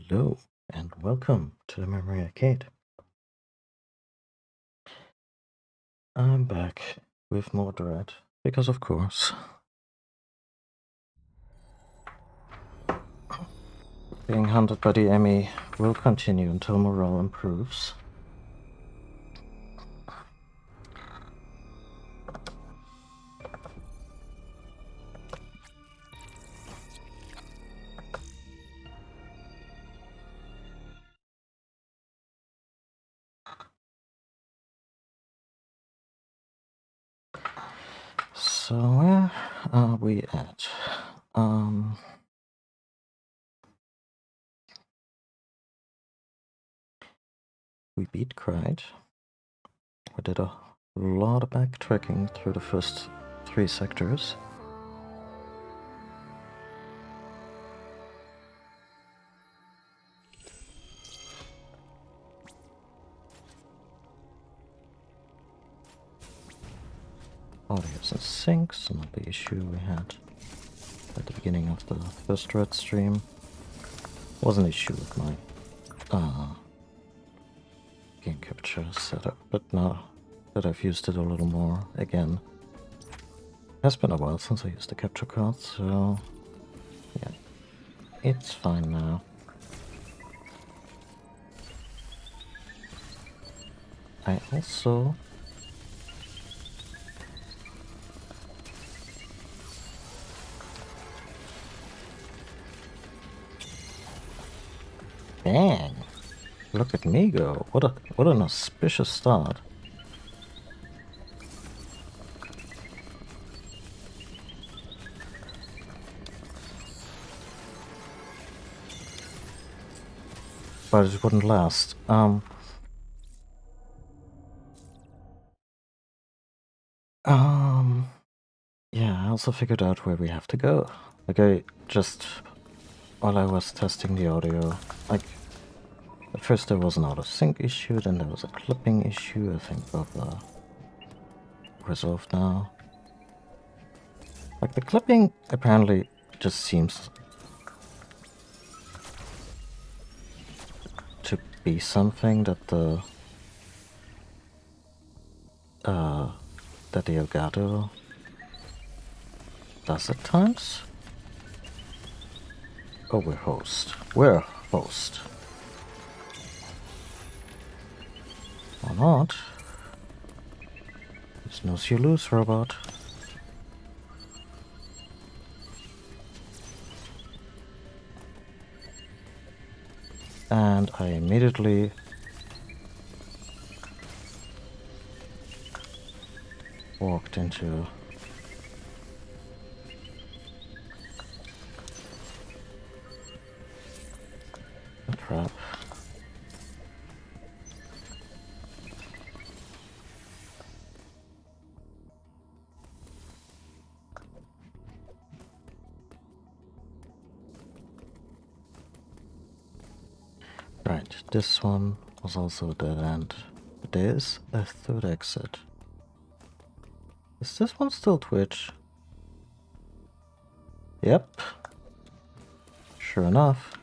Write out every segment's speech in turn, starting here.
Hello, and welcome to the Memory Arcade. I'm back with more Dread, because of course. Being hunted by the EMMI will continue until morale improves. So where are we at? We beat Cried. We did a lot of backtracking through the first 3 sectors. Audios and syncs, not the issue we had at the beginning of the first Dread stream. Was an issue with my game capture setup, but now that I've used it a little more again, it has been a while since I used the capture card, so yeah, it's fine now. I also bang! Look at me go! What an auspicious start! But it wouldn't last. Yeah, I also figured out where we have to go. Like while I was testing the audio, like, at first there was an out-of-sync issue, then there was a clipping issue. I think both are resolved now. Like, the clipping apparently just seems to be something that the Elgato does at times. Oh, we're host. We're host. Or not. It's no you lose, robot. And I immediately walked into a trap. Right, this one was also a dead end. But there's a third exit. Is this one still Twitch? Yep. Sure enough.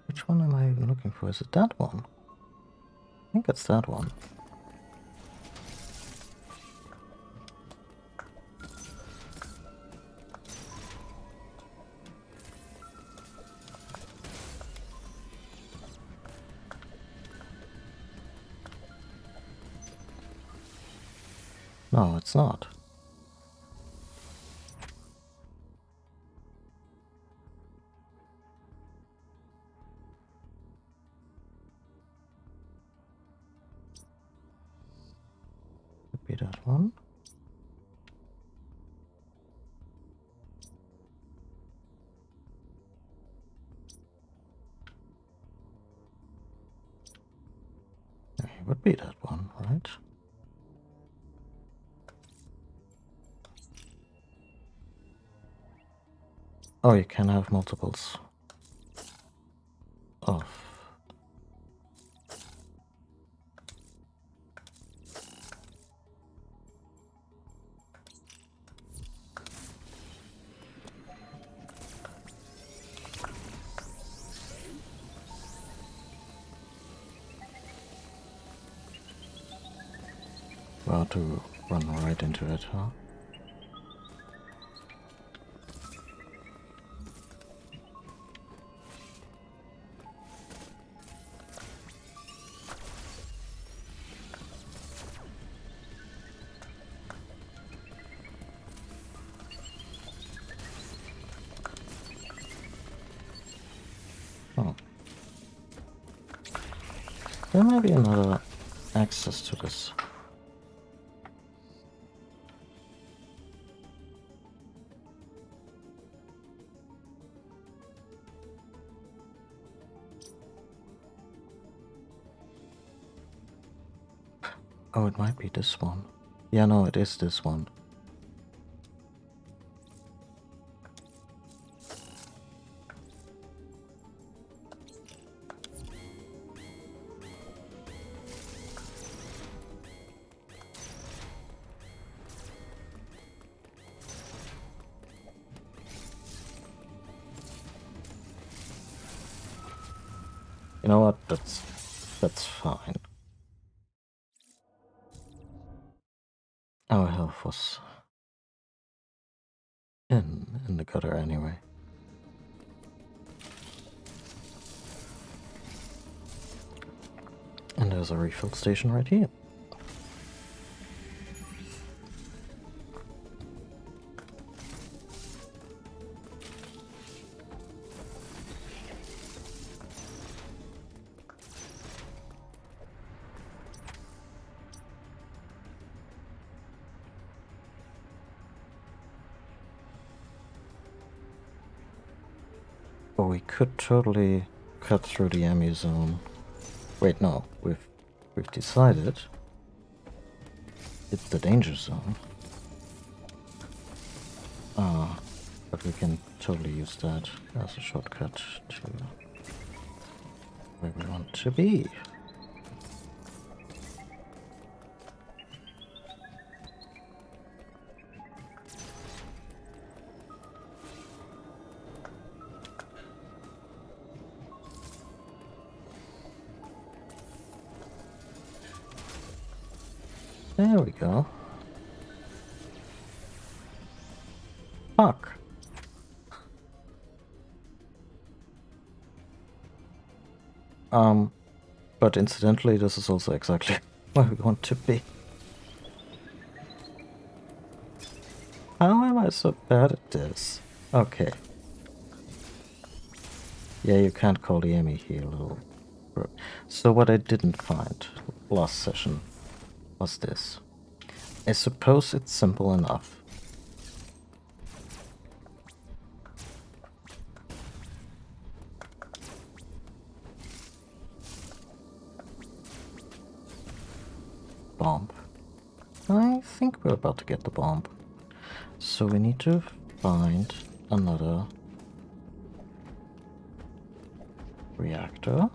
Which one am I even looking for? Is it that one? I think it's that one. No, it's not. Could be that one. It would be that one, right? Oh, you can have multiples of about to run right into it, huh? Oh. There may be another access to this. Oh, it might be this one. Yeah, no, it is this one. You know what? That's fine. Our health was in the gutter anyway. And there's a refill station right here. But we could totally cut through the EMMI zone. Wait, no, we've decided it's the danger zone. But we can totally use that as a shortcut to where we want to be. There we go. Fuck. But incidentally, this is also exactly where we want to be. How am I so bad at this? Okay. Yeah, you can't call the EMMI here, little bro. So what I didn't find last session was this. I suppose it's simple enough. Bomb. I think we're about to get the bomb. So we need to find another reactor.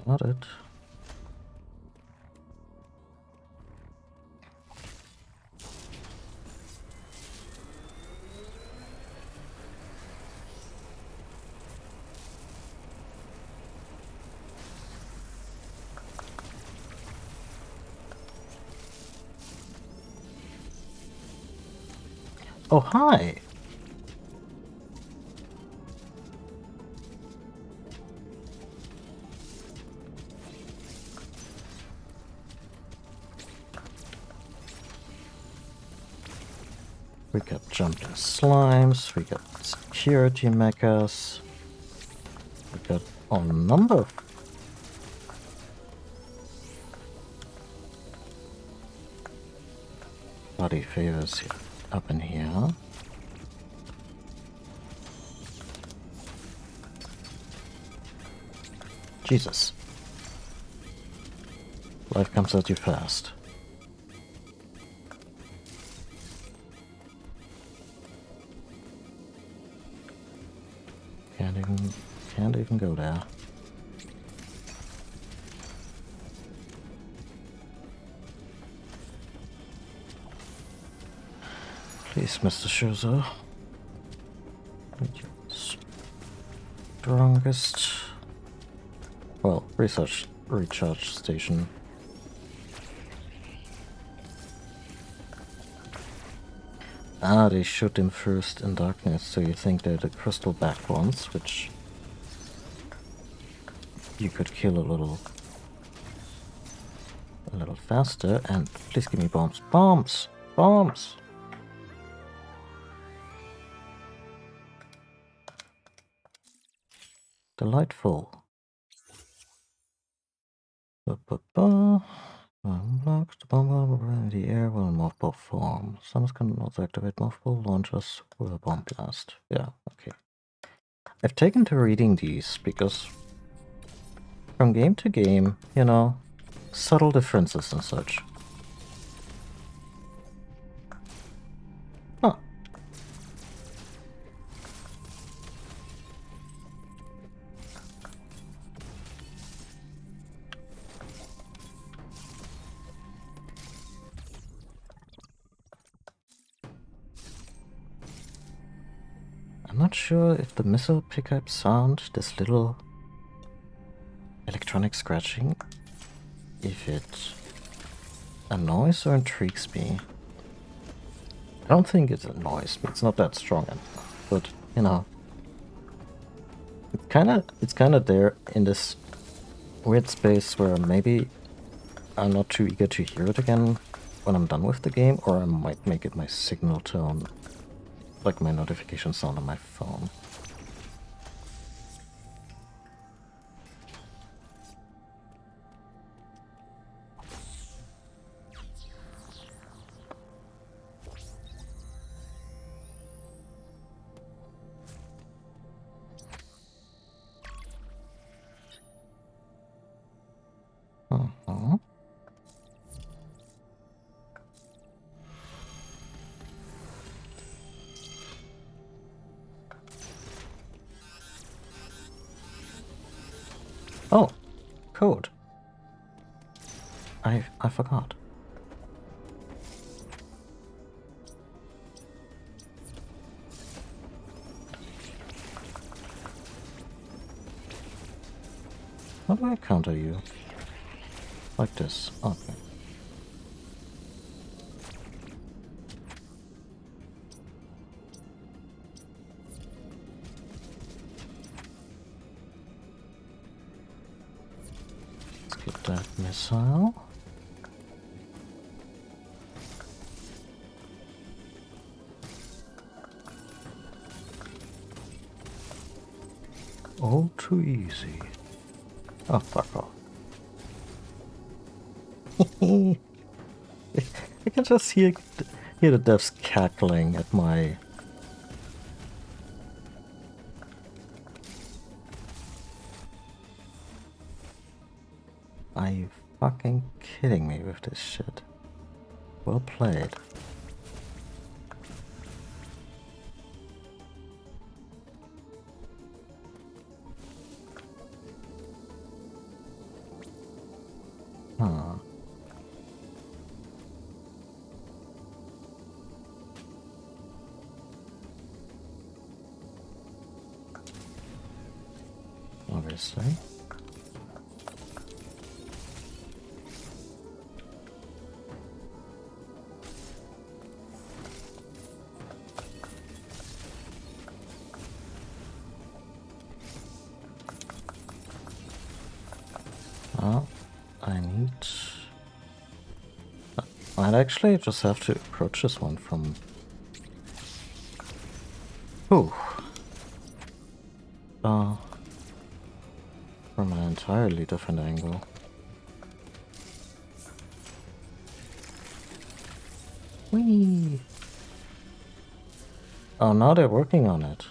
Got it. Oh, hi! We got jumping slimes, we got security mechas, we got a number of bloody favors up in here. Jesus. Life comes at you fast. Can't even go there. Please, Mr. Schuser. Strongest. Well, research recharge station. Ah, they shoot him first in darkness, so you think they're the crystal back ones, which you could kill a little faster. And please give me bombs. Bombs! Bombs! Delightful. Unlocked. The bomb in the air will in multiple forms. Some can also activate multiple launchers with a bomb blast. Yeah, okay. I've taken to reading these because from game to game, you know, subtle differences and such. Huh. I'm not sure if the missile pickup sound, this little electronic scratching, if it annoys or intrigues me. I don't think it annoys me, it's not that strong enough, but, you know, it's kinda there in this weird space where maybe I'm not too eager to hear it again when I'm done with the game, or I might make it my signal tone, like my notification sound on my phone. Uh-huh. Oh, code. I forgot. How do I counter you? Like this. Okay. Let's get that missile. All too easy. Oh, fuck off. I can just hear the devs cackling at my... Are you fucking kidding me with this shit? Well played. Huh. Obviously. Oh, I need... I'd actually just have to approach this one from... Ooh. From an entirely different angle. Whee! Oh, now they're working on it.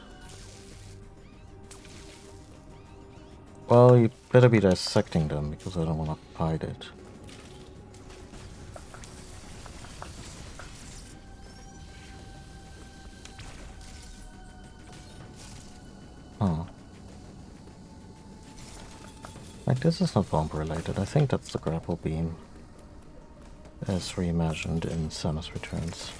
Well, you better be dissecting them, because I don't want to hide it. Oh. Like, this is not bomb related. I think that's the grapple beam as reimagined in Samus Returns.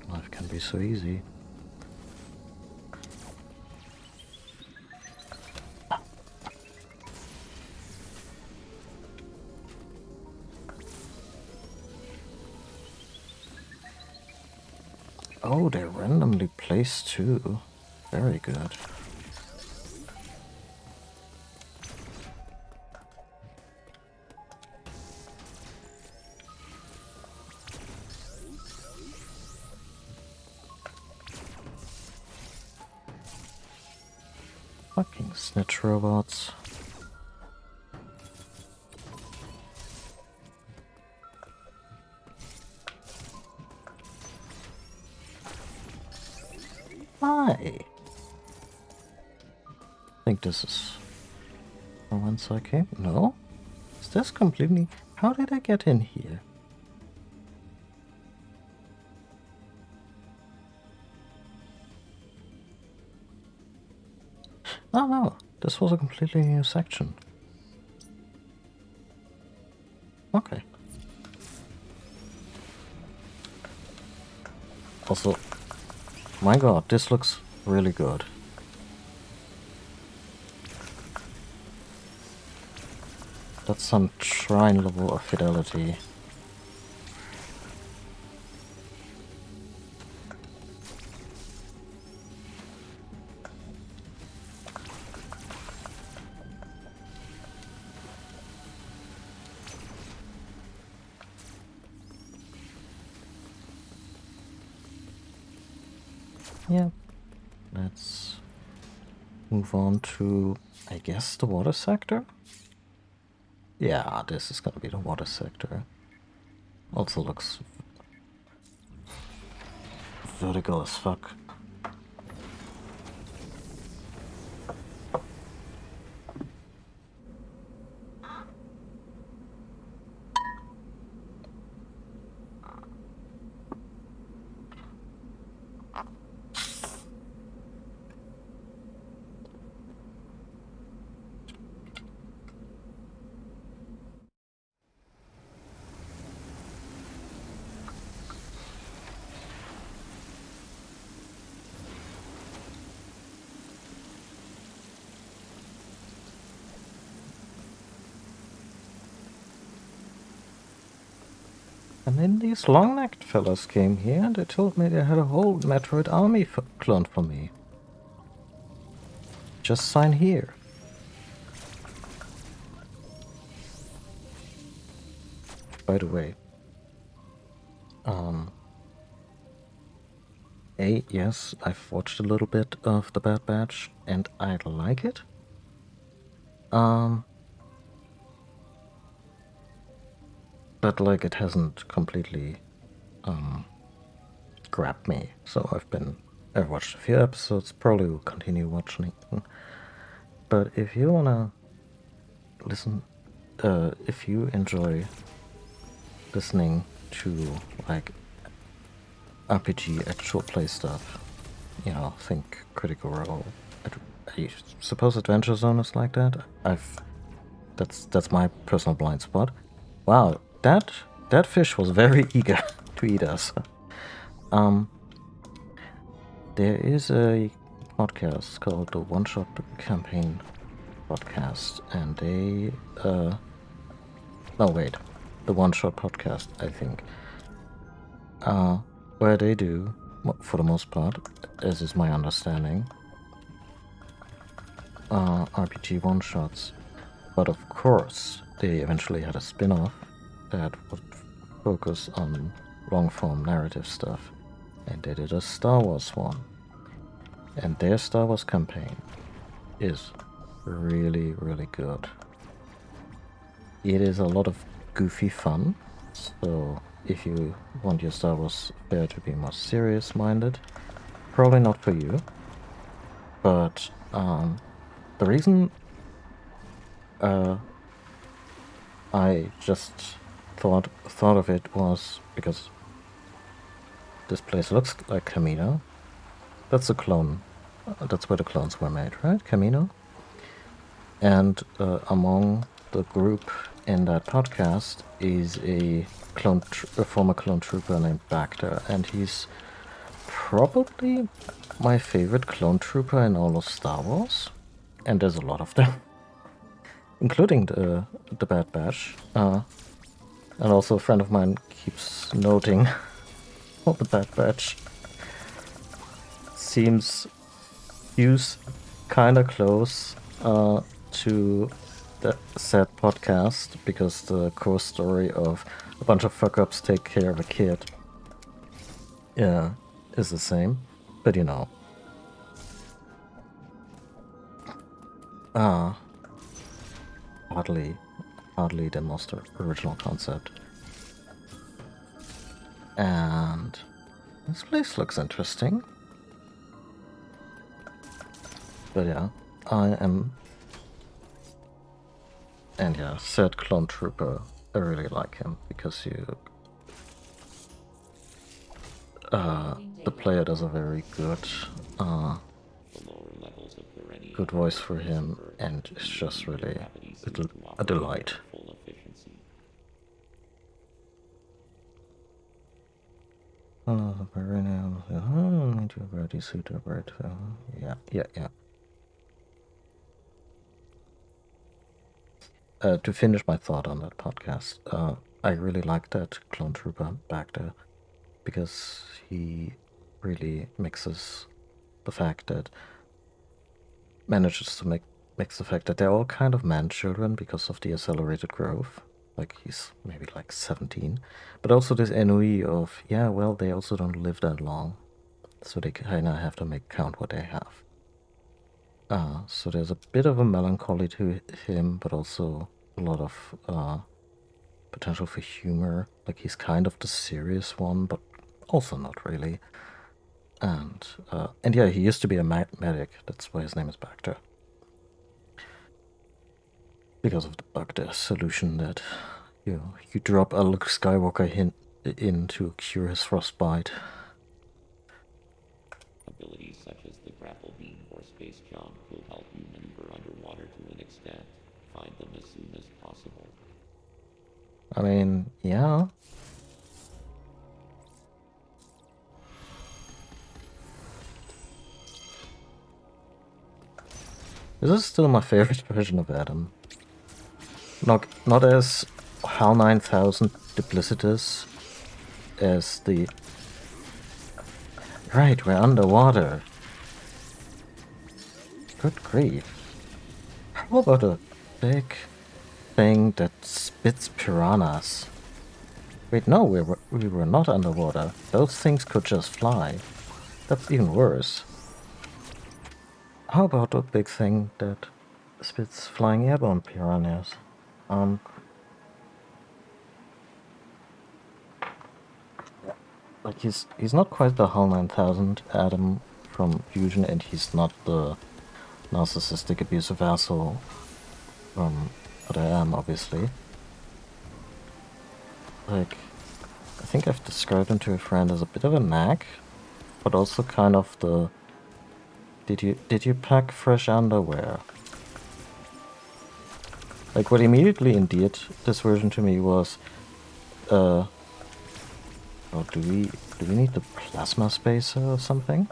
Life can be so easy. Oh, they're randomly placed too. Very good. Fucking snitch robots. Hi! I think this is from whence I came. No? Is this completely... How did I get in here? Oh no, this was a completely new section. Okay. Also, my god, this looks really good. That's some shrine level of fidelity. Yeah, let's move on to, I guess, the water sector? Yeah, this is gonna be the water sector. Also looks vertical as fuck. And then these long-necked fellas came here and they told me they had a whole Metroid army cloned for me. Just sign here. By the way, yes, I've watched a little bit of The Bad Batch and I like it. But like it hasn't completely grabbed me. So I've watched a few episodes, probably will continue watching it. But if you wanna listen, if you enjoy listening to like RPG actual play stuff, you know, think Critical Role. I suppose Adventure Zone is like that. That's my personal blind spot. Wow, that fish was very eager to eat us. There is a podcast called the One Shot Campaign podcast, and they No, wait. The One Shot podcast, I think. Where they do, for the most part, as is my understanding, RPG one shots. But of course, they eventually had a spin off that would focus on long form narrative stuff. And they did a Star Wars one. And their Star Wars campaign is really, really good. It is a lot of goofy fun, so if you want your Star Wars fare to be more serious-minded, probably not for you. But the reason I just thought of it was because this place looks like Camino. That's a clone. That's where the clones were made, right? Camino. And among the group in that podcast is a former clone trooper named Bacta, and he's probably my favorite clone trooper in all of Star Wars, and there's a lot of them, including the Bad Batch. And also a friend of mine keeps noting all the Bad Batch seems use kind of close to the said podcast, because the core story of a bunch of fuck-ups take care of a kid is the same, but you know. Hardly the most original concept. And this place looks interesting. But yeah, I am... And yeah, said clone trooper, I really like him, because the player does a very good voice for him, and it's just really a delight. Yeah. To finish my thought on that podcast, I really like that clone trooper back there, because he really manages the fact that they're all kind of man-children because of the accelerated growth. Like, he's maybe like 17. But also this ennui of, yeah, well, they also don't live that long, so they kind of have to count what they have. So there's a bit of a melancholy to him, but also a lot of potential for humor. Like, he's kind of the serious one, but also not really. And yeah, he used to be a medic. That's why his name is Bacta. Because of the Bacta solution that you drop a Luke Skywalker in to cure his frostbite. Abilities such as the grapple beam or space jump will help you maneuver underwater to an extent. Find them as soon as possible. I mean, yeah. This is still my favorite version of Adam. Not as HAL 9000 duplicitous as the... Right, we're underwater. Good grief. How about a big thing that spits piranhas? Wait, no, we were not underwater. Those things could just fly. That's even worse. How about a big thing that spits flying airborne piranhas? Like, he's not quite the HAL 9000 Adam from Fusion, and he's not the narcissistic abusive asshole from what I am, obviously. Like, I think I've described him to a friend as a bit of a nag, but also kind of the... Did you pack fresh underwear? Like, what immediately endeared this version to me was, oh, do we need the plasma spacer or something?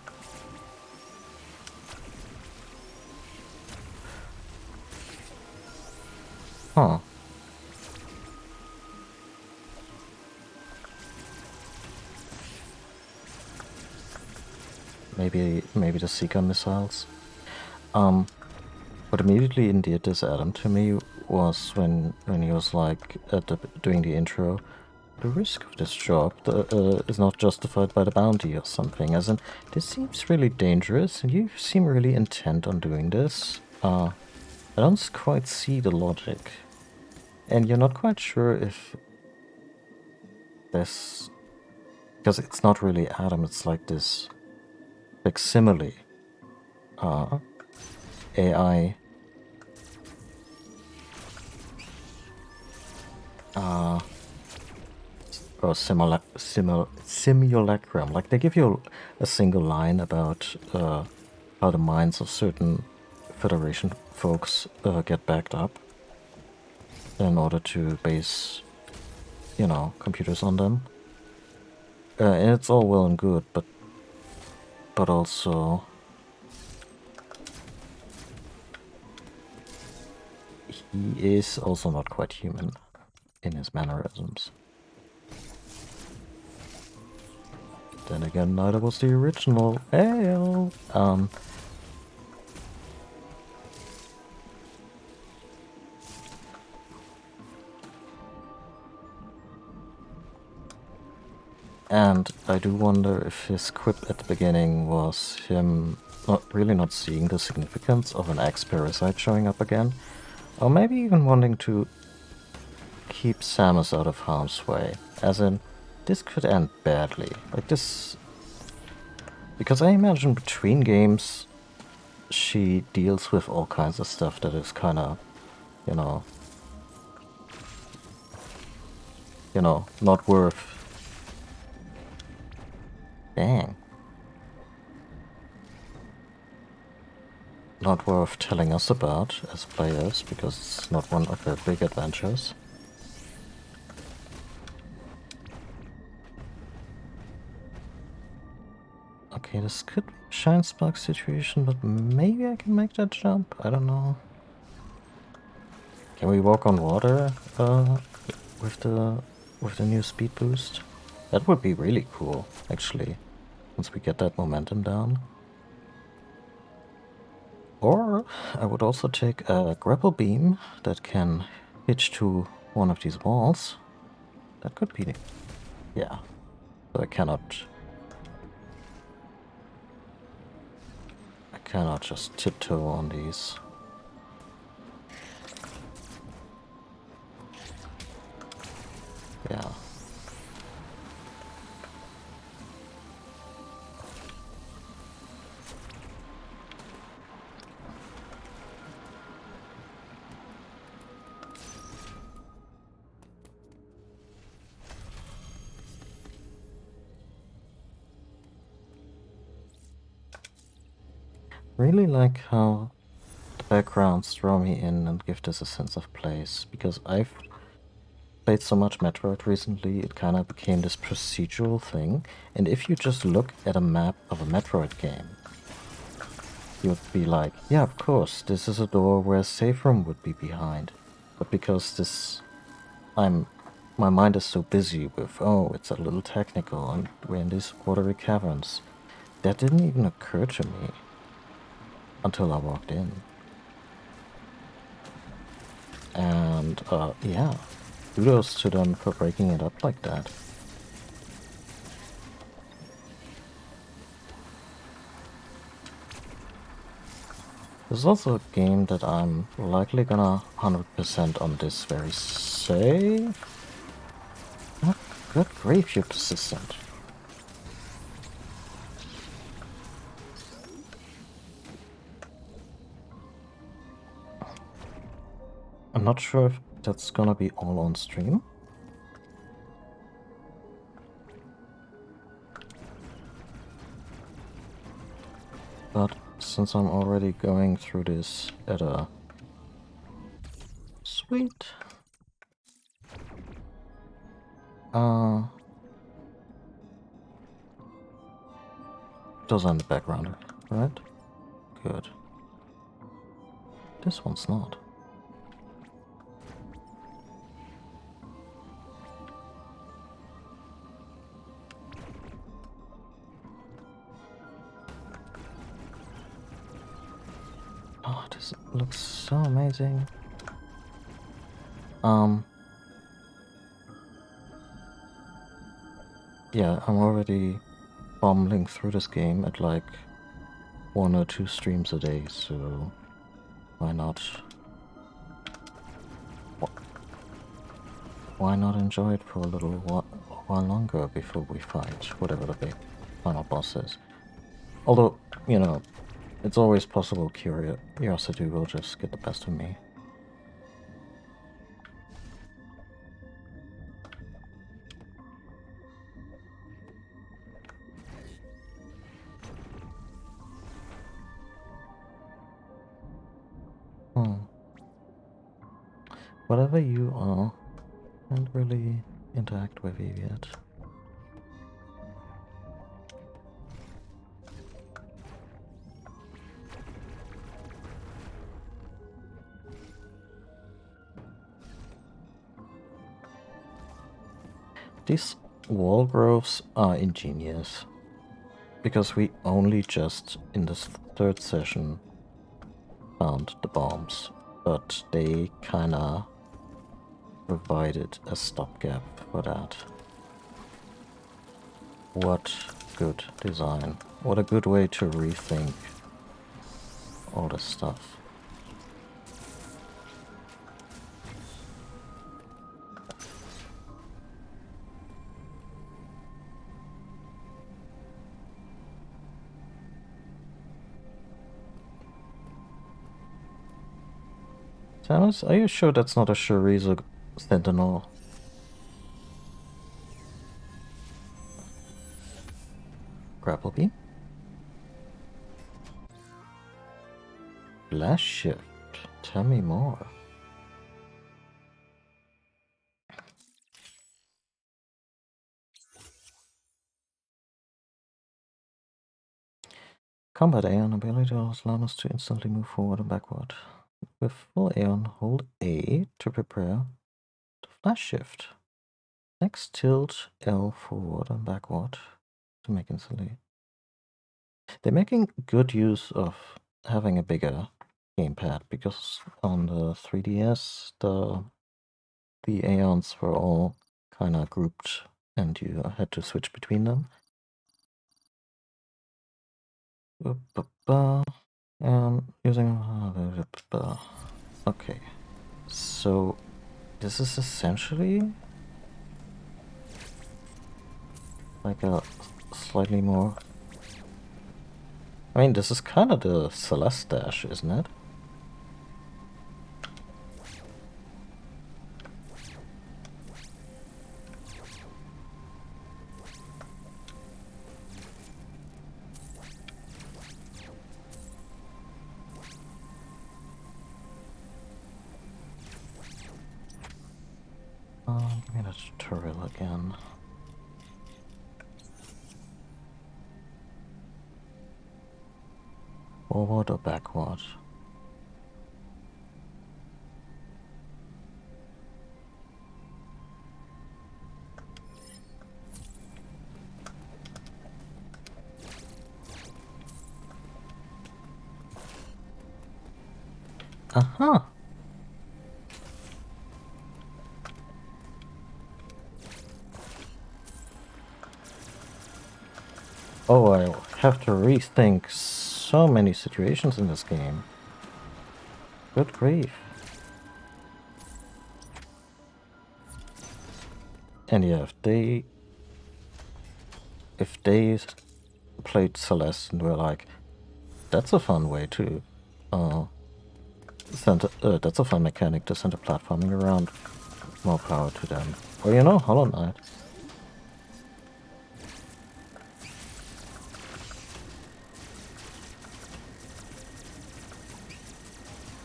Huh. maybe the Seeker missiles. What immediately endeared this Adam to me was when he was like doing the intro. The risk of this job is not justified by the bounty or something. As in, this seems really dangerous, and you seem really intent on doing this. I don't quite see the logic, and you're not quite sure if this, because it's not really Adam. It's like this facsimile AI or simulacrum. Like they give you a single line about how the minds of certain Federation folks get backed up in order to base, you know, computers on them. And it's all well and good, but also he is also not quite human in his mannerisms. Then again, neither was the original. Ayo. And I do wonder if his quip at the beginning was him not seeing the significance of an ex-parasite showing up again, or maybe even wanting to keep Samus out of harm's way, as in, this could end badly. Like this... Because I imagine between games, she deals with all kinds of stuff that is kinda, you know, not worth... Dang. Not worth telling us about as players, because it's not one of her big adventures. Okay, this could be a Shine Spark situation, but maybe I can make that jump? I don't know. Can we walk on water with the new speed boost? That would be really cool, actually, once we get that momentum down. Or I would also take a grapple beam that can hitch to one of these walls. That could be... yeah. So I cannot just tiptoe on these. Yeah. Really like how the backgrounds throw me in and give this a sense of place, because I've played so much Metroid recently, it kind of became this procedural thing, and if you just look at a map of a Metroid game, you'd be like, yeah, of course, this is a door where a safe room would be behind. But because my mind is so busy with, oh, it's a little technical, and we're in these watery caverns, that didn't even occur to me until I walked in. And, yeah, kudos to them for breaking it up like that. There's also a game that I'm likely gonna 100% on this very save. Oh, good grief, you're persistent. I'm not sure if that's gonna be all on stream. But since I'm already going through this at a... Sweet. Those are in the background, right? Good. This one's not. This looks so amazing. Yeah, I'm already bumbling through this game at like 1 or 2 streams a day, so why not? Why not enjoy it for a little while longer before we fight whatever the big final boss is? Although, you know, it's always possible curiosity will just get the best of me. Whatever you are, can't really interact with you yet. These wall growths are ingenious, because we only just, in this third session, found the bombs, but they kinda provided a stopgap for that. What good design. What a good way to rethink all this stuff. Samus, are you sure that's not a Chorizo Sentinel? Grapple beam? Blast shift. Tell me more. Combat Aeon ability allows us to instantly move forward and backward. With full Aeon, hold A to prepare to flash shift. Next, tilt L forward and backward to make instantly. They're making good use of having a bigger gamepad, because on the 3DS the Aeons were all kind of grouped and you had to switch between them. And using okay, so this is essentially like a slightly more. I mean, this is kind of the Celeste dash, isn't it? Give me that tutorial again. Forward or backward? Uh-huh. Oh, I have to rethink so many situations in this game. Good grief. And yeah, if they played Celeste and were like, that's a fun way to that's a fun mechanic to center platforming around, more power to them. Or you know, Hollow Knight.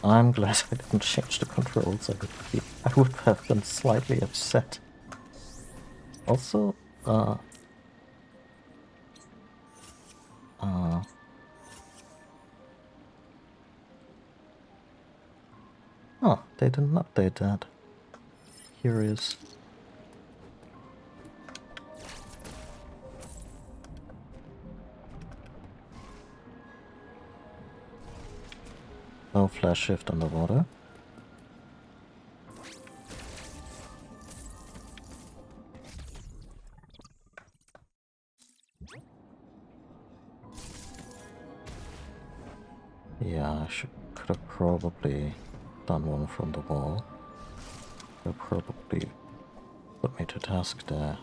I'm glad I didn't change the controls. I would have been slightly upset. Also, oh, they didn't update that. Here is. No flash shift underwater. Yeah, could have probably done one from the wall. They'll probably put me to task there.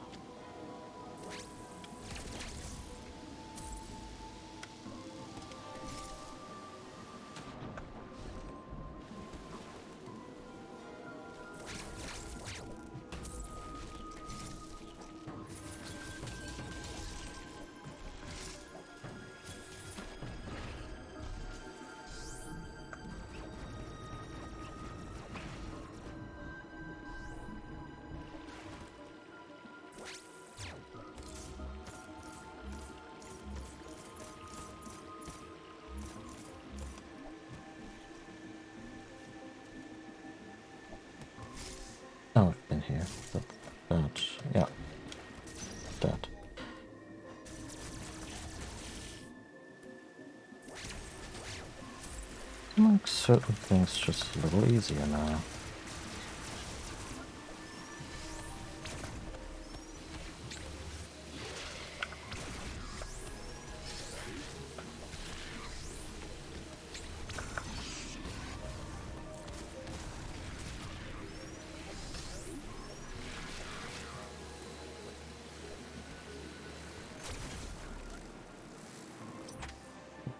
Oh, I've been here. That, yeah, that. Make certain things just a little easier now.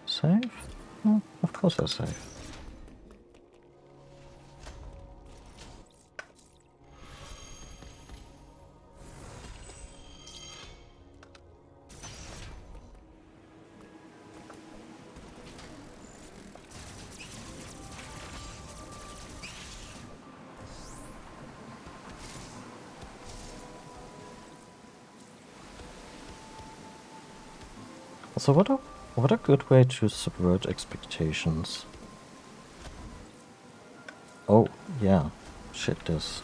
Save? Oh, of course I save. So what a good way to subvert expectations. Oh yeah, shit. This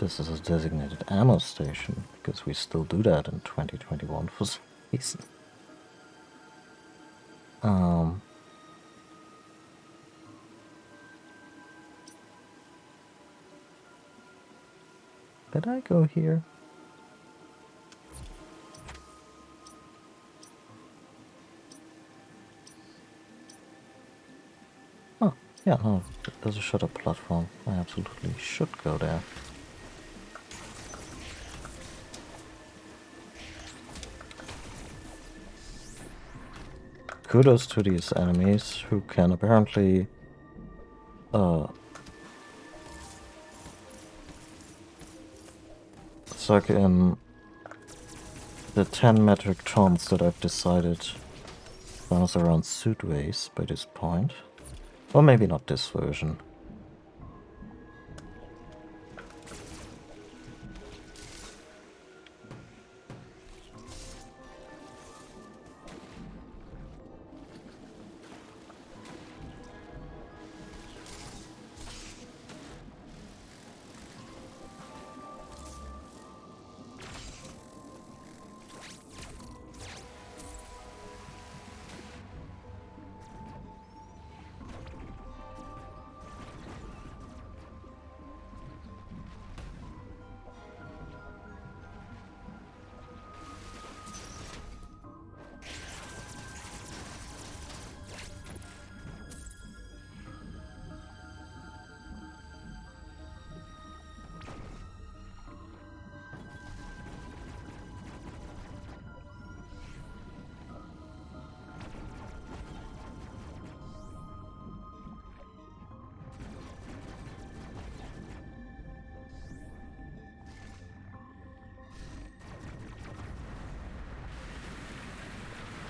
is a designated ammo station because we still do that in 2021 for some reason. Did I go here? Oh, yeah, no, there's a shut-up platform. I absolutely should go there. Kudos to these enemies who can apparently suck in the 10 metric tons that I've decided bounce around suitways by this point. Or maybe not this version.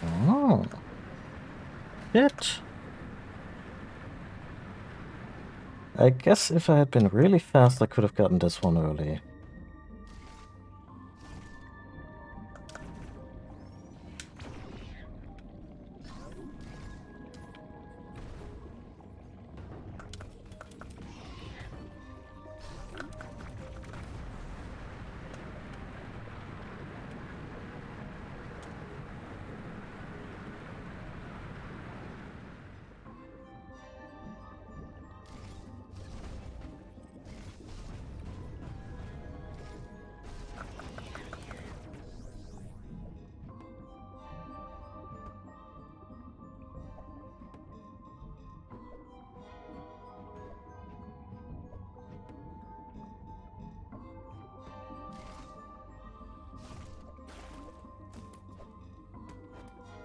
Oh. Shit. I guess if I had been really fast, I could have gotten this one early.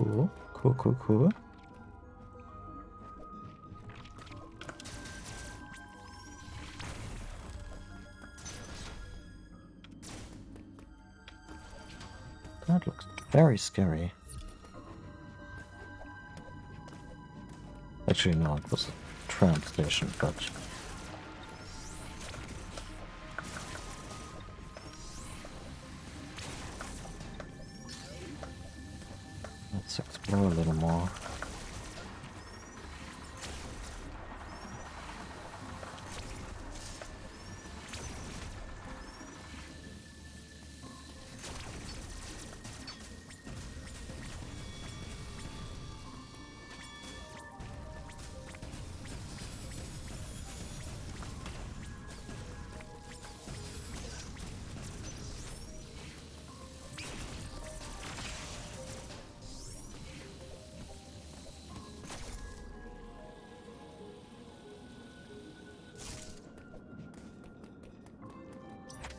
Cool, cool, cool, cool. That looks very scary. Actually, no, it was a tram station, but... Let's explore a little more.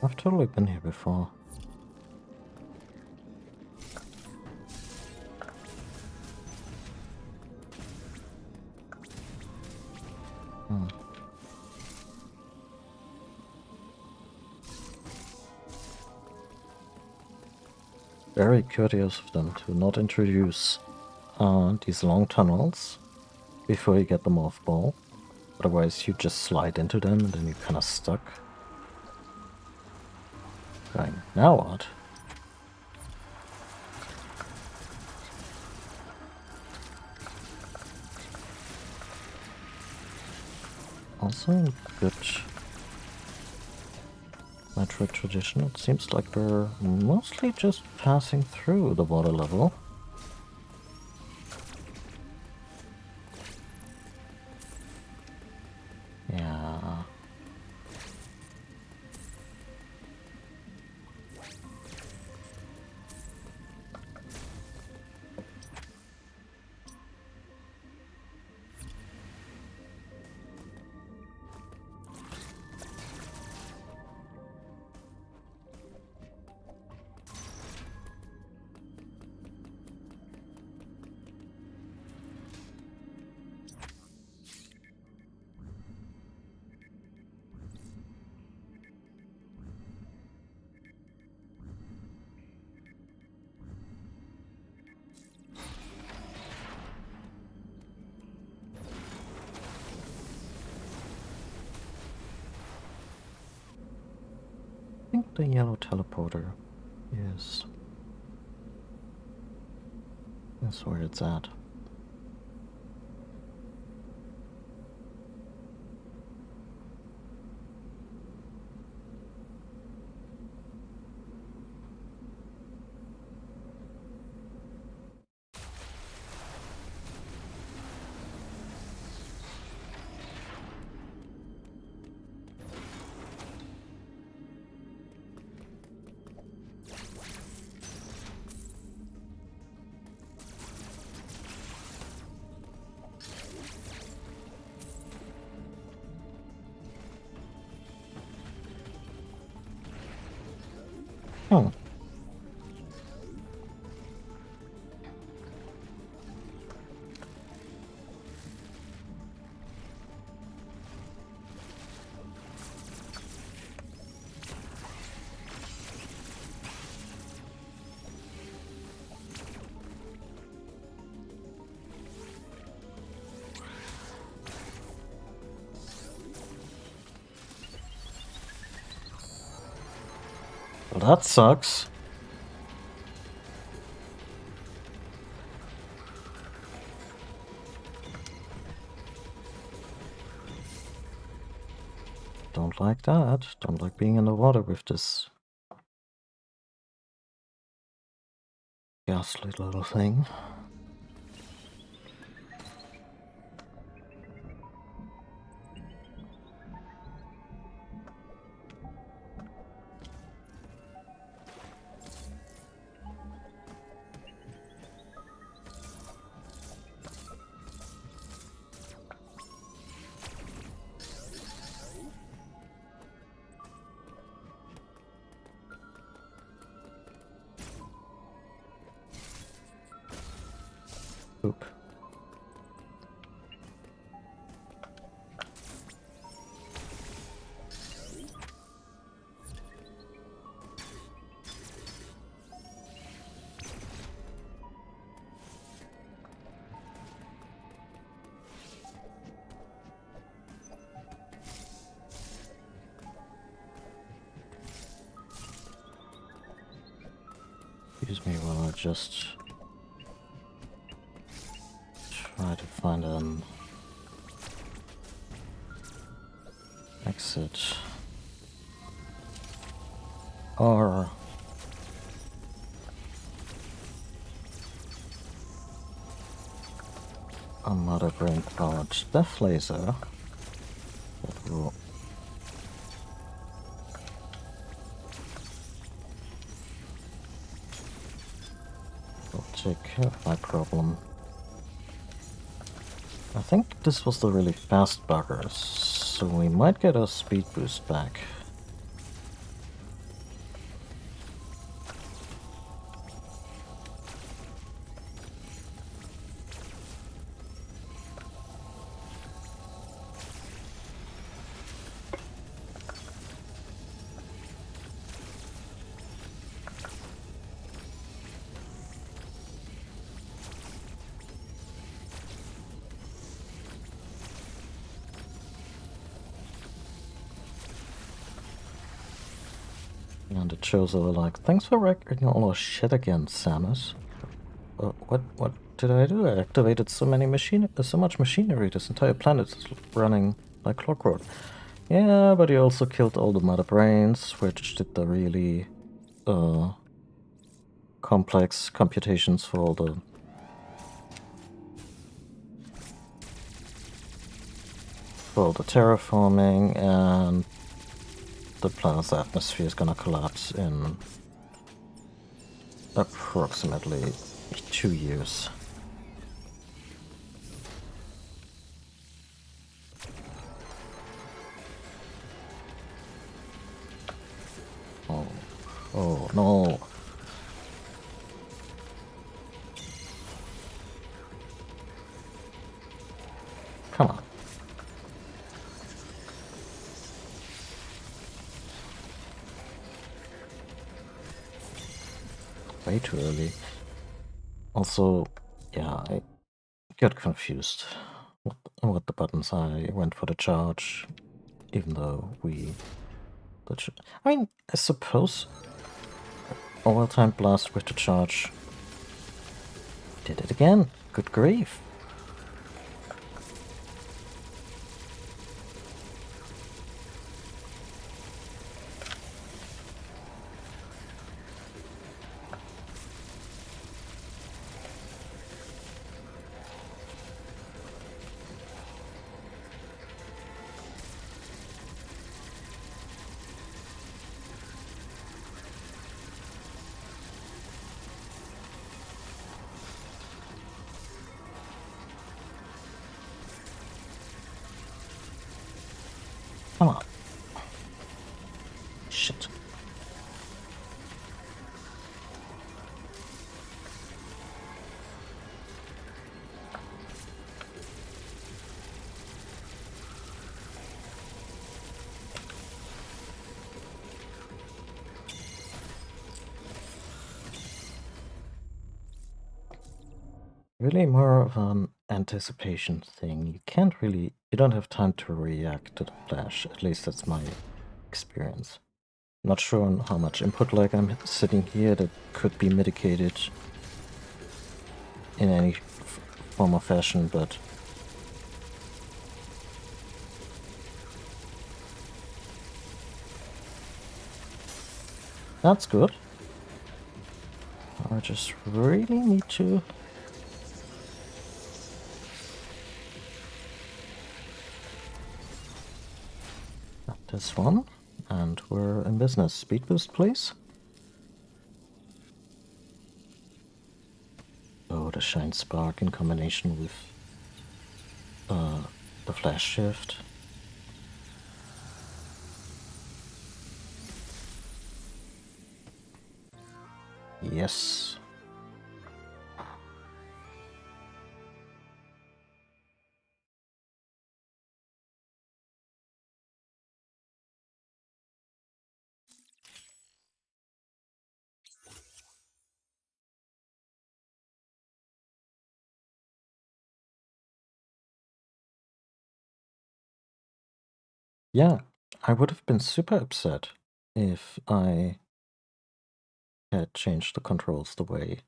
I've totally been here before. Very courteous of them to not introduce these long tunnels before you get them off ball. Otherwise you just slide into them and then you're kind of stuck. Going, now what? Also good metric tradition. It seems like they're mostly just passing through the water level. Yeah. I think the yellow teleporter is where it's at. Hmm. Well, that sucks. Don't like that. Don't like being in the water with this ghastly little thing. Oop. Excuse me while I just try to find an exit. Or a mother brain powered death laser that will take care of my problem. I think this was the really fast buggers, so we might get our speed boost back. And it shows over like, thanks for wrecking all our shit again, Samus. What did I do? I activated so much machinery. This entire planet is running like clockwork. Yeah, but you also killed all the mother brains, which did the really complex computations for all the terraforming, and the planet's atmosphere is gonna collapse in approximately 2 years. Oh no. Come on. Way too early. Also, yeah, I got confused what the buttons are. I went for the charge, even though I mean, I suppose overtime blast with the charge did it again. Good grief. Come on. Shit. Really more of an anticipation thing. You don't have time to react to the flash. At least that's my experience. Not sure on how much input lag I'm sitting here that could be mitigated in any form or fashion, but that's good. I just really need to this one, and we're in business. Speed boost, please. Oh, the shine spark in combination with the flash shift. Yes. Yeah, I would have been super upset if I had changed the controls the way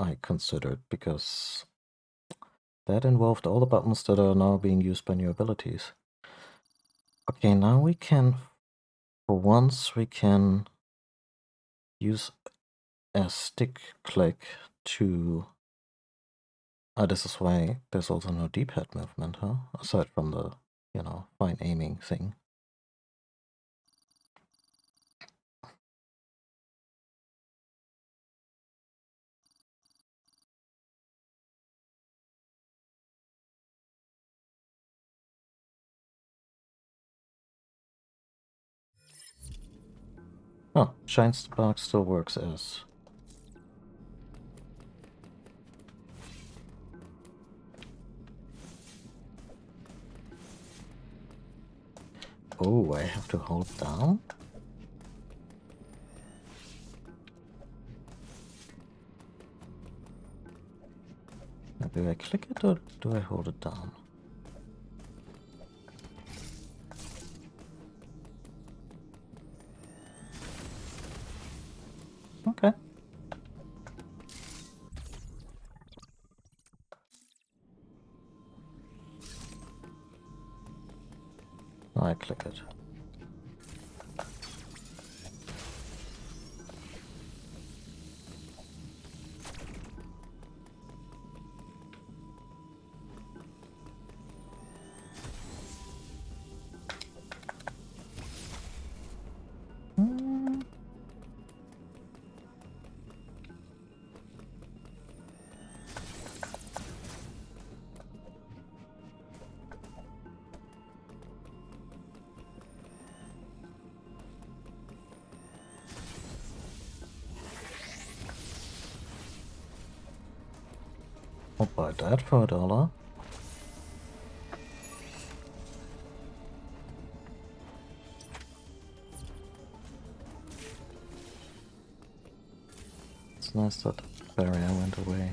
I considered, because that involved all the buttons that are now being used by new abilities. Okay, now we can, for once, we can use a stick click to... this is why there's also no D-pad movement, huh? Aside from the, fine aiming thing. Oh, Shine Spark still works as... Oh, I have to hold down? Now, do I click it or do I hold it down? Okay. I click it. Hmm. I'll buy that for $1. It's nice that the barrier went away.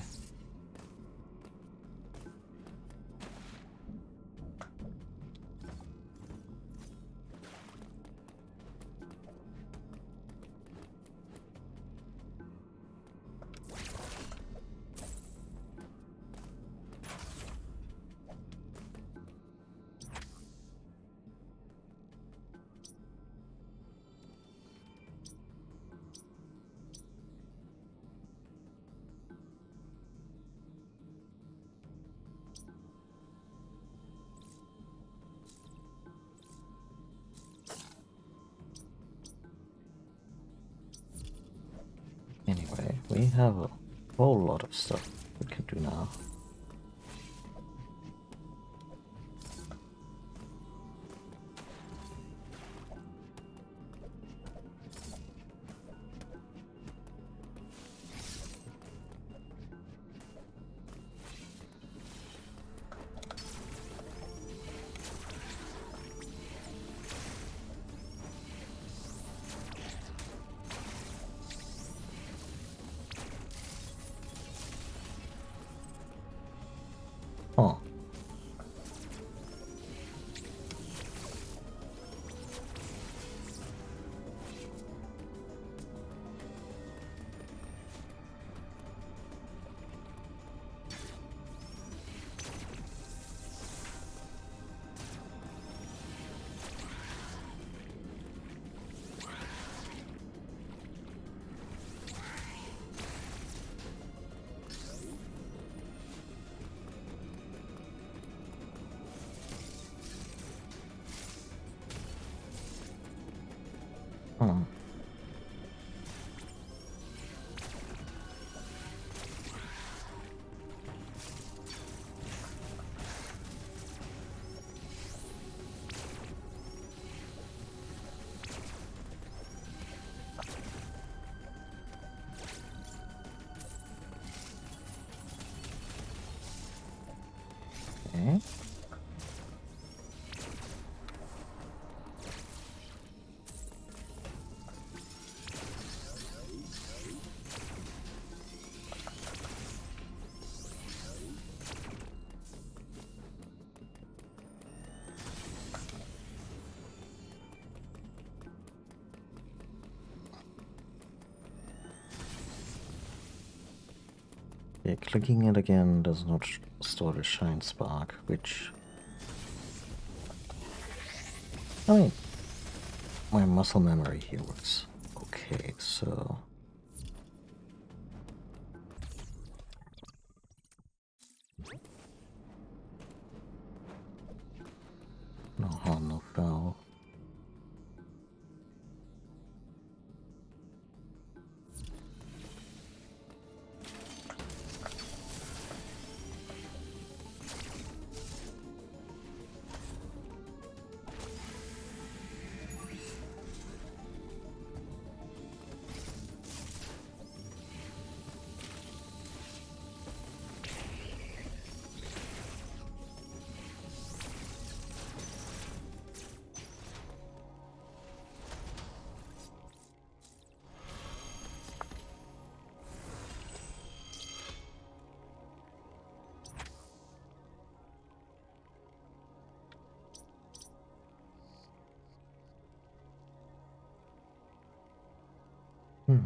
Anyway, we have a whole lot of stuff we can do now. Oh. Hmm. Okay. Yeah, clicking it again does not store the shine spark, which... I mean, my muscle memory here works okay, so... No harm, no foul. Hmm.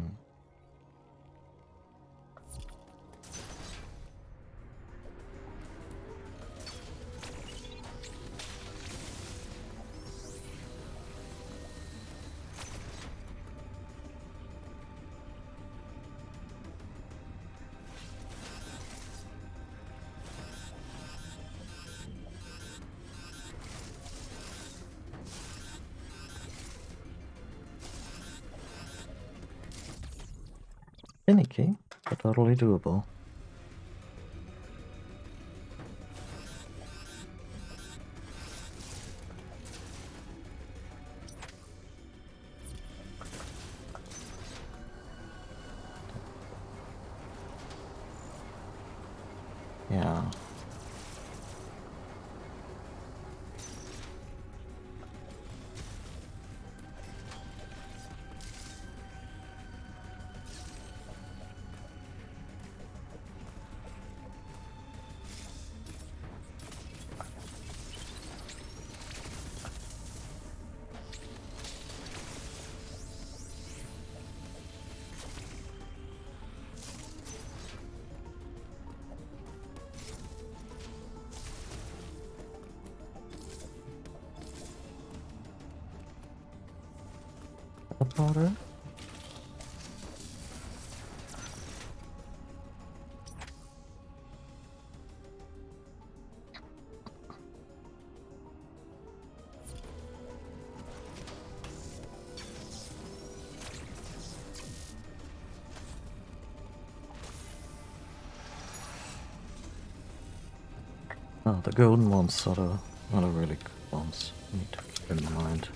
Finicky, but totally doable. Yeah. Powder? Oh, the golden ones are the really good ones. I need to keep in mind.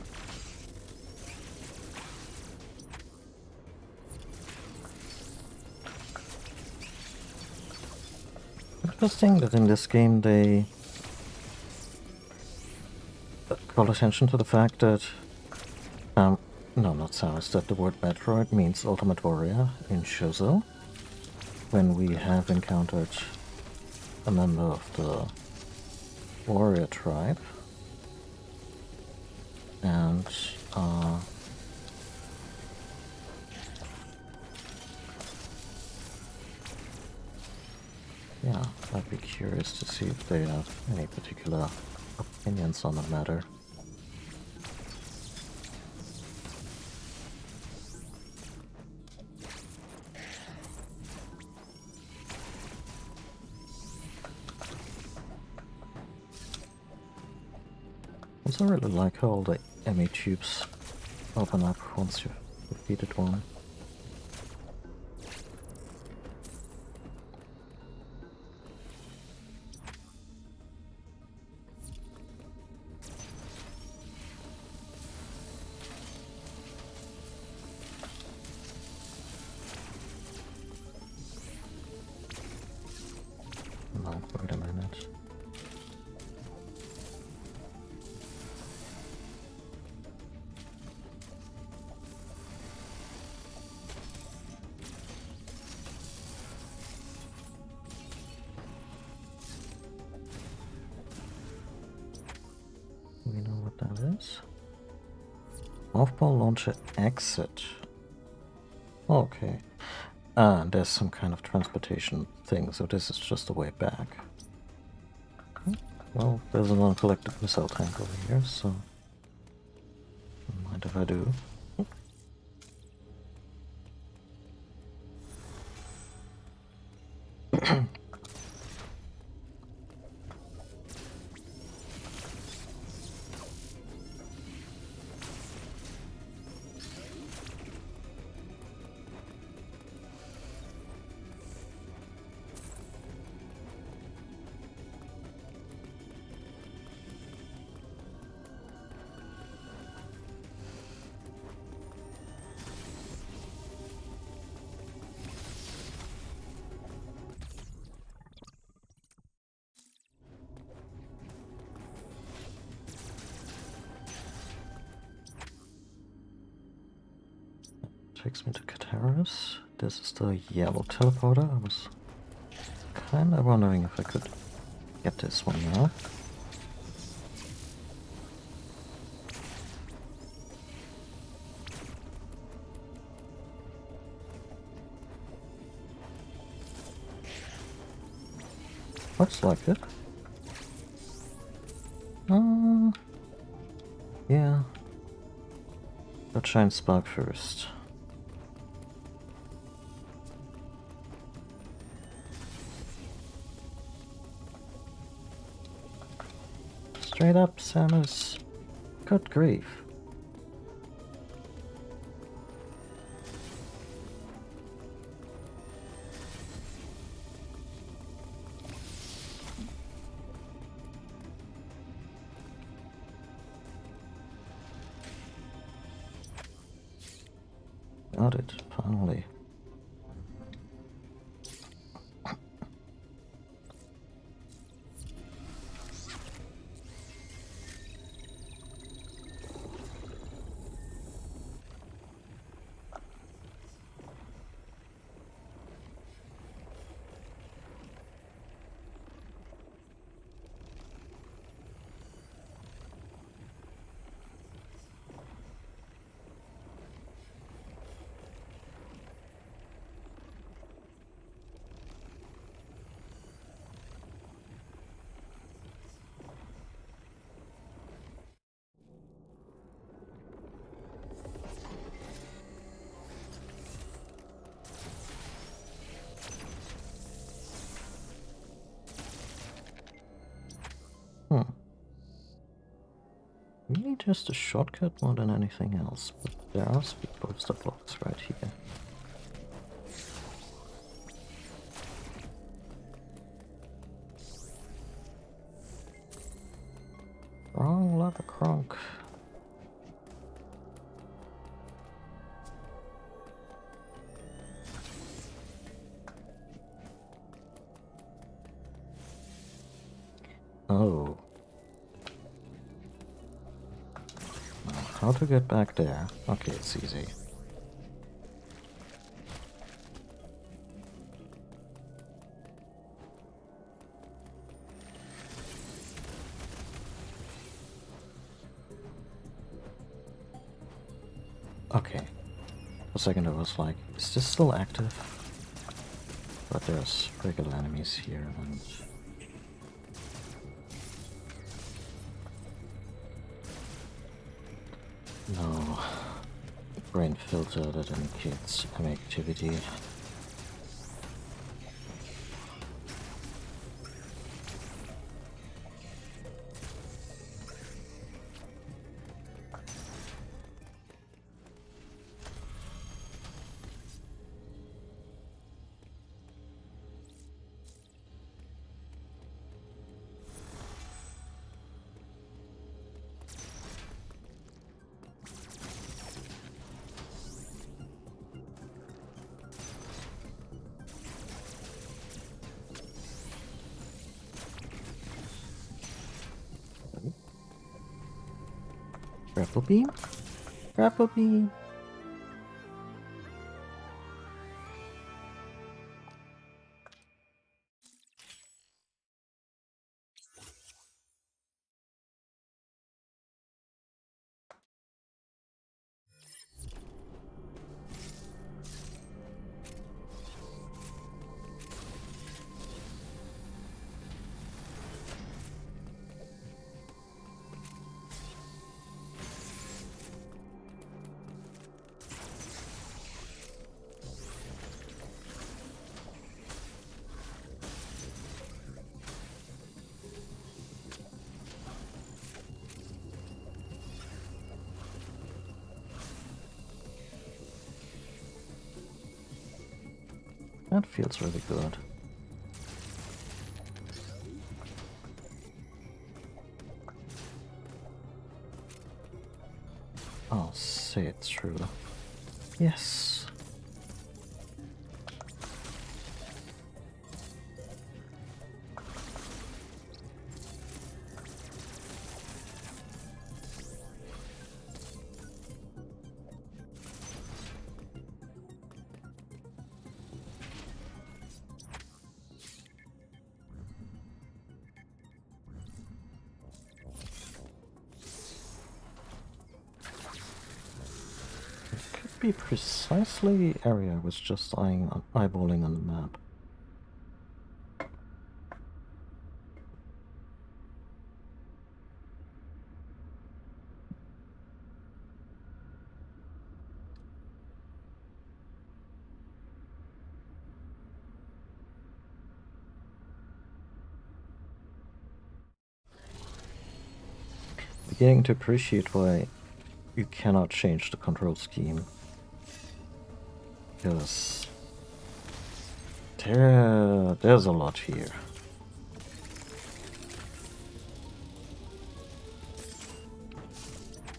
Interesting that in this game they call attention to the fact that, no, not Samus, that the word Metroid means Ultimate Warrior in Shozo, when we have encountered a member of the warrior tribe, and yeah, I'd be curious to see if they have any particular opinions on the matter. I also really like how all the EMMI tubes open up once you've defeated one. No, wait a minute. We know what that is. Off-ball launcher exit. Okay. Ah, there's some kind of transportation thing, so this is just the way back. Well, there's an uncollected missile tank over here, so... Don't mind if I do. Takes me to Kataris. This is the yellow teleporter. I was kinda wondering if I could get this one now. Looks like it. Yeah. Let's shine spark first. Straight up, Samus. Good grief. Got it, finally. Really just a shortcut more than anything else, but there are speed booster blocks right here. Wrong lava cronk. Oh. How to get back there? Okay, it's easy. Okay. For a second I was like, is this still active? But there's regular enemies here and... No. Brain filter that indicates EMMI activity. Grapple beam? Grapple beam! That feels really good. I'll say it through. Yes. Be precisely the area I was just eyeballing on the map. Beginning to appreciate why you cannot change the control scheme. Because there's a lot here.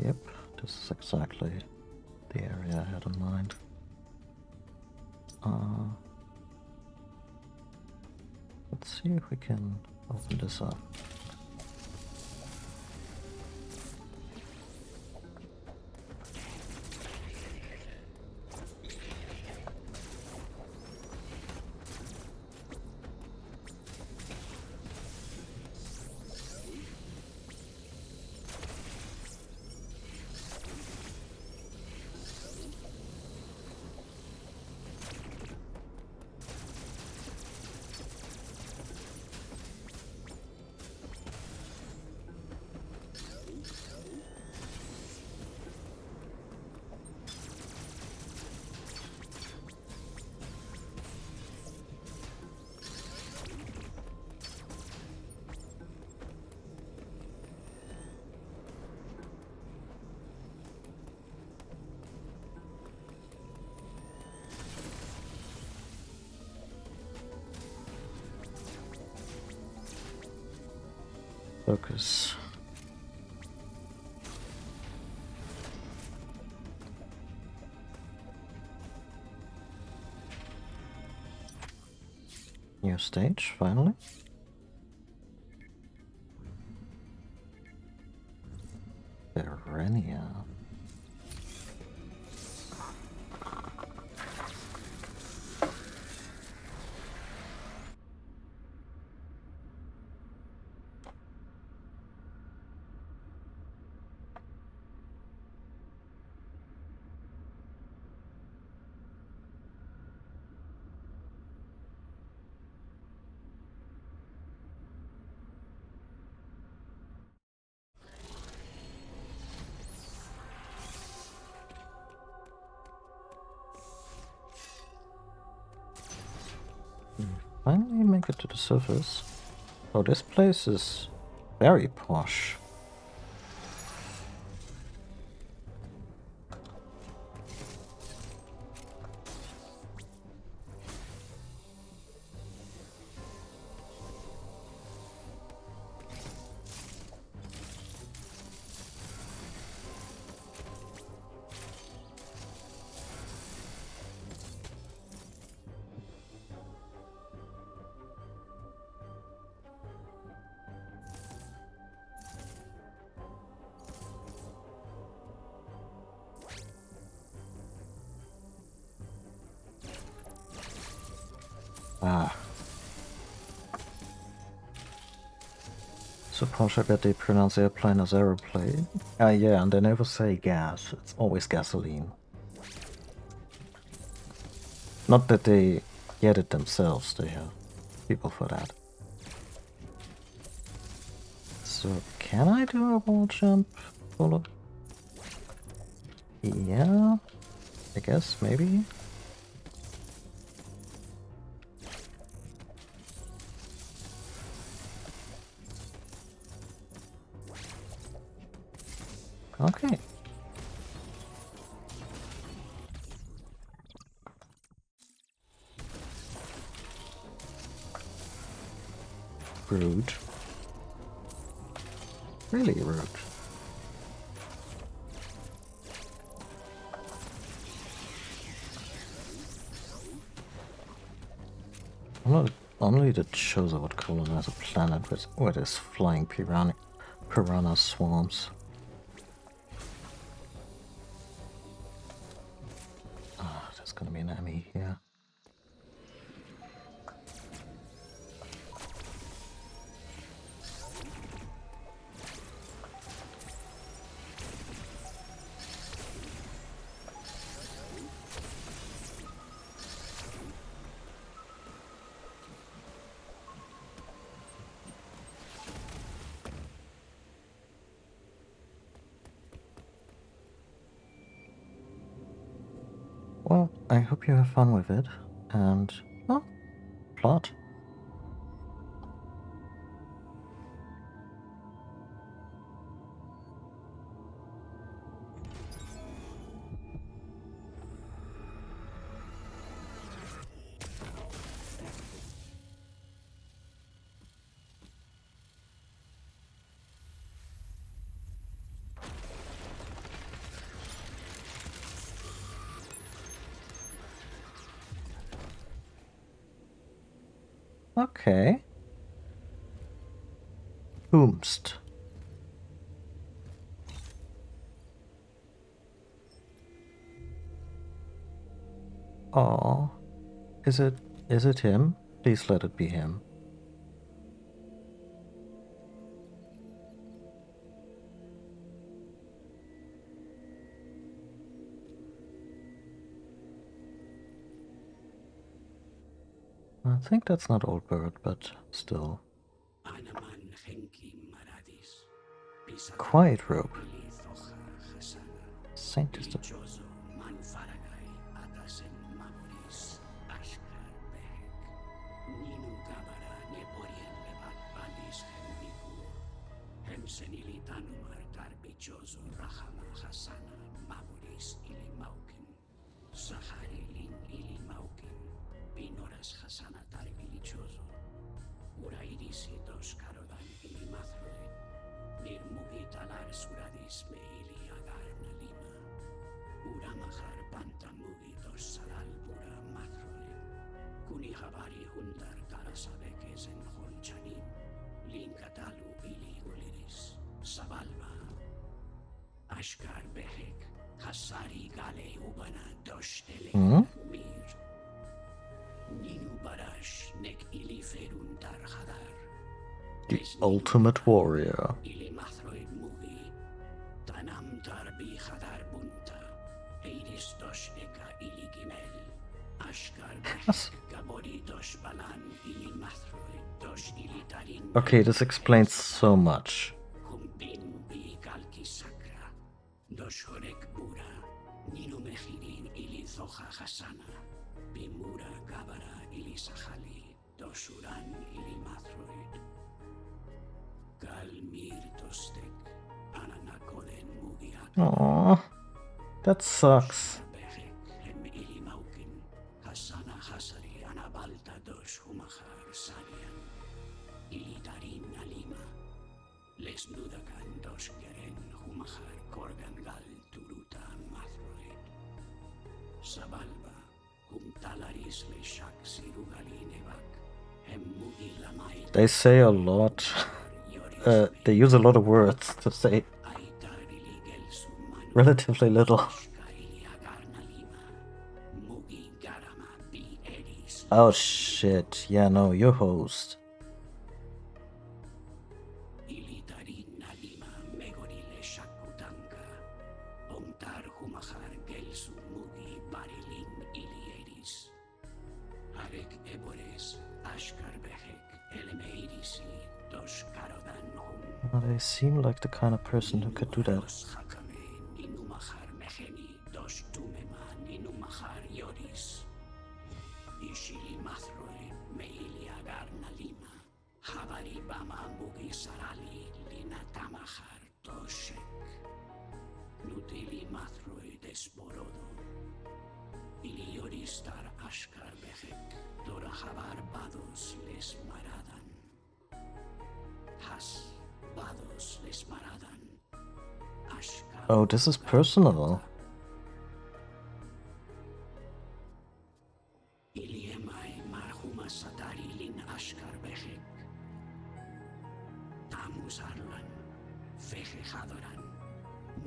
Yep, this is exactly the area I had in mind. Let's see if we can open this up. Focus. New stage, finally. Verenia. Finally make it to the surface. Oh, this place is very posh. Ah. So posh, I bet they pronounce airplane as aeroplane. Yeah, and they never say gas. It's always gasoline. Not that they get it themselves, they have people for that. So, can I do a wall jump? Full Yeah, I guess, maybe. Okay. Rude. Really rude. Only the Chozo would colonize a planet with its flying piranha swarms. Ah, there's gonna be an EMMI here. Well, I hope you have fun with it, and, well, plot. Okay. Boomst. Oh, is it him? Please let it be him. I think that's not Old Bird, but still. Quiet Rope. Saint Hmm? The ultimate warrior. Okay, this explains so much. Aww, that sucks. They say a lot. They use a lot of words to say relatively little. Oh shit, yeah, no, you're host. They seem like the kind of person who could do that. Oh, this is personal. EMMI marhuma satariling ashkar behek. Tamus arlan, feje hadoran.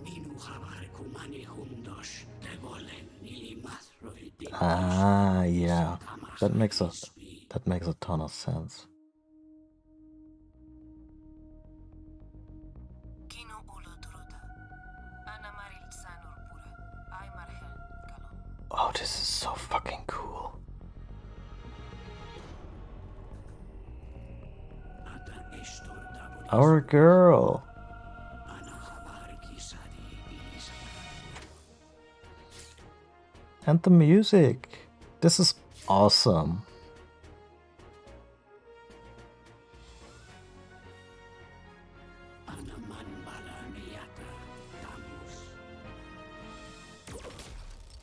Minu habar kumani hundos, devolen ilimathroid. Ah, yeah. That makes a ton of sense. Oh, this is so fucking cool. Our girl. And the music. This is awesome.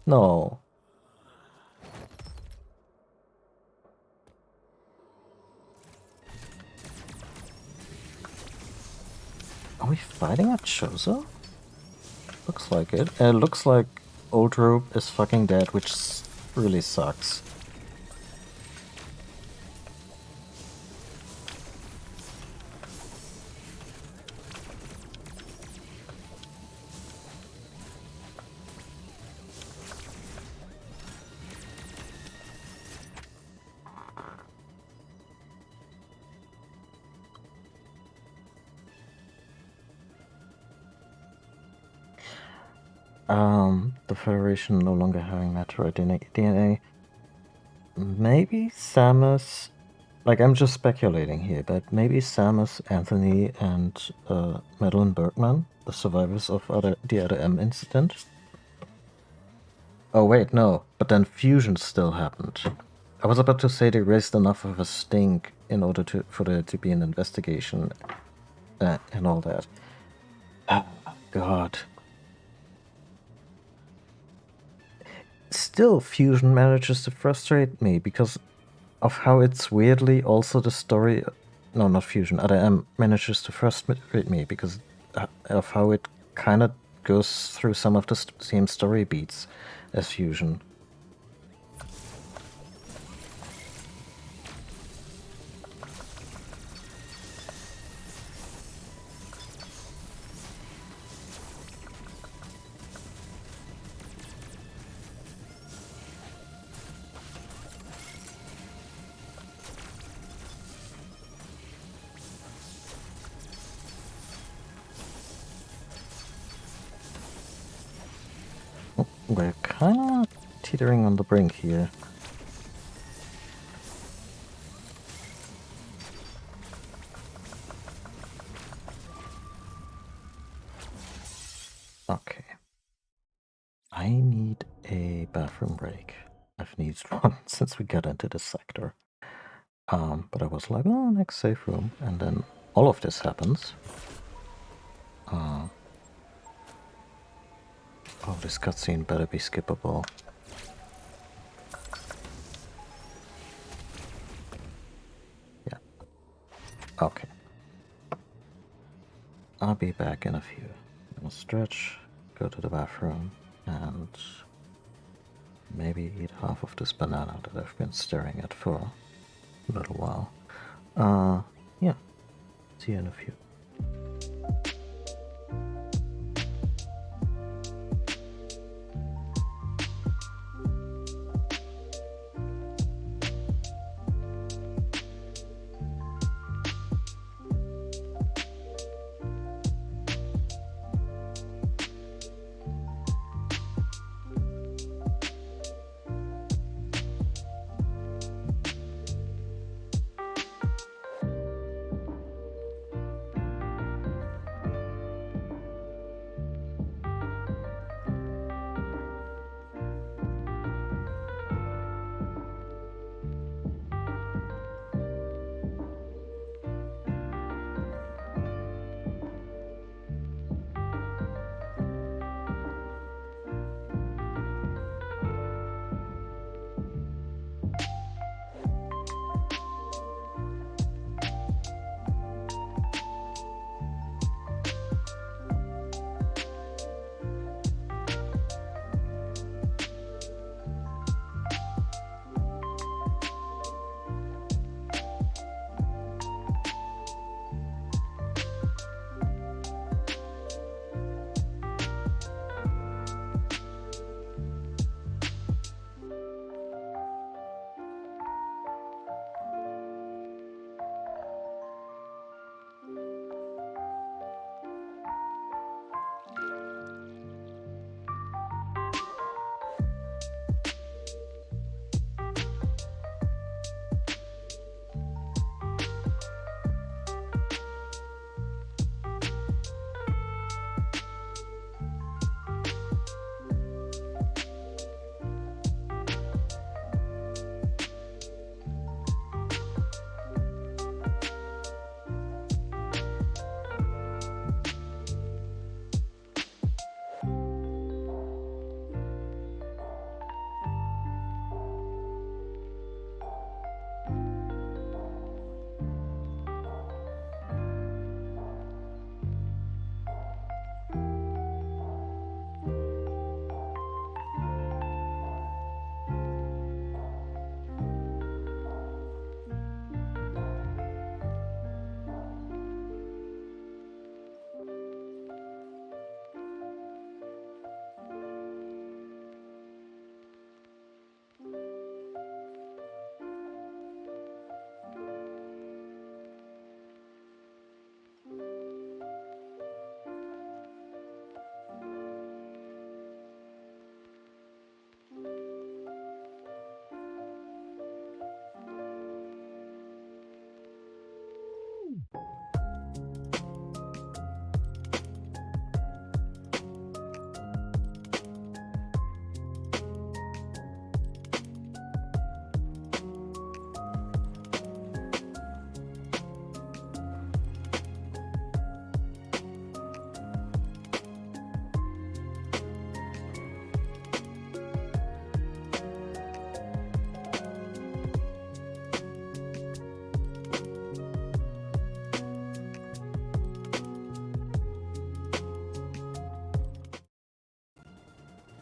No. Are we fighting a Chozo? Looks like it. It looks like Old Rope is fucking dead, which really sucks. The Federation no longer having Metroid DNA. Maybe Samus, like I'm just speculating here, but maybe Samus, Anthony, and Madeline Bergman, the survivors of the other M incident. Oh wait, no, but then fusion still happened. I was about to say they raised enough of a stink in order for there to be an investigation and all that. Oh, God. Still, fusion manages to frustrate me because of how it's weirdly also the story. No, not fusion. Other M manages to frustrate me because of how it kind of goes through some of the same story beats as fusion. We're kind of teetering on the brink here. Okay. I need a bathroom break. I've needed one since we got into this sector. But I was like, oh, next safe room. And then all of this happens. Oh, this cutscene better be skippable. Yeah. Okay. I'll be back in a few. I'll stretch, go to the bathroom, and maybe eat half of this banana that I've been staring at for a little while. Yeah. See you in a few.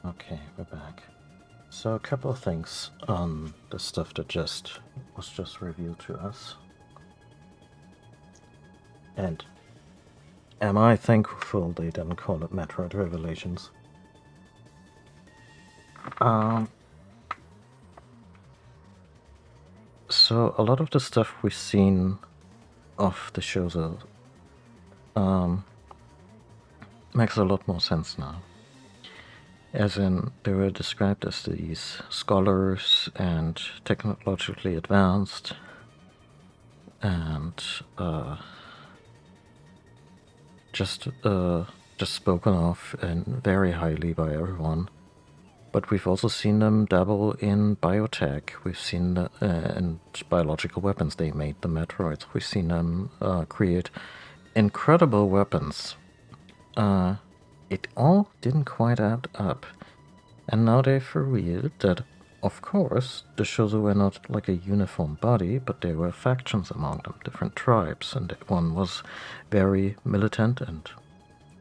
Okay, we're back. So a couple of things on the stuff that was just revealed to us. And am I thankful they didn't call it Metroid Revelations? So a lot of the stuff we've seen of the shows makes a lot more sense now. As in, they were described as these scholars and technologically advanced, and just spoken of and very highly by everyone. But we've also seen them dabble in biotech. We've seen and biological weapons. They made the Metroids. We've seen them create incredible weapons. It all didn't quite add up. And now they've revealed that, of course, the Shozo were not like a uniform body, but there were factions among them, different tribes, and one was very militant and,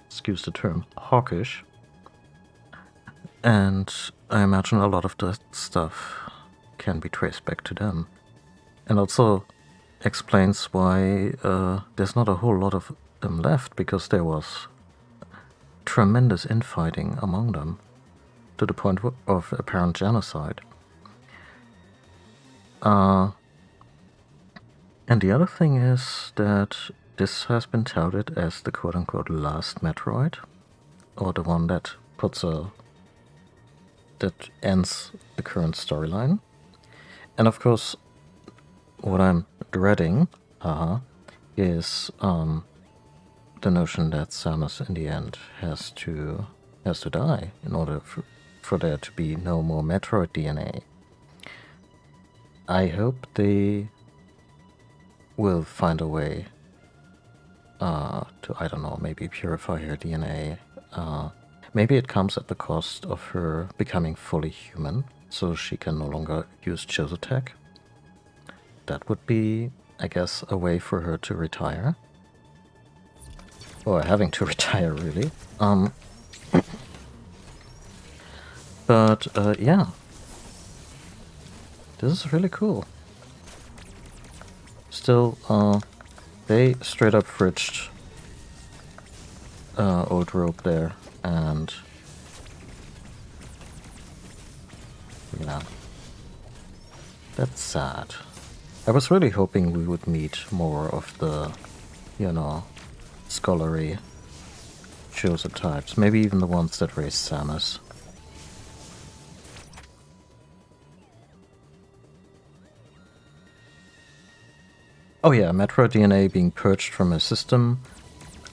excuse the term, hawkish. And I imagine a lot of that stuff can be traced back to them. And also explains why there's not a whole lot of them left, because there was tremendous infighting among them, to the point of apparent genocide. And the other thing is that this has been touted as the quote-unquote last Metroid, or the one that that ends the current storyline. And of course, what I'm dreading is the notion that Samus in the end has to die in order for there to be no more Metroid DNA. I hope they will find a way to, I don't know, maybe purify her DNA. Maybe it comes at the cost of her becoming fully human, so she can no longer use Chosotech. That would be, I guess, a way for her to retire. Or having to retire, really. But, yeah. This is really cool. Still, they straight up fridged Old Rope there, and yeah, that's sad. I was really hoping we would meet more of the, scholarly chosen types, maybe even the ones that raised Samus. Oh yeah, Metroid DNA being purged from her system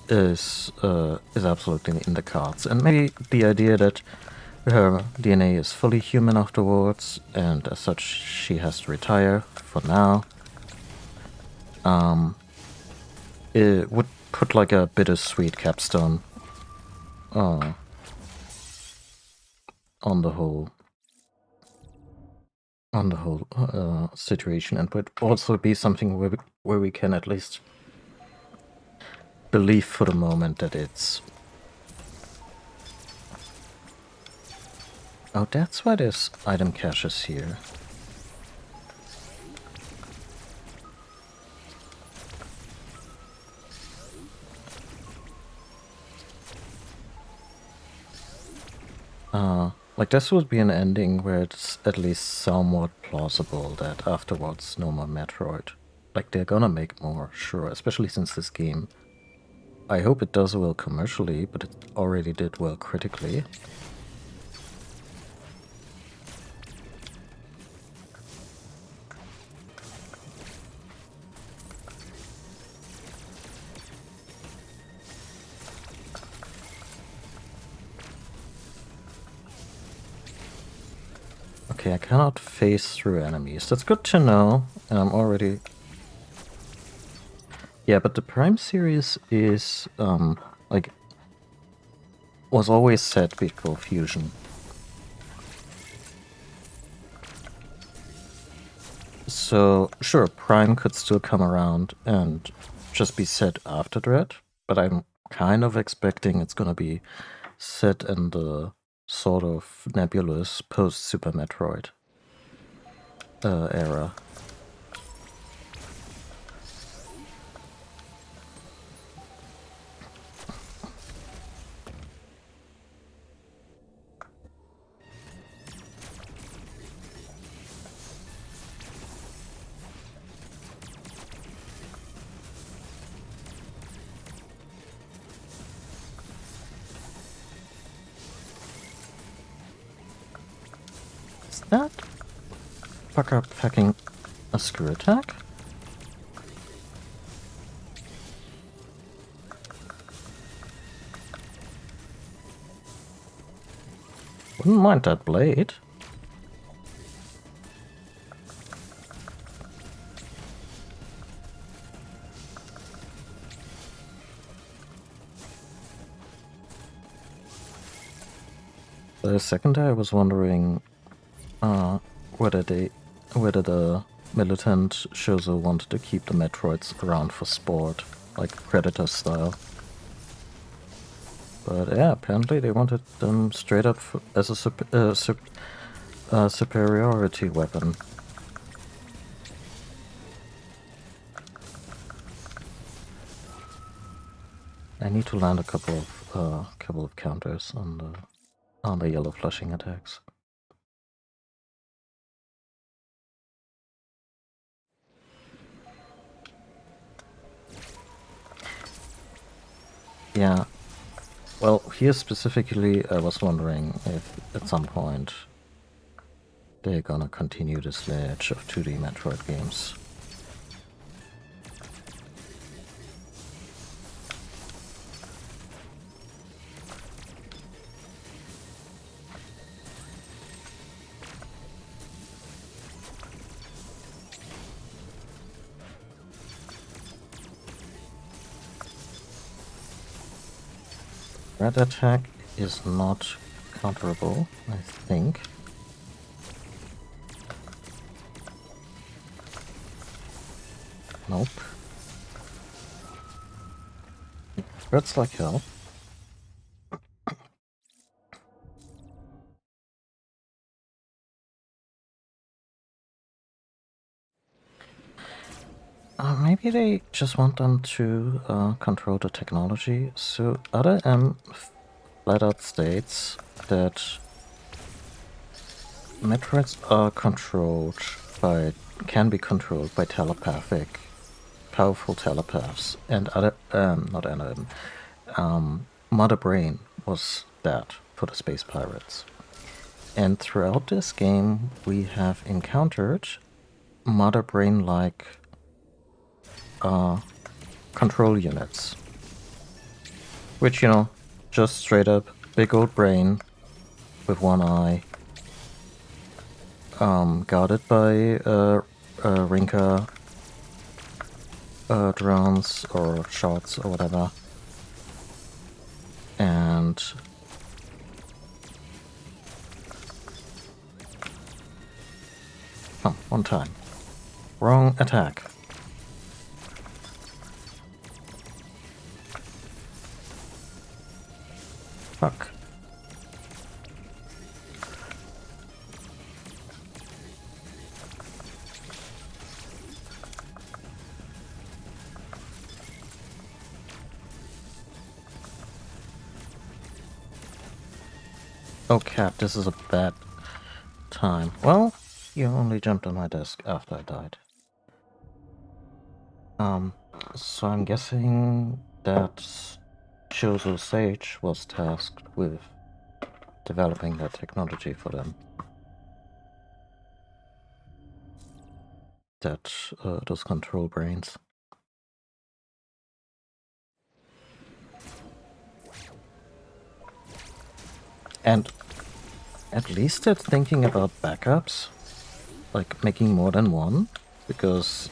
is absolutely in the cards, and maybe the idea that her DNA is fully human afterwards, and as such she has to retire for now. It would put like a bittersweet capstone on the whole situation, and would also be something where we can at least believe for the moment that it's... Oh, that's why there's item caches here. Like, this would be an ending where it's at least somewhat plausible that afterwards no more Metroid. Like, they're gonna make more, sure, especially since this game... I hope it does well commercially, but it already did well critically. Okay, I cannot phase through enemies. That's good to know. And I'm already... Yeah, but the Prime series is, like, was always set before Fusion. So, sure, Prime could still come around and just be set after Dread, but I'm kind of expecting it's gonna be set in the sort of nebulous post-Super Metroid era. Is that fucker packing a screw attack? Wouldn't mind that blade. For a second there I was wondering whether the militant Shozo wanted to keep the Metroids around for sport, like Predator style. But yeah, apparently they wanted them straight up as a superiority weapon. I need to land a couple of counters on the yellow flushing attacks. Yeah. Well, here specifically, I was wondering if at some point they're gonna continue this lineage of 2D Metroid games. Red attack is not counterable, I think. Nope. Hurts like hell. Maybe they just want them to control the technology. So other M flat out states that Metroids are can be controlled by powerful telepaths, and other, not NM, Mother Brain was that for the Space Pirates. And throughout this game, we have encountered Mother Brain-like control units, which, you know, just straight up big old brain with one eye, guarded by Rinka drones or shots or whatever, and oh, one time. Wrong attack. Fuck. Oh, cat, this is a bad time. Well, you only jumped on my desk after I died. So I'm guessing that Chozo Sage was tasked with developing that technology for them. Those control brains. And at least they're thinking about backups, like making more than one, because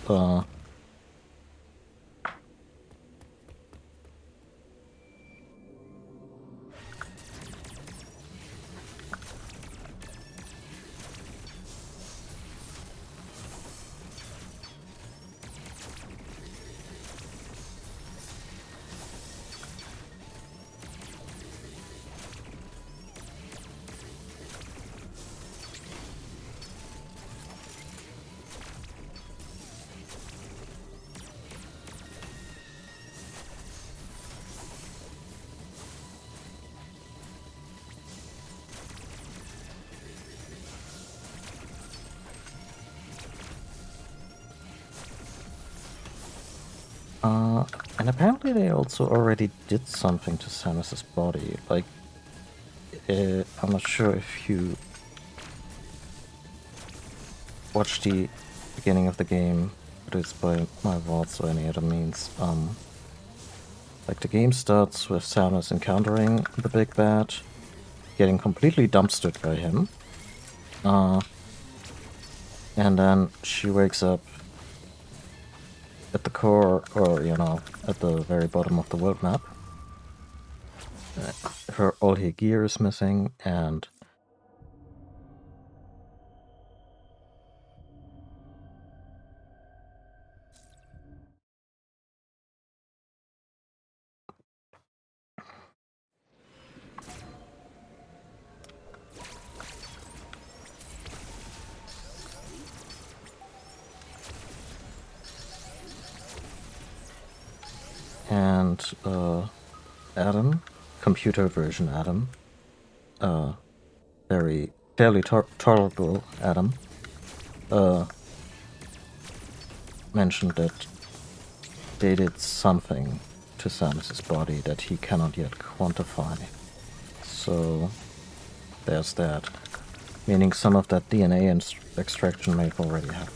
and apparently they also already did something to Samus's body. Like, I'm not sure if you watched the beginning of the game, but it's by my VODs or any other means. Like, the game starts with Samus encountering the big bad, getting completely dumpstered by him. And then she wakes up at the core, or, you know, at the very bottom of the world map. All her gear is missing, and Adam, computer version Adam, very fairly tolerable Adam, mentioned that they did something to Samus's body that he cannot yet quantify. So there's that. Meaning some of that DNA extraction may have already happened.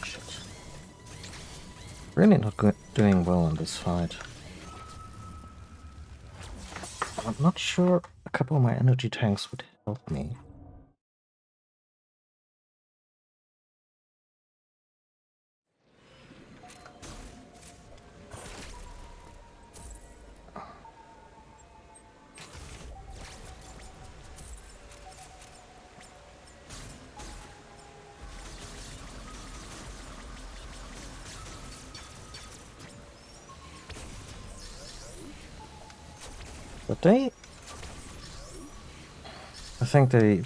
Shit. Really not doing well in this fight. I'm not sure a couple of my energy tanks would help me. But I think they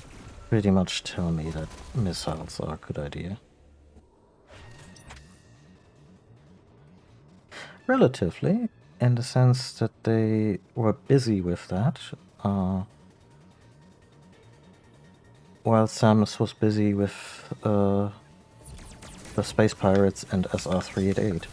pretty much tell me that missiles are a good idea. Relatively, in the sense that they were busy with that, while Samus was busy with the Space Pirates and SR-388.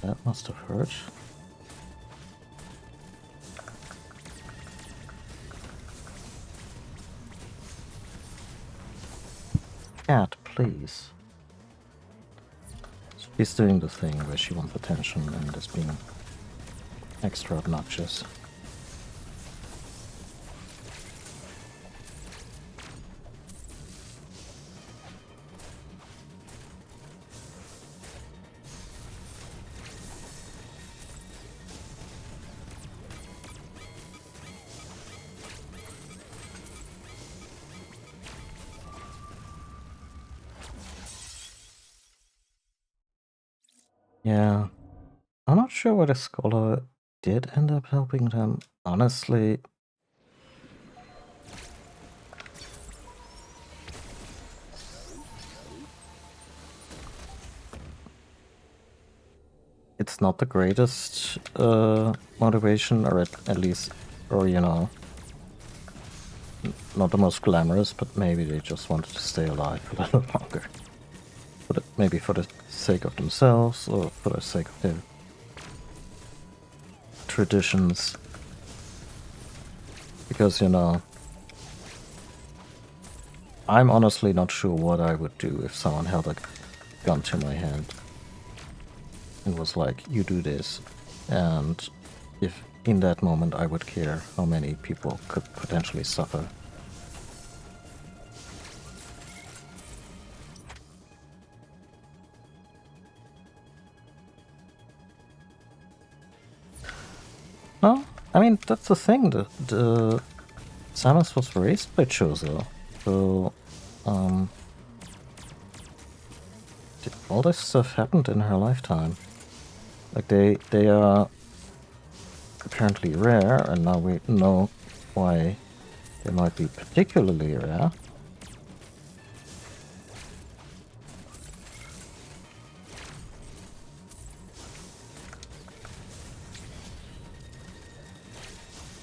That must have hurt. Cat, please. She's doing the thing where she wants attention and is being extra obnoxious. Yeah, I'm not sure whether Scholar did end up helping them. Honestly, it's not the greatest motivation, or at least, or you know, not the most glamorous, but maybe they just wanted to stay alive a little longer. Maybe for the sake of themselves, or for the sake of their traditions. Because, you know, I'm honestly not sure what I would do if someone held a gun to my head and was like, you do this. And if in that moment I would care how many people could potentially suffer. No, I mean, that's the thing. The Samus was raised by Chozo, so all this stuff happened in her lifetime. Like they are apparently rare, and now we know why they might be particularly rare.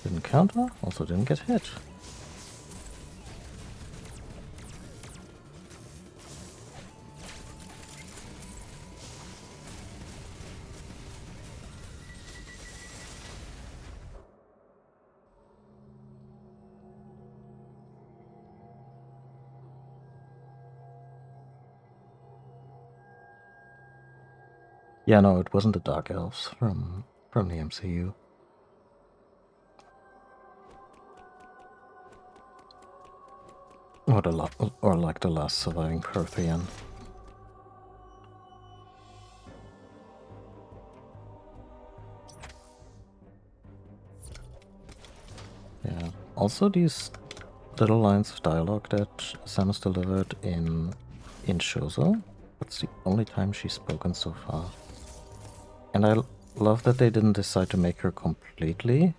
Didn't counter, also didn't get hit. Yeah, no, it wasn't the Dark Elves from the MCU. Or like the last surviving Prothean. Yeah. Also, these little lines of dialogue that Samus delivered in Shozo. That's the only time she's spoken so far. And I love that they didn't decide to make her completely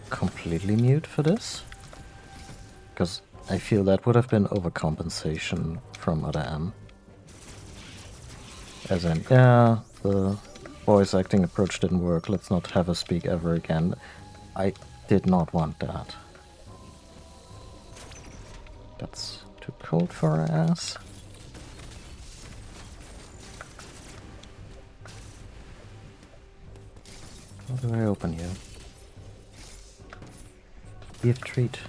completely mute for this, because I feel that would have been overcompensation from other M. As in, yeah, the voice acting approach didn't work, let's not have her speak ever again. I did not want that. That's too cold for her ass. How do I open you? Be a treat.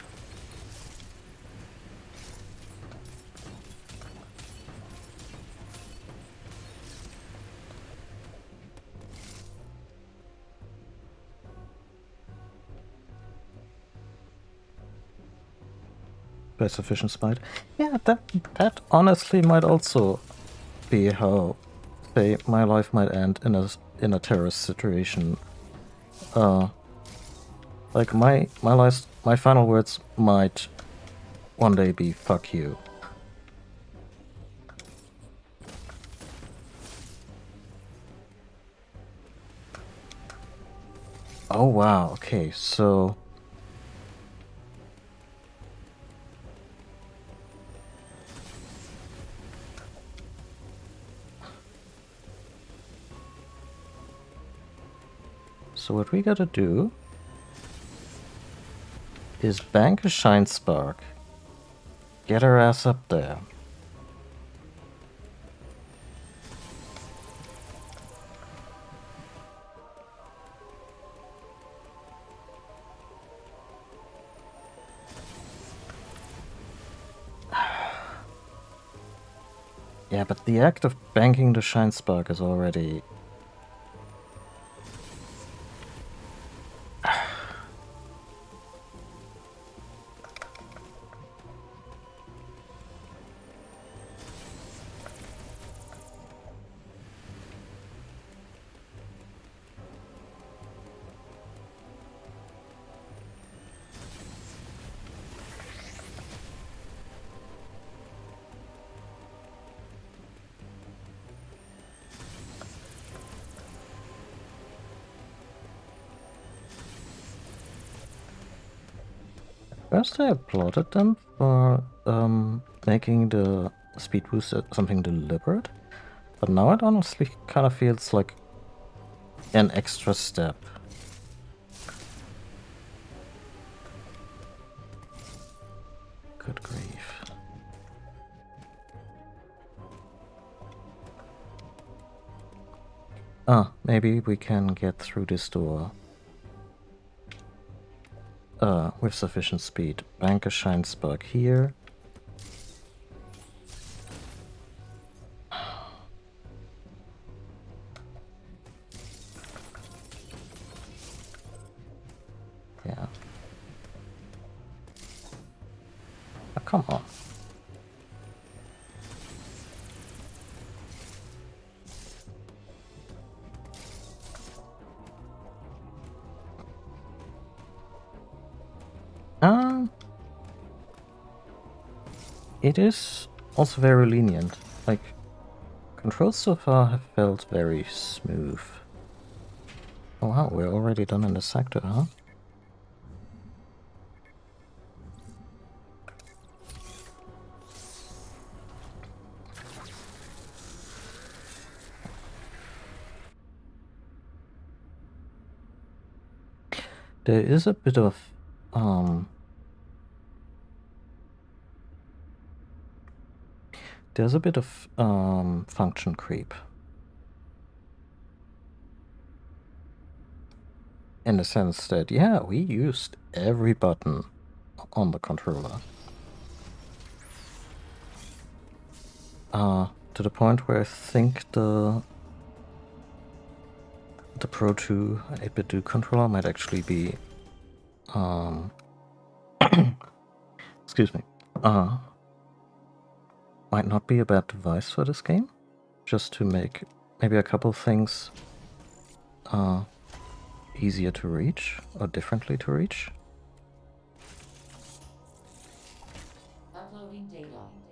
By sufficient spite. Yeah, that honestly might also be how, say, my life might end in a terrorist situation. Like my final words might one day be "fuck you." Oh wow. Okay, so. So what we gotta do is bank a Shine Spark, get her ass up there. Yeah, but the act of banking the Shine Spark is already... First I applauded them for making the speed boost something deliberate, but now it honestly kind of feels like an extra step. Good grief. Maybe we can get through this door with sufficient speed. Banker Shine Spark here. Yeah. Oh, come on. It is also very lenient. Like, controls so far have felt very smooth. Oh wow, we're already done in the sector, huh? There is a bit of there's a bit of function creep. In the sense that, yeah, we used every button on the controller. To the point where I think the Pro 2 8-bit controller might actually be excuse me. Might not be a bad device for this game. Just to make maybe a couple things easier to reach or differently to reach.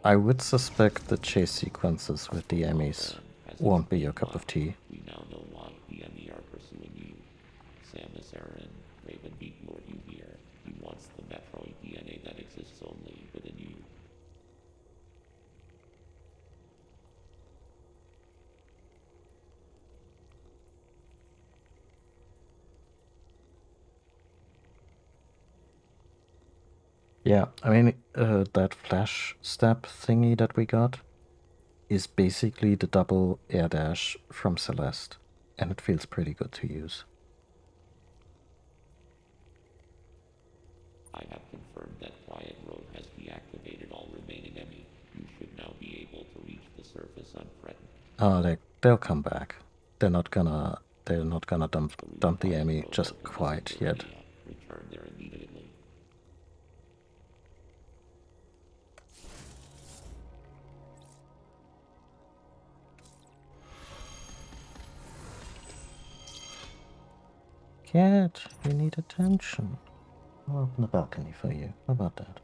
I would suspect the chase sequences with the EMMIs won't be your cup of tea. We now know why the EMMI are pursuing you. Samus Aran, Raven beat Lord you here. He wants the Metroid DNA that exists only within you. Yeah, I mean, that flash step thingy that we got is basically the double air dash from Celeste, and it feels pretty good to use. I have confirmed that Quiet Road has deactivated all remaining EMMI. You should now be able to reach the surface unthreatened. Oh, they'll come back. They're not gonna dump the EMMI just quite yet. Return there immediately. Cat, you need attention. I'll open the balcony for you. How about that?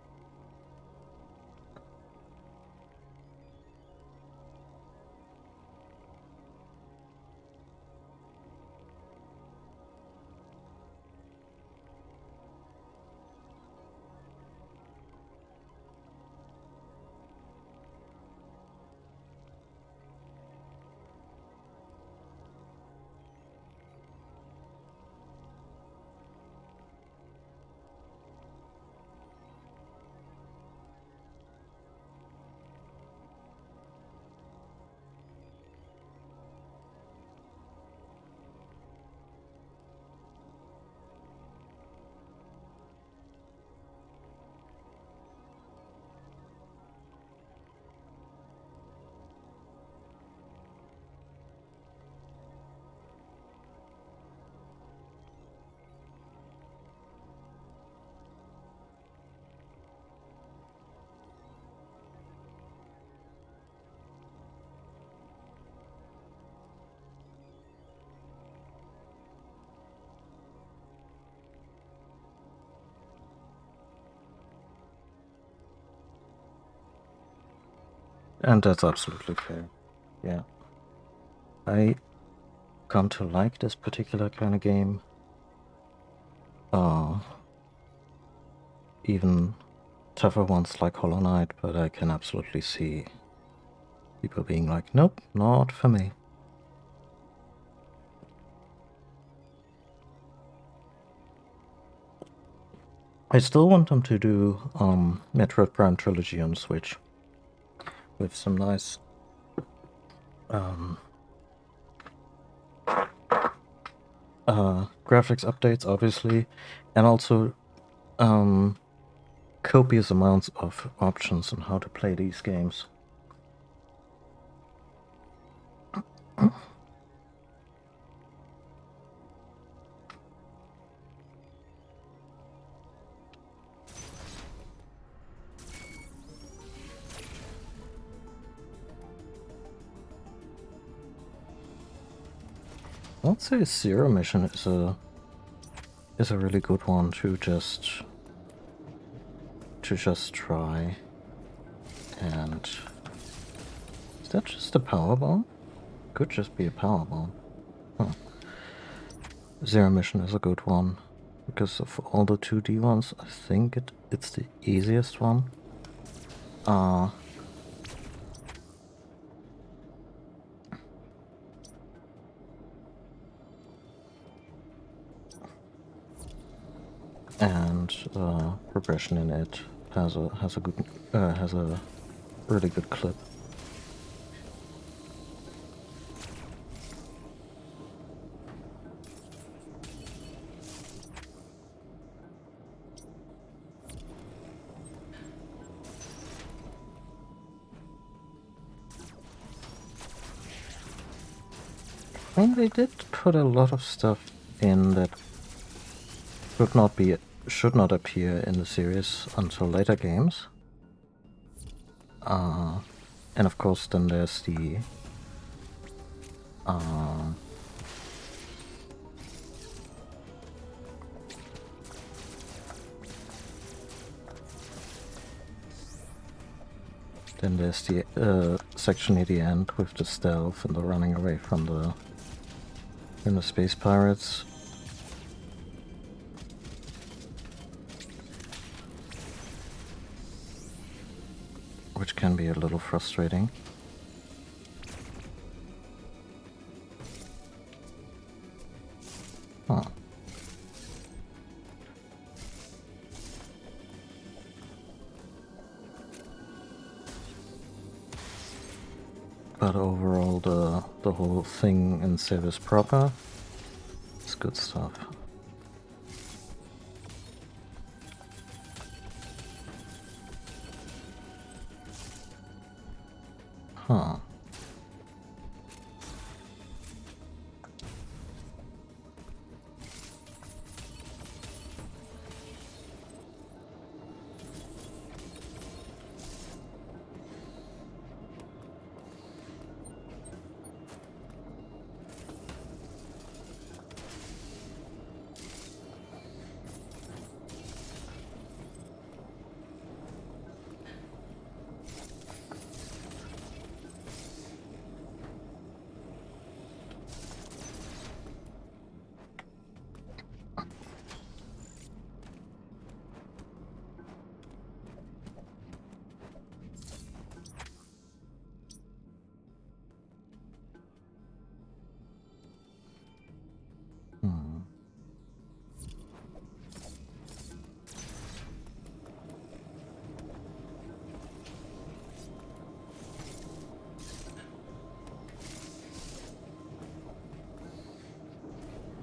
And that's absolutely fair. Yeah. I come to like this particular kind of game. even tougher ones like Hollow Knight, but I can absolutely see people being like, nope, not for me. I still want them to do Metroid Prime Trilogy on Switch with some nice graphics updates, obviously, and also copious amounts of options on how to play these games. I'd say Zero Mission is a really good one to just try. And is that just a power bomb? Could just be a power bomb. Huh. Zero Mission is a good one because of all the 2D ones. I think it's the easiest one. And progression in it has a really good clip. I mean, they did put a lot of stuff in that should not appear in the series until later games. And of course, then there's the section near the end with the stealth and the running away from the space pirates. Which can be a little frustrating. Huh. But overall, the whole thing in Civis proper is good stuff. Huh.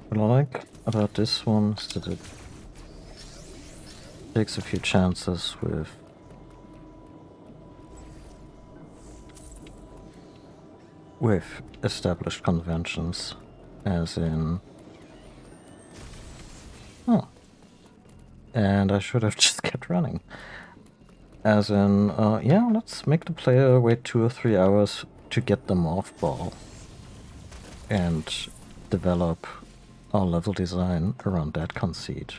What I like about this one is that it takes a few chances with established conventions, as in, oh, and I should have just kept running. As in, yeah, let's make the player wait 2 or 3 hours to get them off ball and develop our level design around that conceit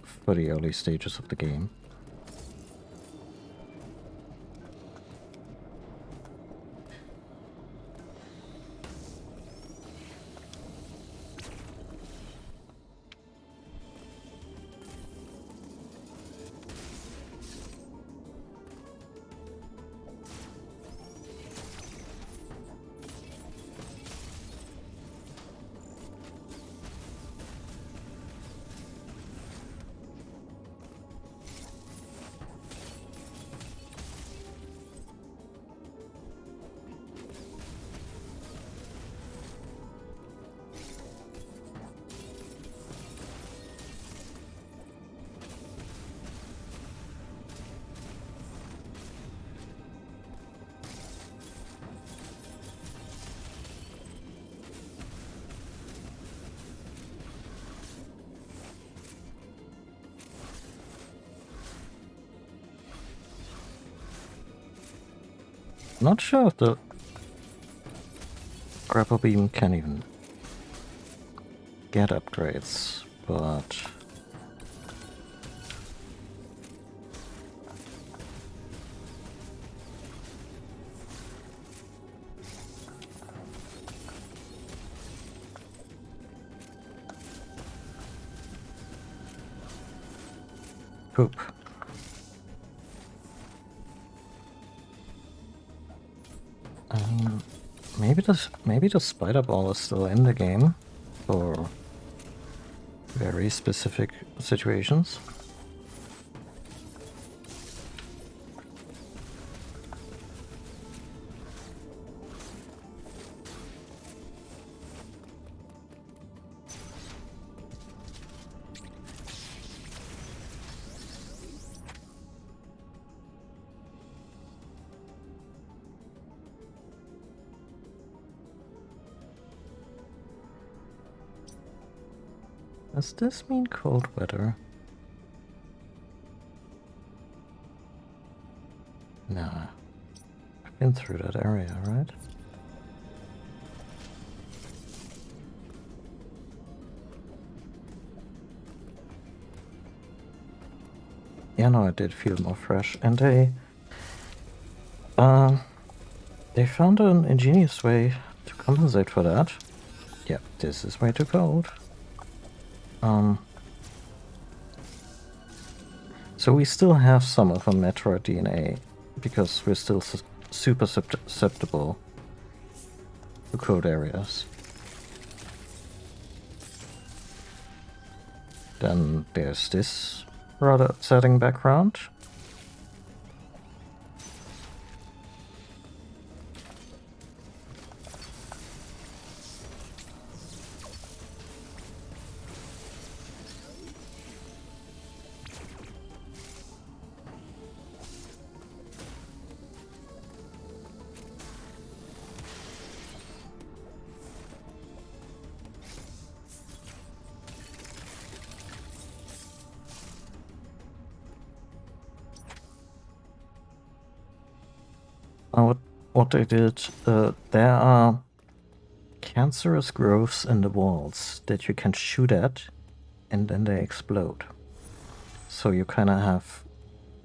for the early stages of the game. Not sure if the grapple beam can even get upgrades, but poop. Maybe the spider ball is still in the game for very specific situations. Does this mean cold weather? Nah. I've been through that area, right? Yeah, no, I did feel more fresh. And they found an ingenious way to compensate for that. Yeah, this is way too cold. So we still have some of a Metroid DNA, because we're still super susceptible to cold areas. Then there's this rather upsetting background. What they did, there are cancerous growths in the walls that you can shoot at, and then they explode. So you kind of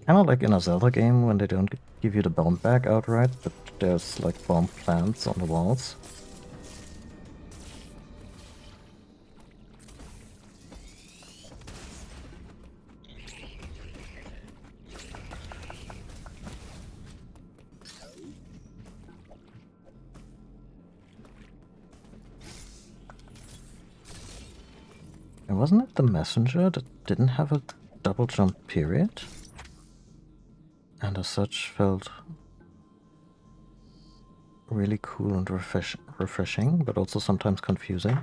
like in a Zelda game when they don't give you the bomb bag outright, but there's like bomb plants on the walls. And wasn't it the messenger that didn't have a double jump period? And as such felt really cool and refreshing, but also sometimes confusing.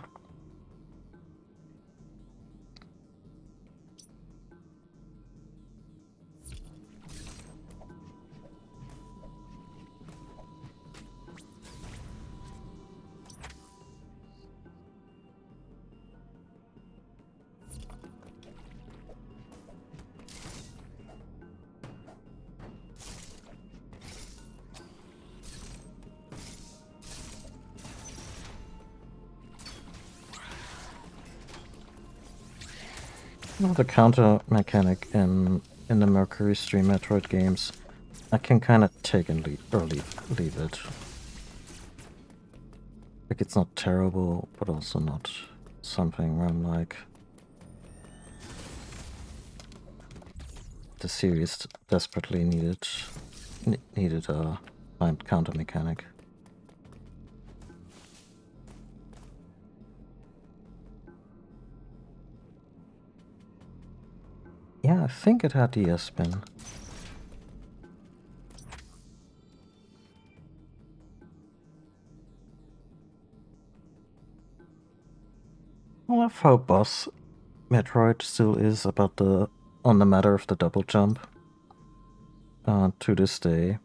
The counter mechanic in the Mercury Stream Metroid games, I can kind of take and leave it. Like, it's not terrible, but also not something where I'm like, the series desperately needed a counter mechanic. Yeah, I think it had the S-spin. I love how boss Metroid still is on the matter of the double jump. To this day.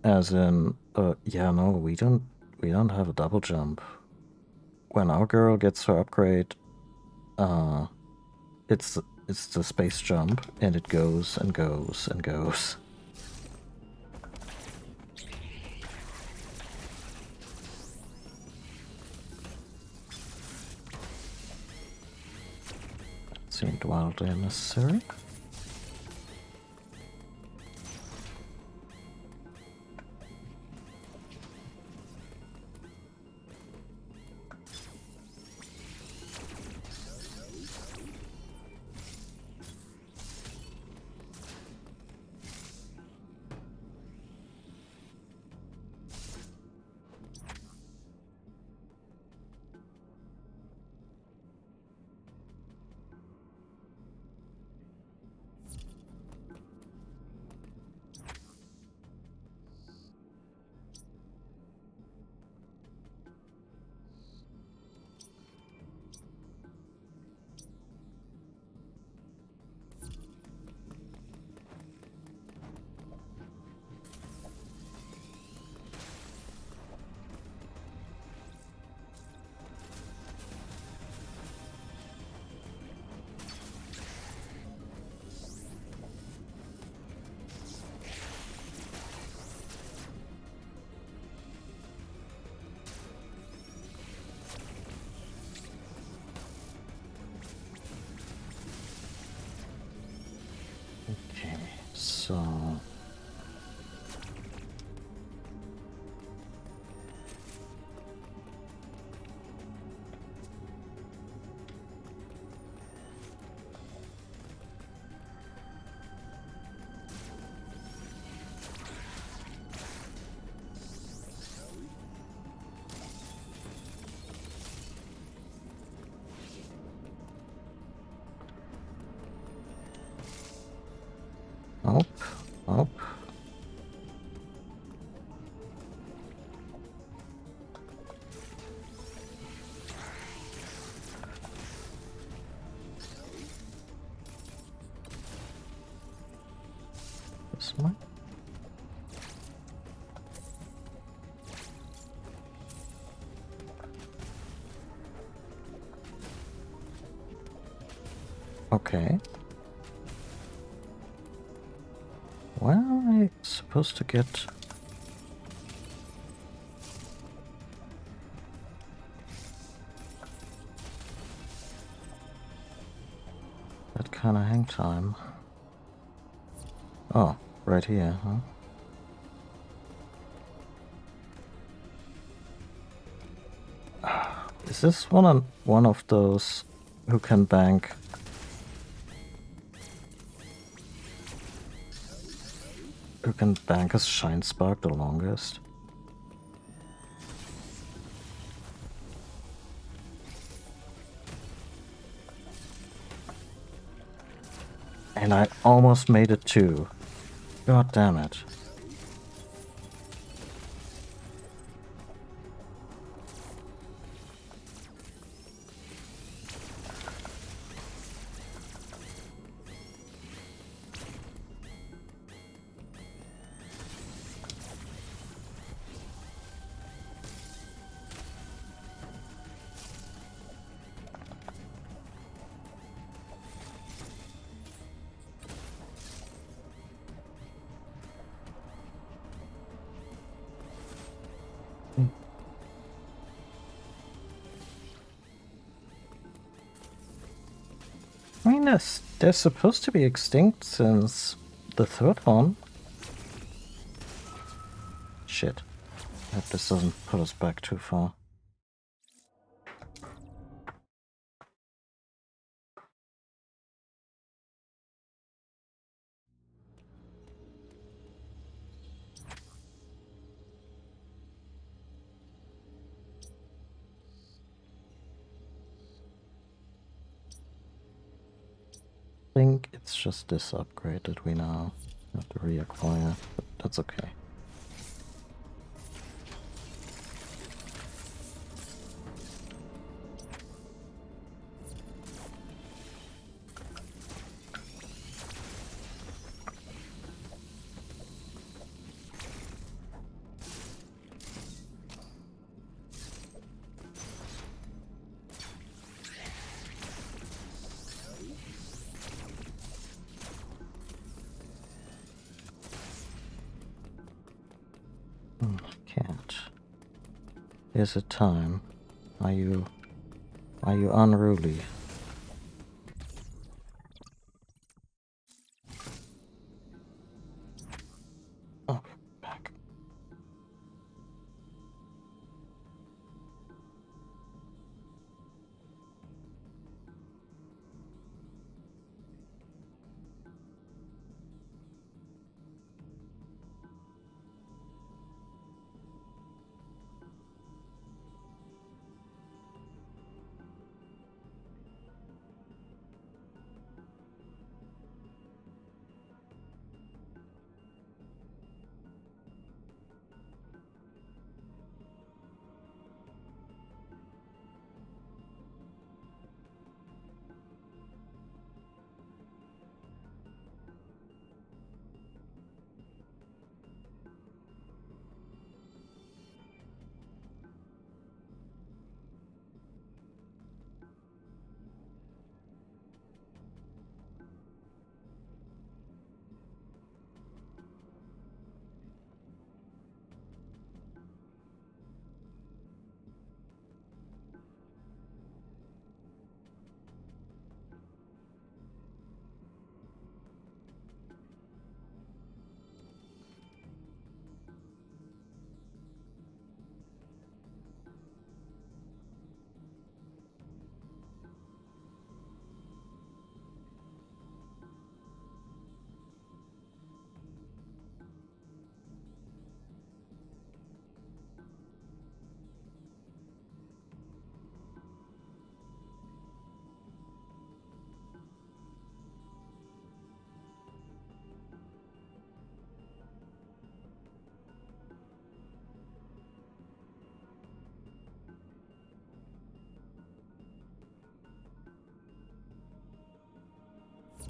As in, yeah, no, we don't have a double jump. When our girl gets her upgrade, it's the space jump, and it goes and goes and goes. seemed wildly unnecessary. Okay, so nope, nope. This one. Okay. Where am I supposed to get? That kind of hang time. Oh, right here, huh? Is this one of those who can bank? Who can bank a Shine Spark the longest? And I almost made it too. God damn it. I mean, they're supposed to be extinct since the third one. Shit. I hope this doesn't put us back too far. I think it's just this upgrade that we now have to reacquire, but that's okay. Can't. Is it time? Are you unruly?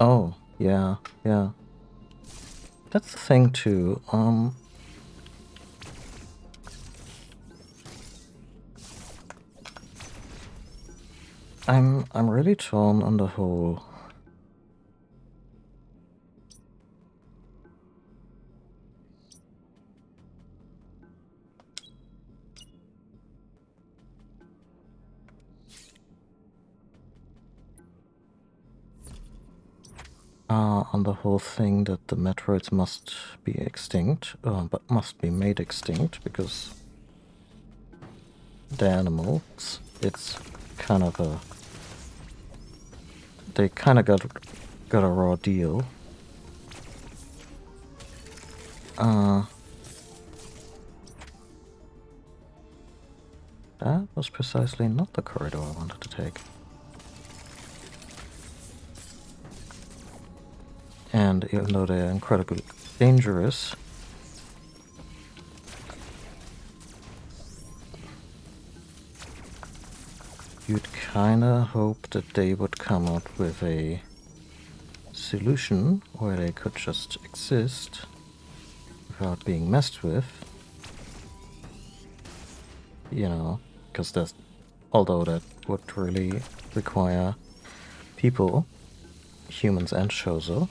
Oh, yeah, yeah. That's the thing too. I'm really torn on the whole. On the whole thing that the Metroids must be extinct, but must be made extinct because they're animals. It's kind of a... They kind of got a raw deal. That was precisely not the corridor I wanted to take. And even though they're incredibly dangerous, you'd kinda hope that they would come up with a solution where they could just exist without being messed with. You know, because that's... Although that would really require people, humans and Shozo,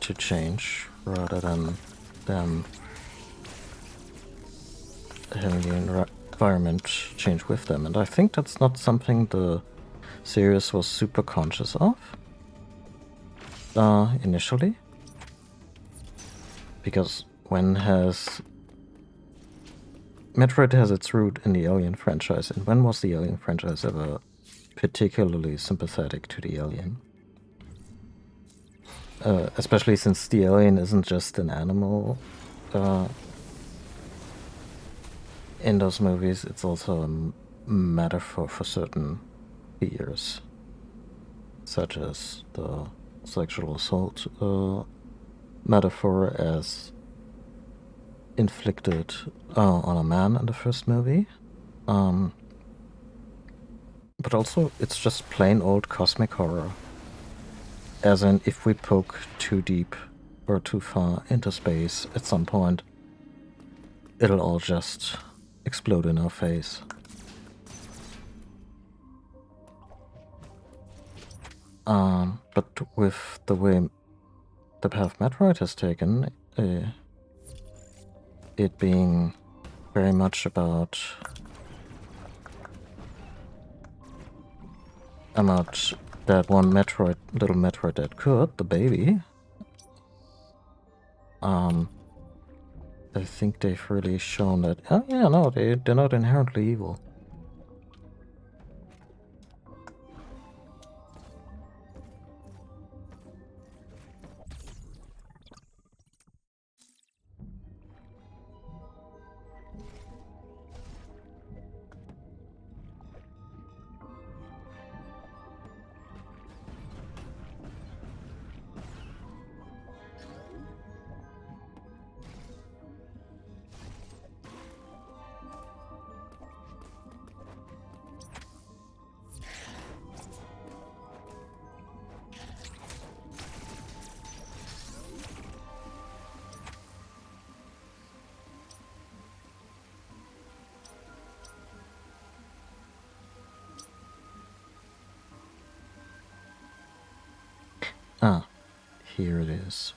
to change rather than them having the environment change with them. And I think that's not something the series was super conscious of initially. Because when has... Metroid has its root in the Alien franchise, and when was the Alien franchise ever particularly sympathetic to the alien? Especially since the alien isn't just an animal in those movies, it's also a metaphor for certain fears, such as the sexual assault metaphor as inflicted on a man in the first movie. But also, it's just plain old cosmic horror. As in, if we poke too deep or too far into space, at some point, it'll all just explode in our face. But with the way the path Metroid has taken, it being very much about that one Metroid, little Metroid that could, the baby. I think they've really shown that, oh yeah, no, they're not inherently evil. Ah, here it is.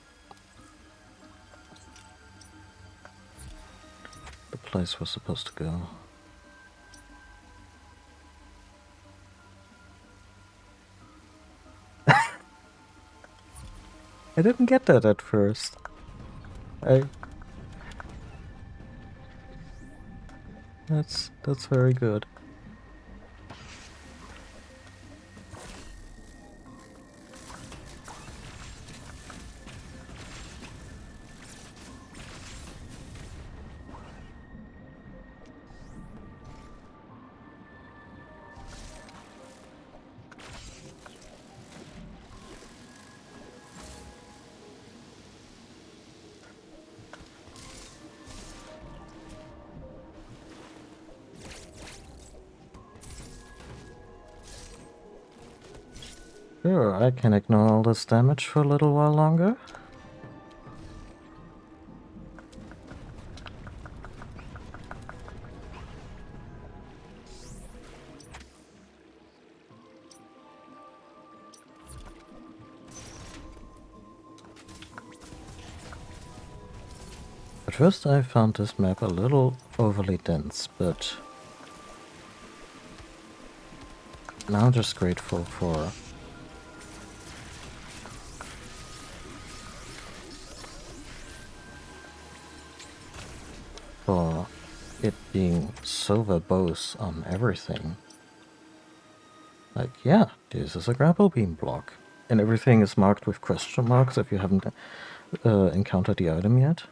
The place we're supposed to go. I didn't get that at first. That's very good. Sure, I can ignore all this damage for a little while longer. At first I found this map a little overly dense, but now I'm just grateful for it being so verbose on everything. Like, yeah, this is a grapple beam block. And everything is marked with question marks if you haven't encountered the item yet.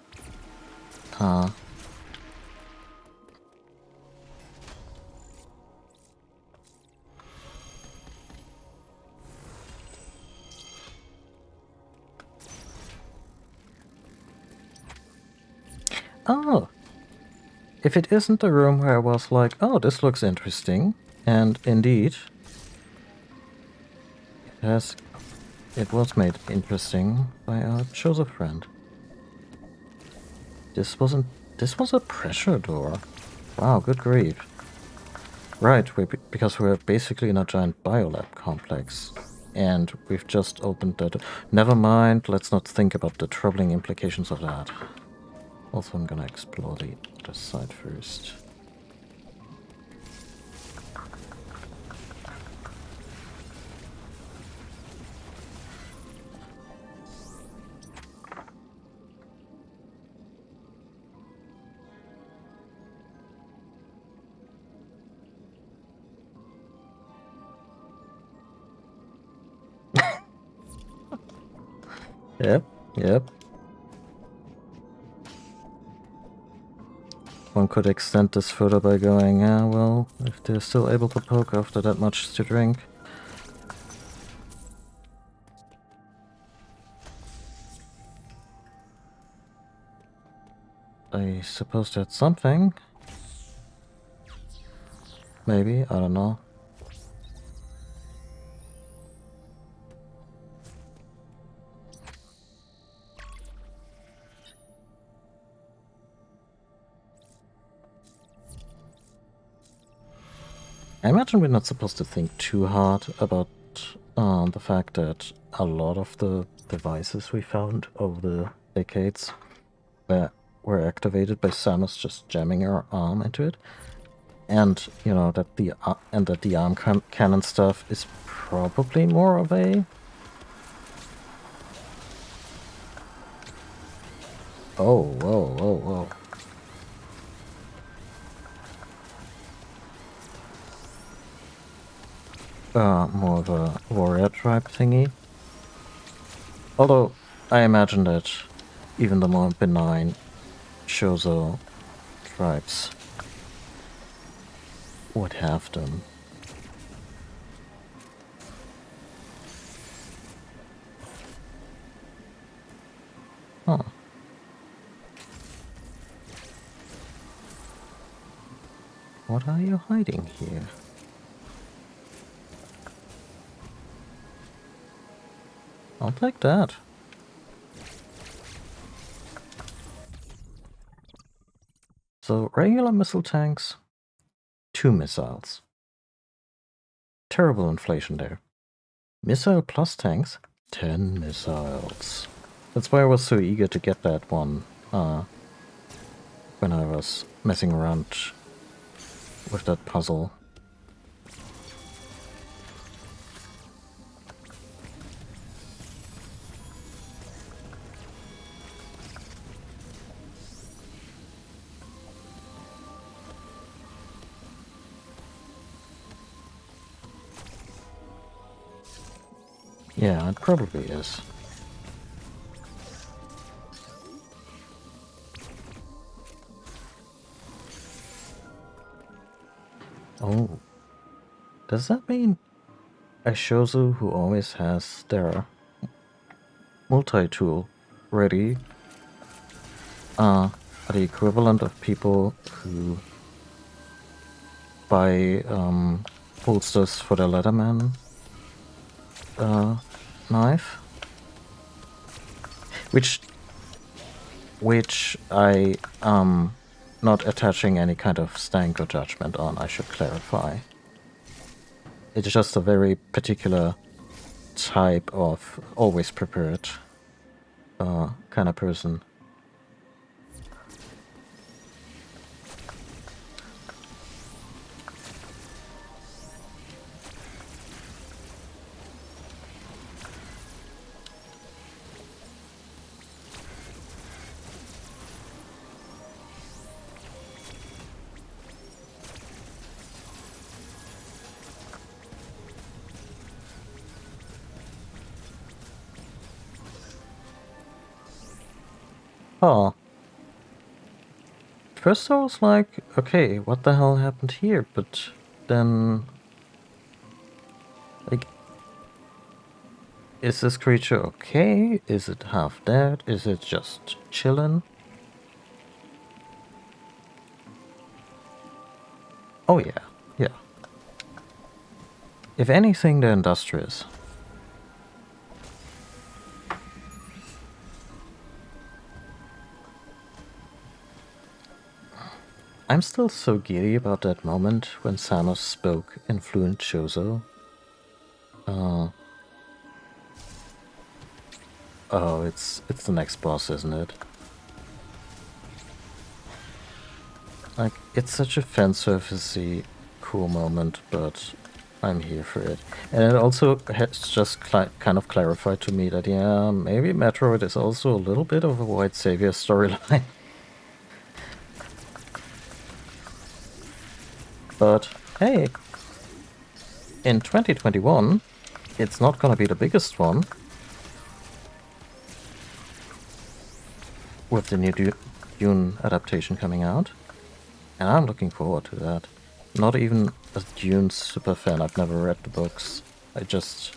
Oh! If it isn't the room where I was like, oh, this looks interesting, and indeed, it was made interesting by our chosen friend. This was a pressure door. Wow, good grief. Right, because we're basically in a giant biolab complex. And we've just opened that. Never mind, let's not think about the troubling implications of that. Also, I'm gonna explore the other side first. Yep. One could extend this further by going, well, if they're still able to poke after that much to drink. I suppose that's something. Maybe, I don't know. I imagine we're not supposed to think too hard about the fact that a lot of the devices we found over the decades were activated by Samus just jamming her arm into it, and you know that the arm cannon stuff is probably more of a whoa. More of a warrior tribe thingy. Although, I imagine that even the more benign Shozo tribes would have them. Huh. What are you hiding here? I'll take that. So, regular missile tanks, 2 missiles. Terrible inflation there. Missile plus tanks, 10 missiles. That's why I was so eager to get that one when I was messing around with that puzzle. Yeah, it probably is. Oh. Does that mean a Shozu who always has their multi-tool ready are the equivalent of people who buy holsters for their Leatherman knife, which I not attaching any kind of stank or judgment on, I should clarify. It's just a very particular type of always prepared kind of person. Oh. First I was like, okay, what the hell happened here? But then, like, is this creature okay? Is it half dead? Is it just chillin'? Oh yeah, yeah. If anything, they're industrious. I'm still so giddy about that moment when Samus spoke in fluent Chozo. Oh, it's the next boss, isn't it? Like, it's such a fanservice-y cool moment, but I'm here for it. And it also has just kind of clarified to me that, yeah, maybe Metroid is also a little bit of a white savior storyline. But hey, in 2021, it's not gonna be the biggest one. With the new Dune adaptation coming out. And I'm looking forward to that. Not even a Dune super fan, I've never read the books. I just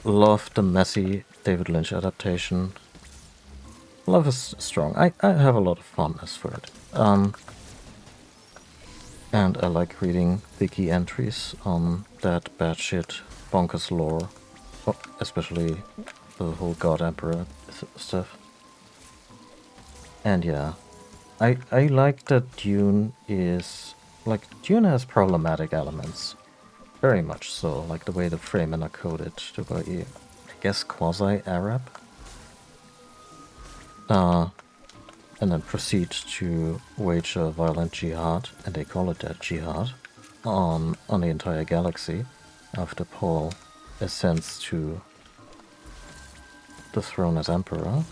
love the messy David Lynch adaptation. Love is strong. I have a lot of fondness for it. And I like reading the key entries on that batshit bonkers lore. Especially the whole God Emperor stuff. And yeah, I like that Dune is... Like, Dune has problematic elements. Very much so, like the way the Fremen are coded to be, I guess, quasi-Arab. And then proceed to wage a violent jihad, and they call it that jihad, on the entire galaxy, after Paul ascends to the throne as Emperor.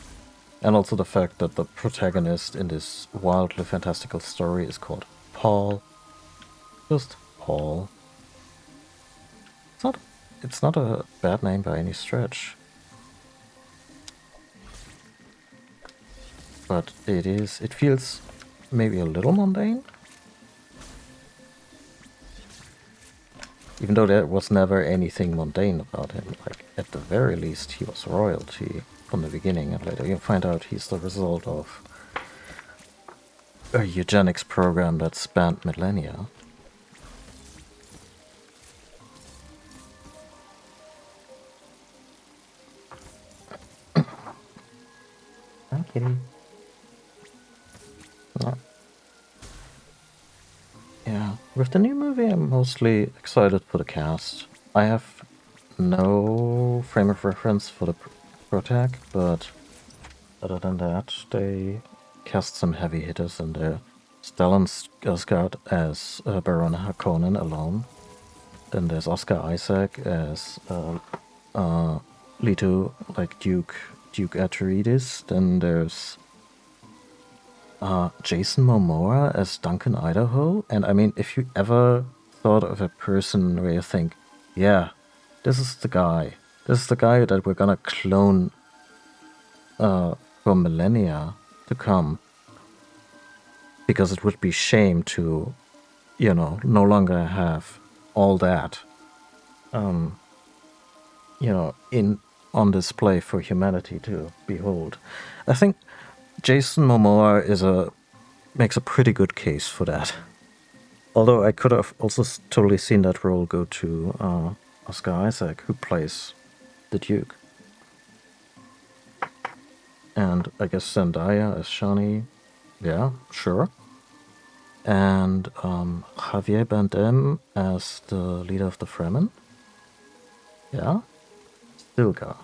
And also the fact that the protagonist in this wildly fantastical story is called Paul. Just Paul. It's not a bad name by any stretch. But it feels maybe a little mundane. Even though there was never anything mundane about him. Like, at the very least, he was royalty from the beginning, and later you find out he's the result of a eugenics program that spanned millennia. I'm kidding. No. Yeah, with the new movie I'm mostly excited for the cast. I have no frame of reference for the protag, but other than that, they cast some heavy hitters in there. Stellan Skarsgård as Baron Harkonnen alone. Then there's Oscar Isaac as Leto, like Duke Atreides. Then there's Jason Momoa as Duncan Idaho. And I mean, if you ever thought of a person where you think, yeah, this is the guy that we're gonna clone for millennia to come, because it would be shame to, you know, no longer have all that, you know, on display for humanity to behold. I think Jason Momoa makes a pretty good case for that. Although I could have also totally seen that role go to Oscar Isaac, who plays the Duke. And I guess Zendaya as Shani, yeah, sure. And Javier Bardem as the leader of the Fremen, yeah, still go.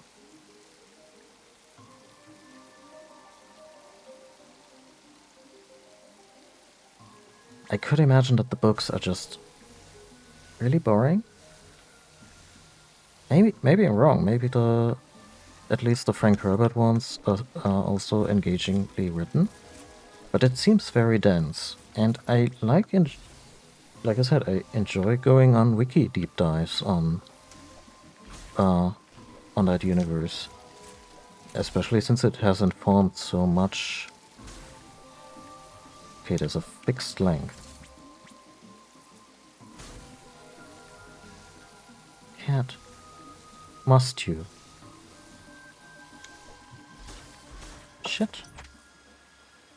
I could imagine that the books are just really boring. Maybe I'm wrong. Maybe at least the Frank Herbert ones are also engagingly written. But it seems very dense, and I like I said, I enjoy going on wiki deep dives on that universe, especially since it has informed so much. Okay, there's a fixed length. Cat, must you? Shit.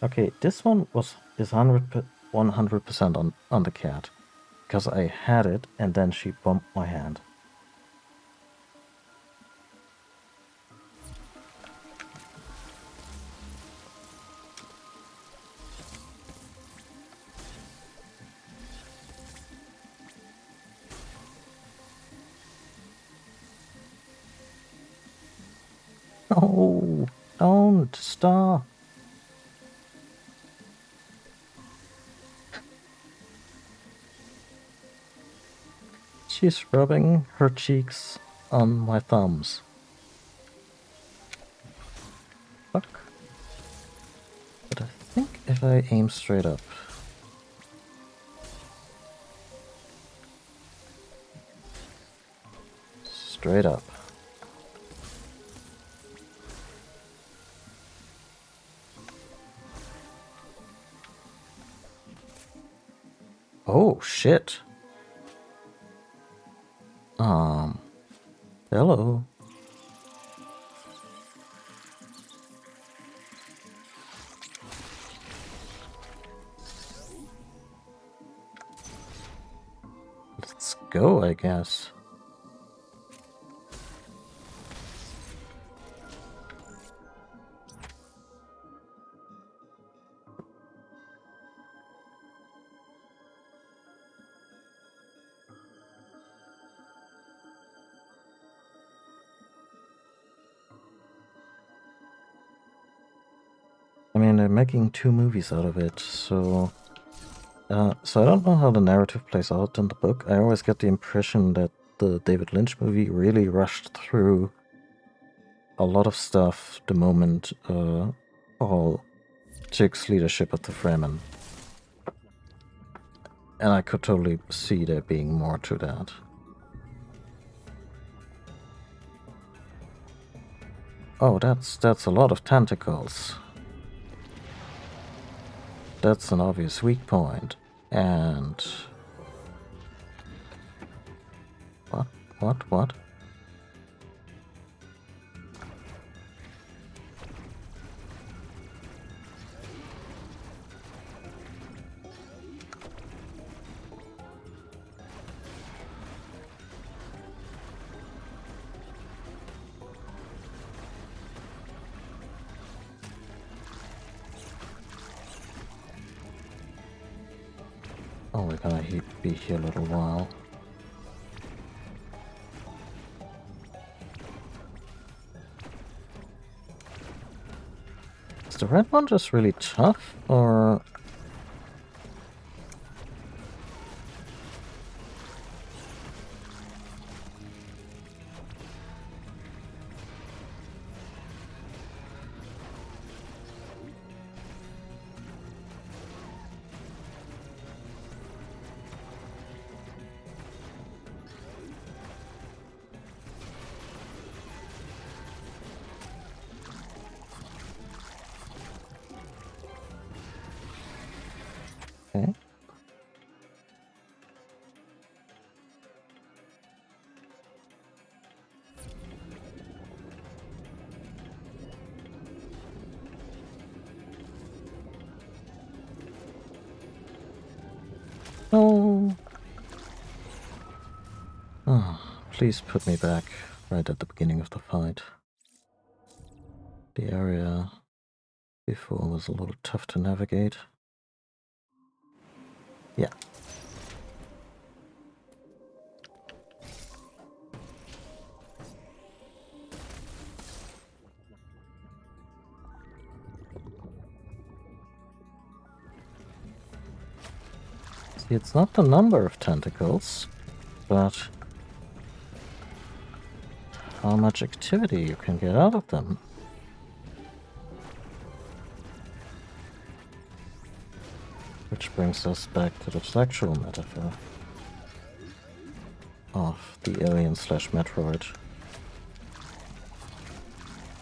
Okay, this one is 100% on the cat, because I had it and then she bumped my hand. No, don't stop. She's rubbing her cheeks on my thumbs. Fuck. But I think if I aim straight up. Straight up. Oh, shit. Hello. Let's go, I guess. I mean, they're making 2 movies out of it, so I don't know how the narrative plays out in the book. I always get the impression that the David Lynch movie really rushed through a lot of stuff the moment Paul takes leadership of the Fremen. And I could totally see there being more to that. Oh, that's a lot of tentacles. That's an obvious weak point. And... What? Oh, we're gonna be here a little while. Is the red one just really tough, or... Oh, please put me back right at the beginning of the fight. The area before was a little tough to navigate. Yeah. See, it's not the number of tentacles, but how much activity you can get out of them. Which brings us back to the sexual metaphor of the Alien/Metroid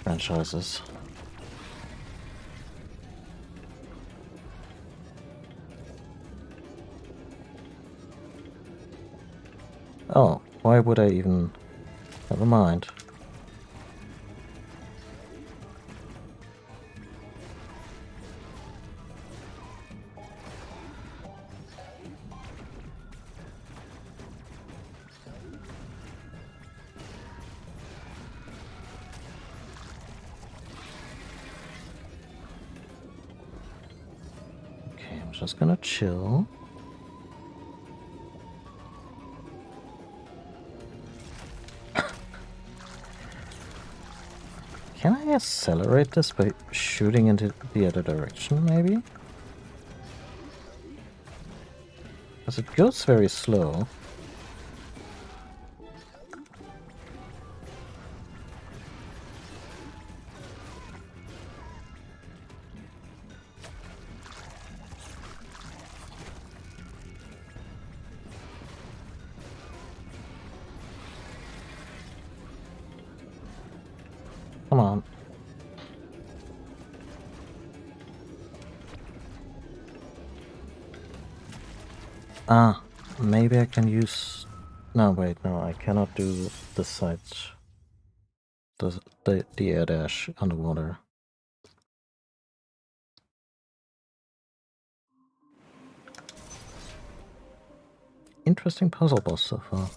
franchises. Oh, why would I even... Never mind. Okay, I'm just gonna chill. Can I accelerate this by shooting into the other direction, maybe? Because it goes very slow. Come on. Ah, maybe I can use... No, wait, no, I cannot do the side... the air dash underwater. Interesting puzzle boss so far.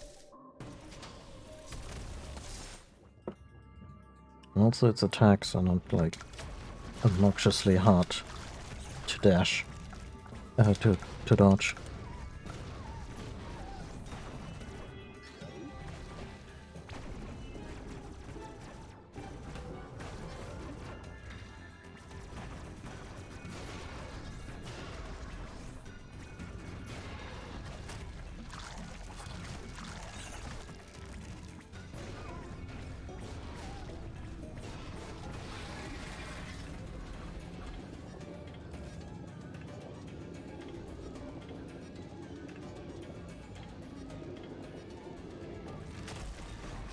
Also, its attacks are not, like, obnoxiously hard to dash. To dodge.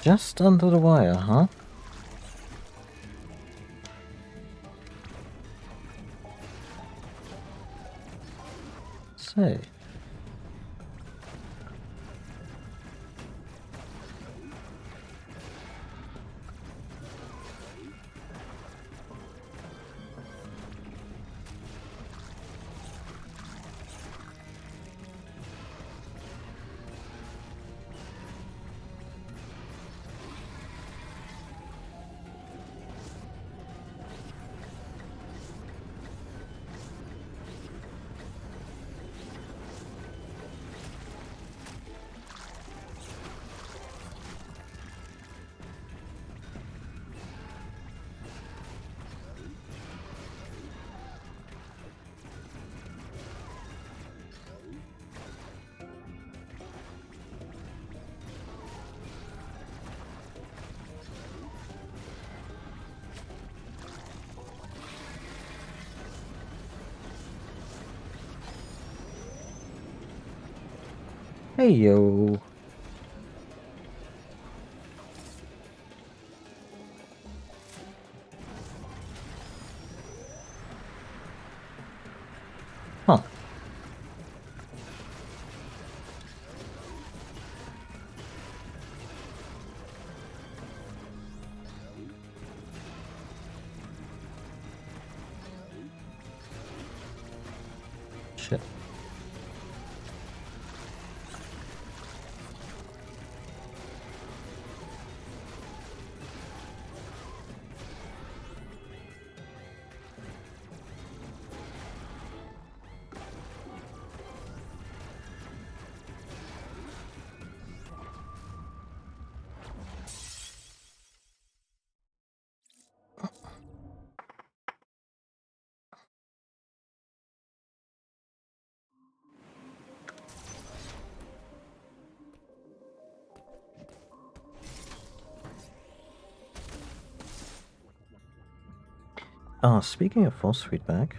Just under the wire, huh? Say. Hey yo. Huh. Shit. Speaking of force feedback.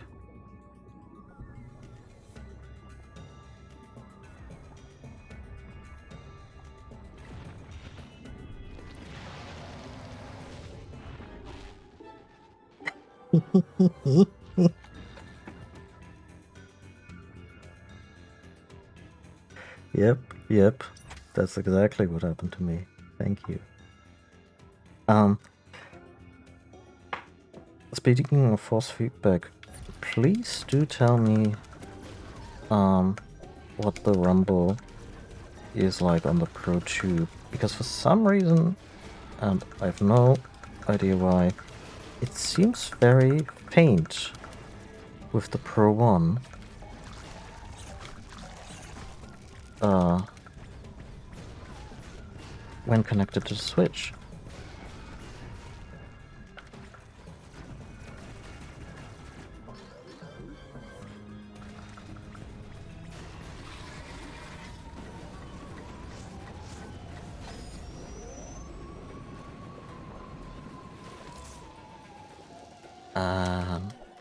Yep. That's exactly what happened to me. Thank you. Speaking of force feedback, please do tell me what the rumble is like on the Pro Tube, because for some reason, and I have no idea why, it seems very faint with the Pro 1. When connected to the Switch.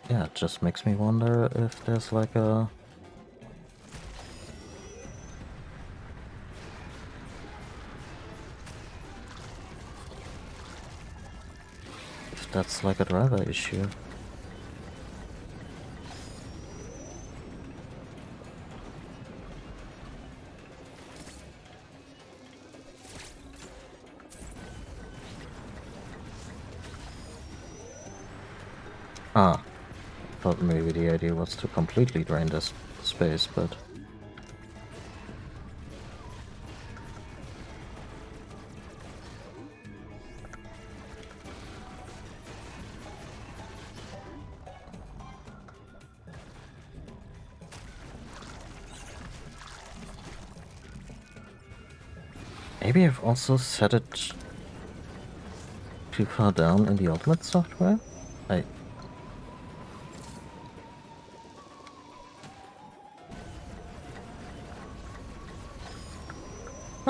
Yeah, it just makes me wonder if there's like a... if that's like a driver issue. Thought maybe the idea was to completely drain this space, but... maybe I've also set it too far down in the Ultimate software?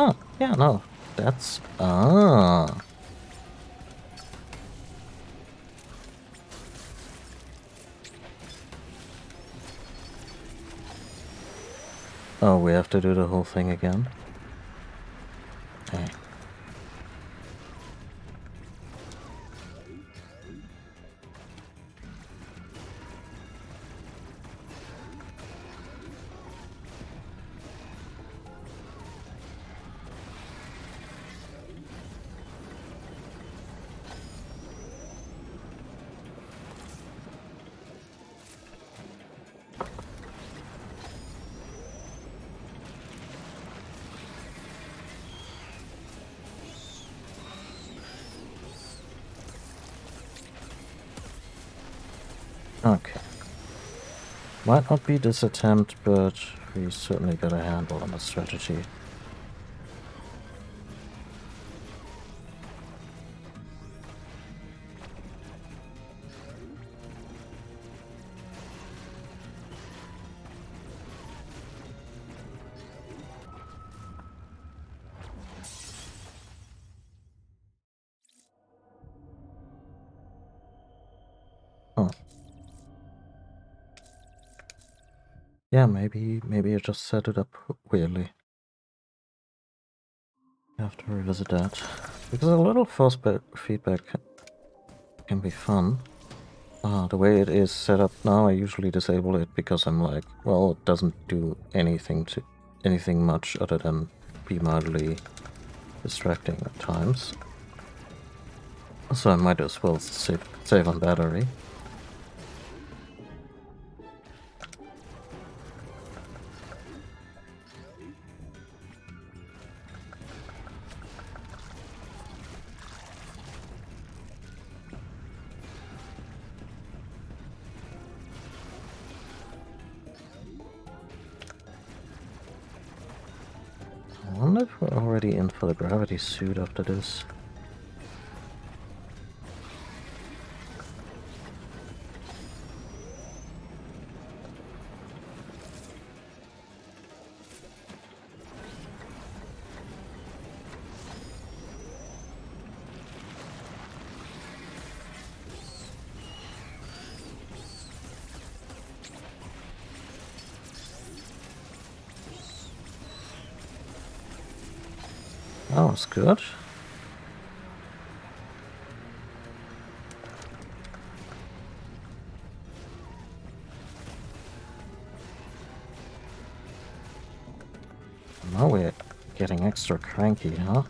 Oh, yeah, no. That's... Oh, we have to do the whole thing again? Okay. Okay. Might not be this attempt, but we certainly got a handle on the strategy. Oh. Yeah, maybe I just set it up weirdly. I have to revisit that. Because a little force feedback can be fun. The way it is set up now, I usually disable it because I'm like, well, it doesn't do anything much other than be mildly distracting at times. So I might as well save on battery. I wonder if we're already in for the gravity suit after this. That was good. Now we're getting extra cranky, huh?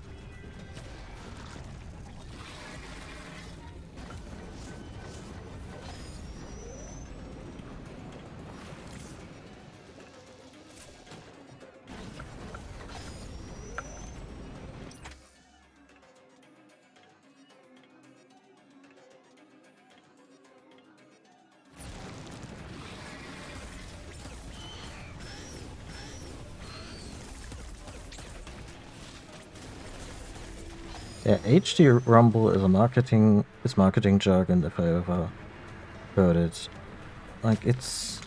Yeah, HD Rumble is marketing jargon if I ever heard it. Like it's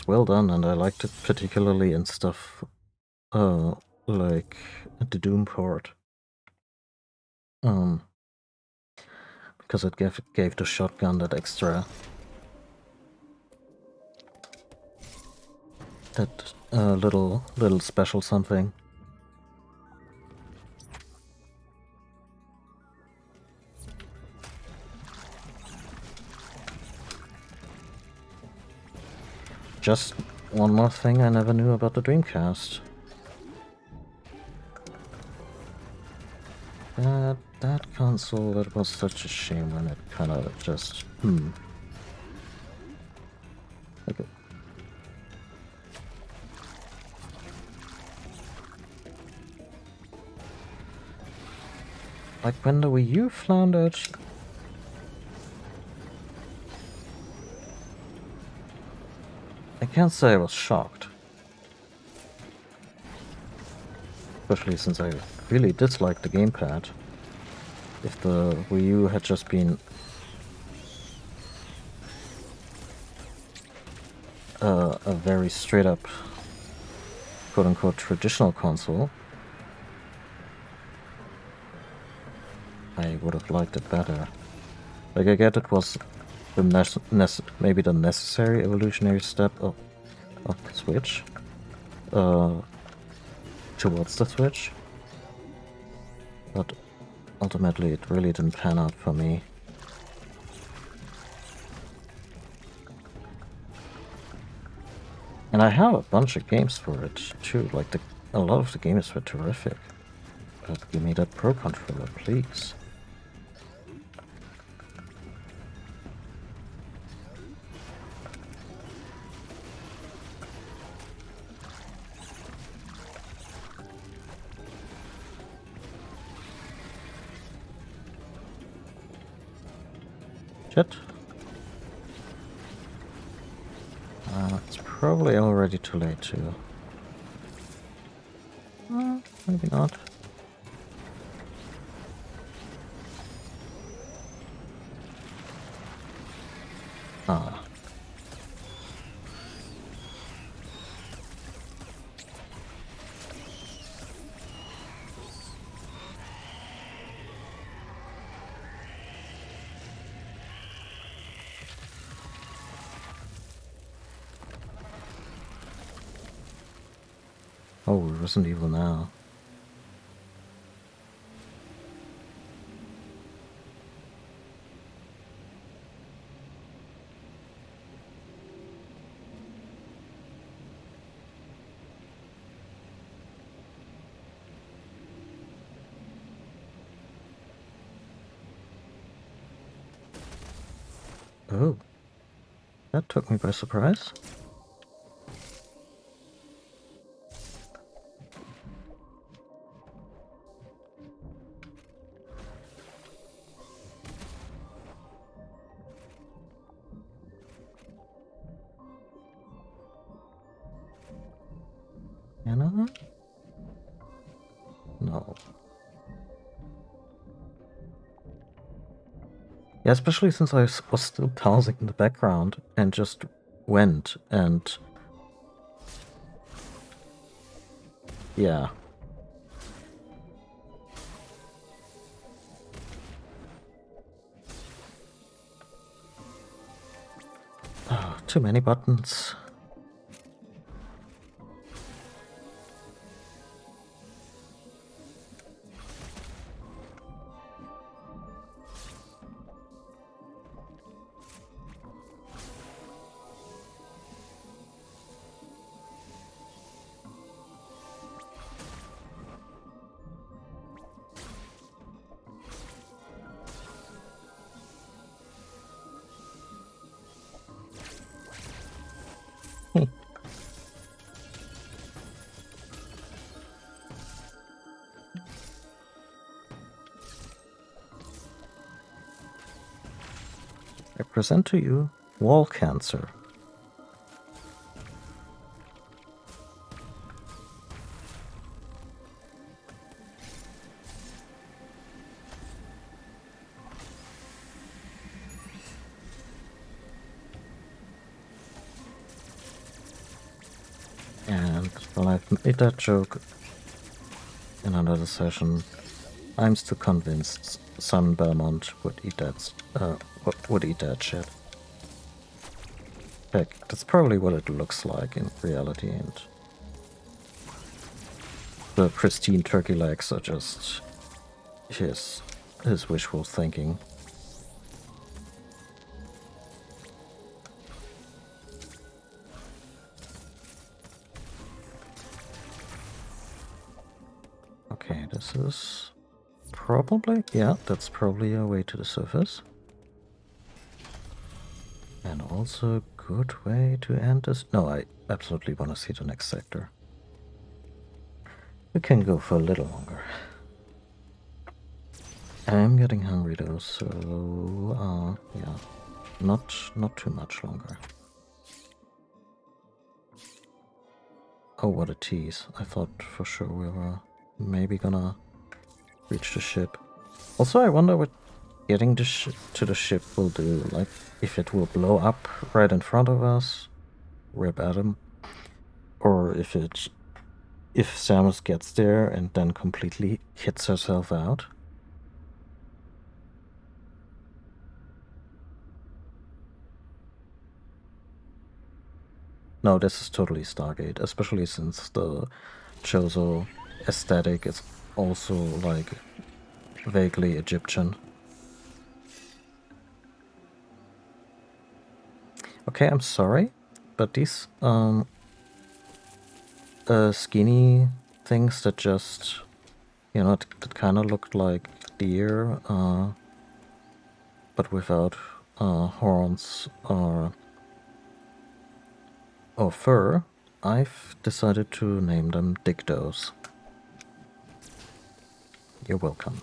well done, and I liked it particularly in stuff like the Doom port. Because it gave the shotgun that extra little special something. Just one more thing I never knew about the Dreamcast. That console, that was such a shame when it kind of just Okay. Like when the Wii U floundered, I can't say I was shocked. Especially since I really dislike the gamepad. If the Wii U had just been a very straight up quote-unquote traditional console, I would have liked it better. Like, I get it was the maybe the necessary evolutionary step of the Switch towards the Switch, but ultimately it really didn't pan out for me. And I have a bunch of games for it too, like a lot of the games were terrific. But give me that Pro Controller, please. Shit. It's probably already too late too. Maybe not. Ah. Oh, Resident Evil now. Oh. That took me by surprise. Anna? No. Yeah, especially since I was still pausing in the background and just went and Yeah. Oh, too many buttons. I present to you wall cancer. And while I've made that joke in another session, I'm still convinced Simon Belmont would eat that would eat that shit. Heck, that's probably what it looks like in reality, and the pristine turkey legs are just his wishful thinking. Okay, this is probably, yeah, that's probably a way to the surface. And also a good way to end this. No, I absolutely want to see the next sector. We can go for a little longer. I'm getting hungry though, so yeah, not too much longer. Oh, what a tease! I thought for sure we were maybe gonna reach the ship. Also, I wonder what getting to the ship will do. Like, if it will blow up right in front of us, rip Adam, or if Samus gets there and then completely hits herself out. No, this is totally Stargate, especially since the Chozo aesthetic is also like vaguely Egyptian. Okay, I'm sorry, but these skinny things that just, you know, that kind of looked like deer, but without horns or fur, I've decided to name them Dictos. You're welcome.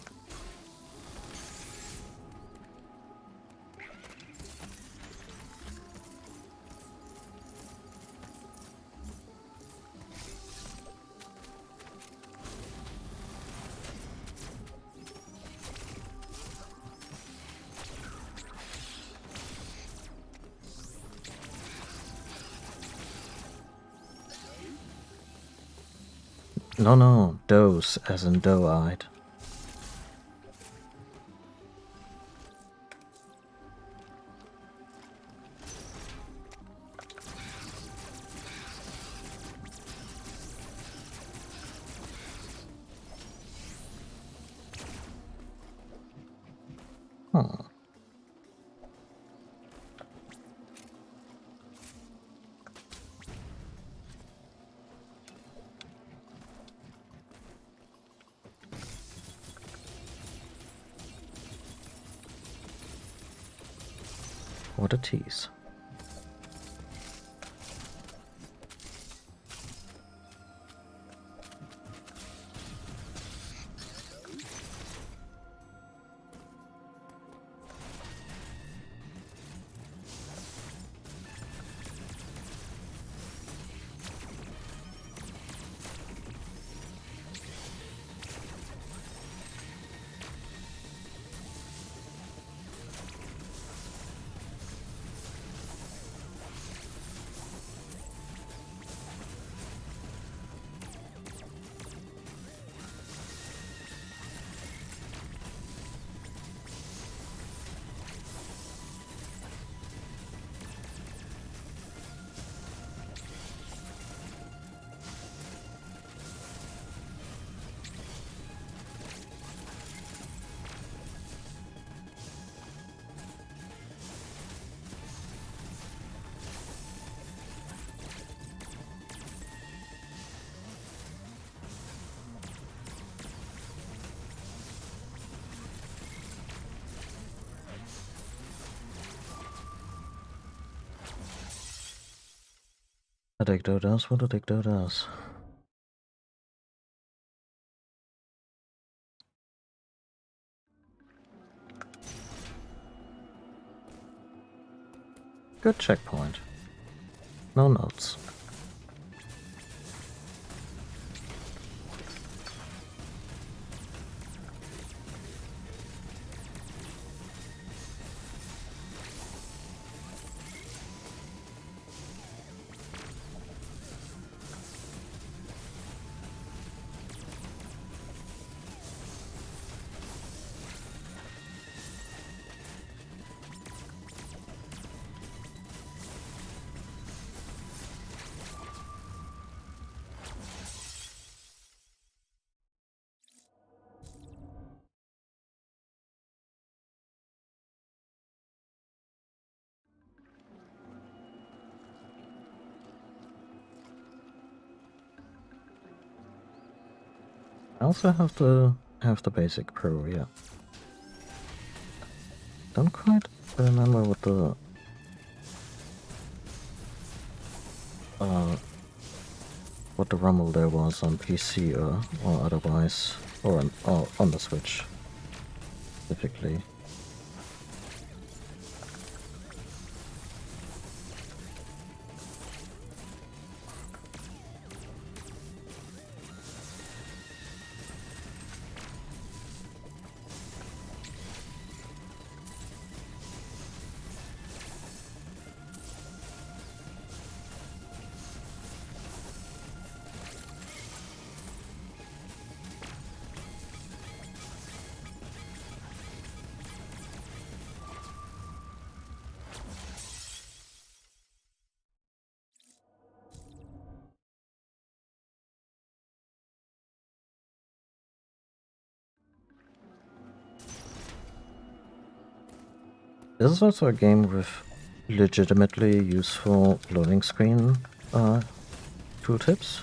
No, does as in doe-eyed. What a tease. A dictator does what a dictator does. Good checkpoint. No notes. I also have the basic pro, yeah. Don't quite remember what the rumble there was on PC or otherwise, or on the Switch specifically. This is also a game with legitimately useful loading screen tooltips.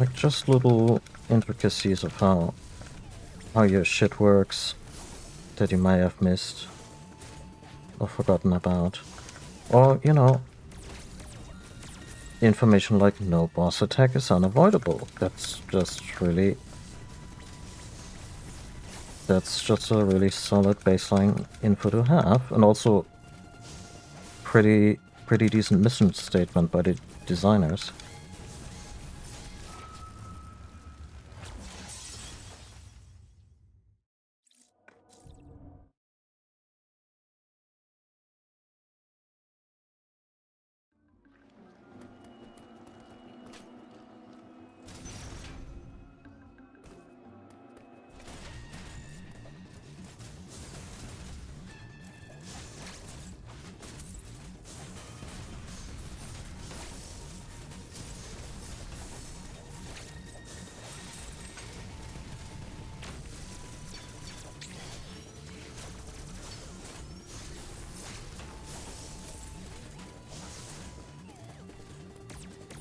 Like just little intricacies of how your shit works that you might have missed or forgotten about. Or, you know, information like no boss attack is unavoidable. That's just a really solid baseline info to have, and also pretty decent mission statement by the designers.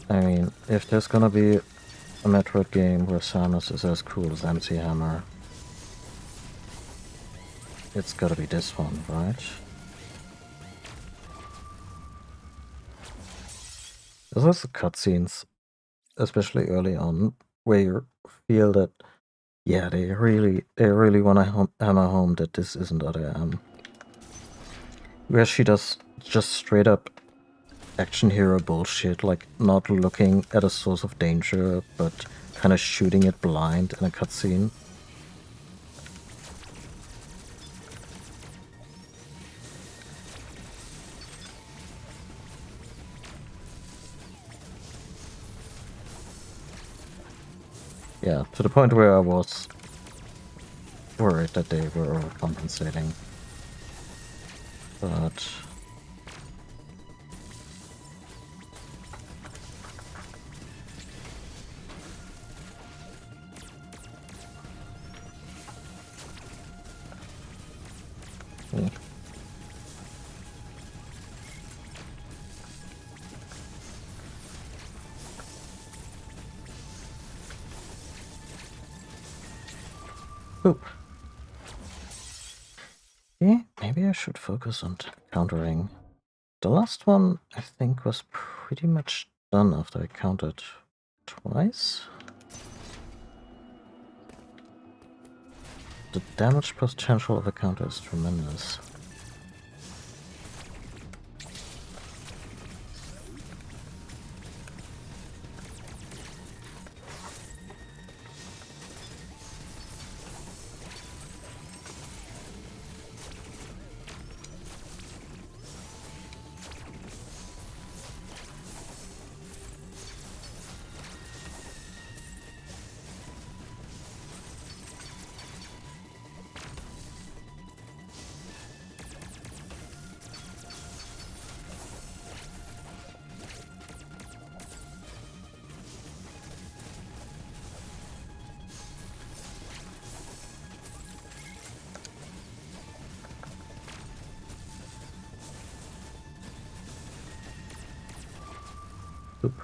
I mean, if there's gonna be a Metroid game where Samus is as cool as MC Hammer, it's gotta be this one, right? There's also cutscenes, especially early on, where you feel that, yeah, they really want to hammer home that this isn't other where she does just straight up action hero bullshit, like not looking at a source of danger, but kind of shooting it blind in a cutscene. Yeah, to the point where I was worried that they were overcompensating. But yeah. Oop. I should focus on countering. The last one, I think, was pretty much done after I countered twice. The damage potential of a counter is tremendous. Oop.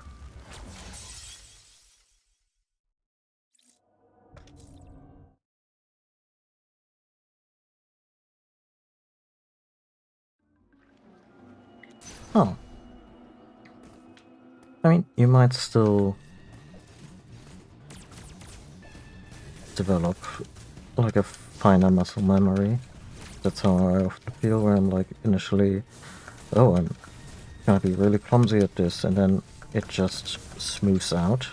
Oh. I mean, you might still develop like a finer muscle memory. That's how I often feel, where I'm like initially, oh, I'm gonna be really clumsy at this, and then it just smooths out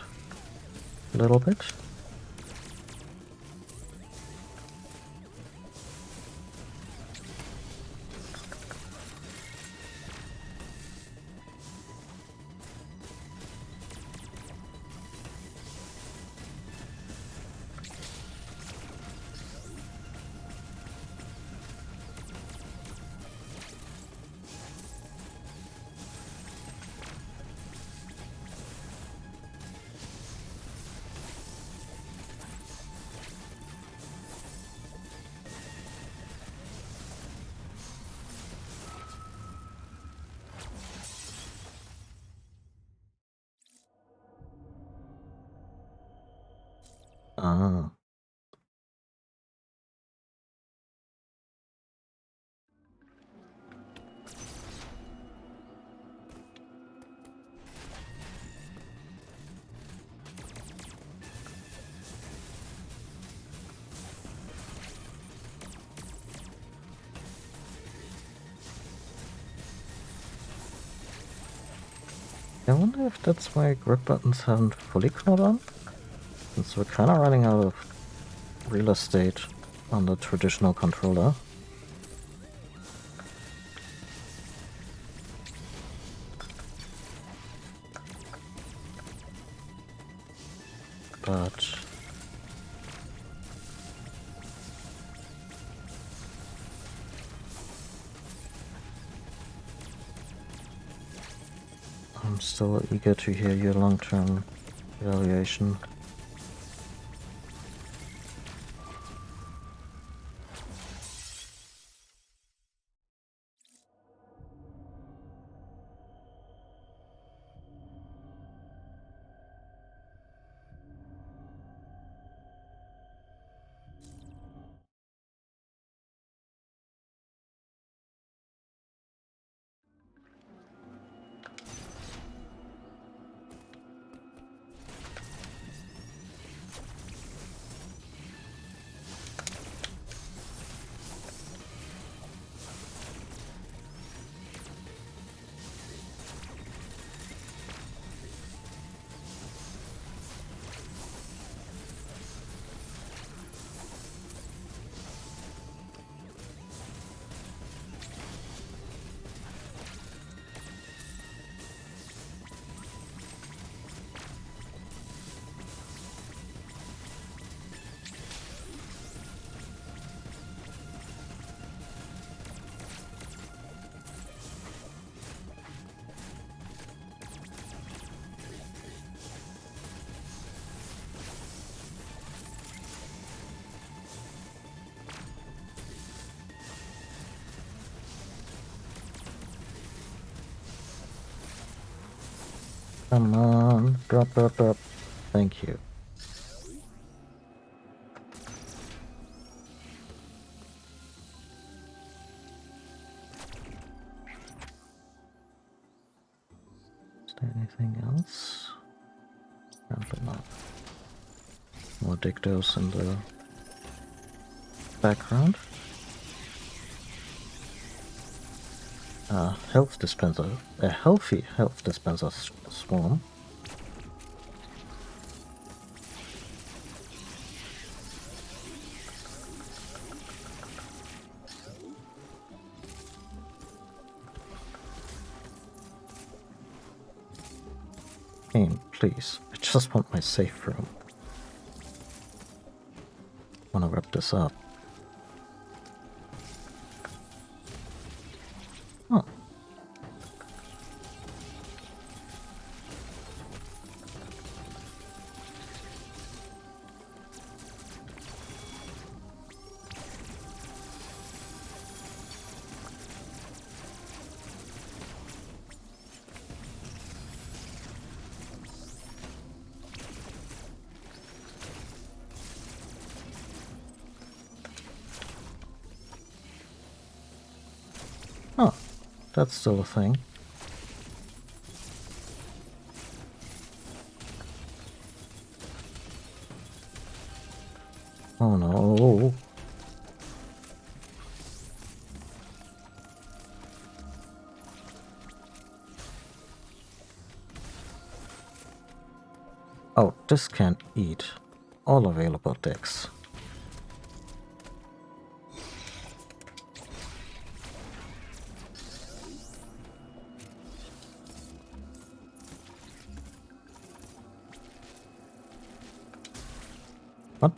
a little bit. Ah. I wonder if that's why grip buttons haven't fully caught on, since we're kind of running out of real estate on the traditional controller. But I'm still eager to hear your long-term evaluation. Come on, drop, drop, drop. Thank you. there anything else? Apparently not. More dictos in the background. Health dispenser. A healthy health dispenser swarm. Game, please. I just want my safe room. Wanna wrap this up. Oh. Oh, that's still a thing. Oh no. Oh, this can't eat. All available decks. What?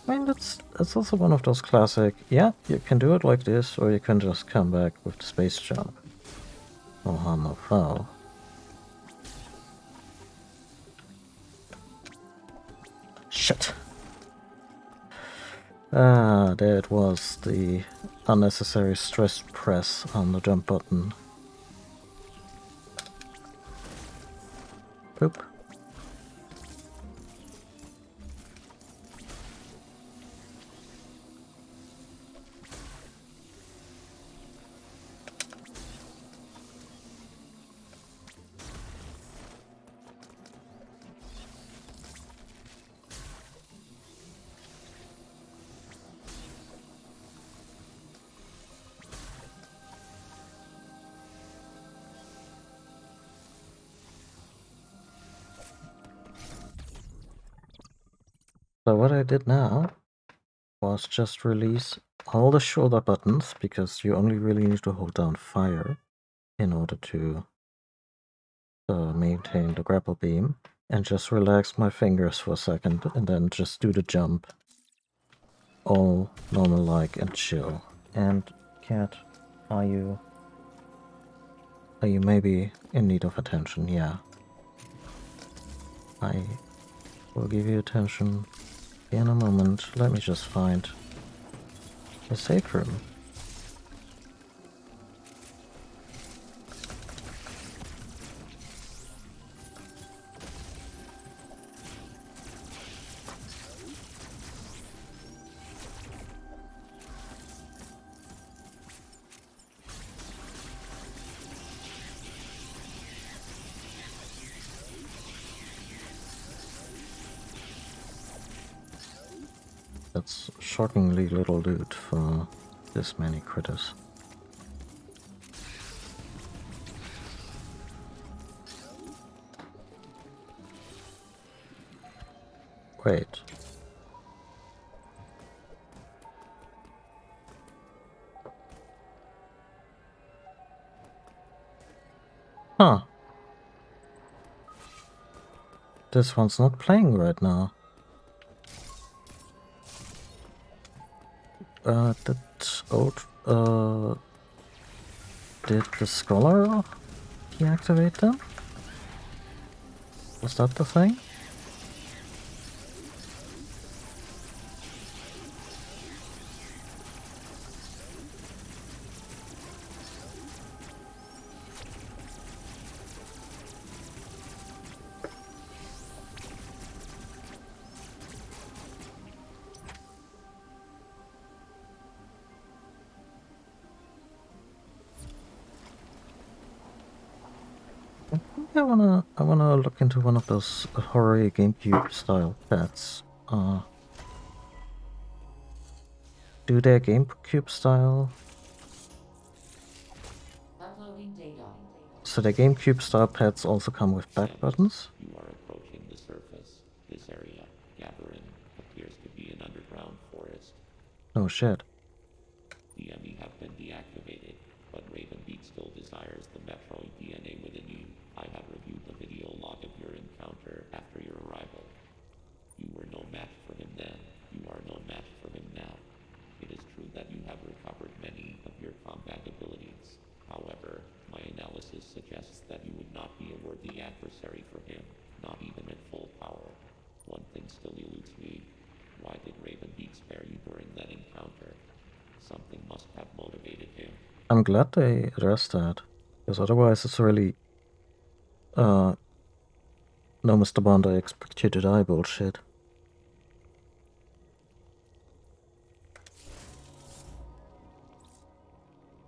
I mean, that's also one of those classic, yeah, you can do it like this, or you can just come back with the space jump. No harm, no foul. Shit. Ah, there it was, the unnecessary stress press on the jump button. Boop. So what I did now was just release all the shoulder buttons, because you only really need to hold down fire in order to maintain the grapple beam, and just relax my fingers for a second, and then just do the jump. All normal-like and chill. And cat, are you maybe in need of attention? Yeah. I will give you attention in a moment. Let me just find a safe room. That's shockingly little loot for this many critters. Wait. Huh. This one's not playing right now. Did old did the scholar deactivate them? Was that the thing? I wanna look into one of those horror GameCube style pets. Do their GameCube style? Uploading data. So the GameCube style pets also come with back buttons? You are approaching the surface. This area, Gathering, appears to be an underground forest. No shit. The EMMI have been deactivated, but Ravenbeak still desires the Metroid DNA within you. I have reviewed the video log of your encounter after your arrival. You were no match for him then. You are no match for him now. It is true that you have recovered many of your combat abilities. However, my analysis suggests that you would not be a worthy adversary for him, not even at full power. One thing still eludes me. Why did Ravenbeak spare you during that encounter? Something must have motivated him. I'm glad they addressed that, because otherwise it's really no Mr. Bond, I expect you to die bullshit.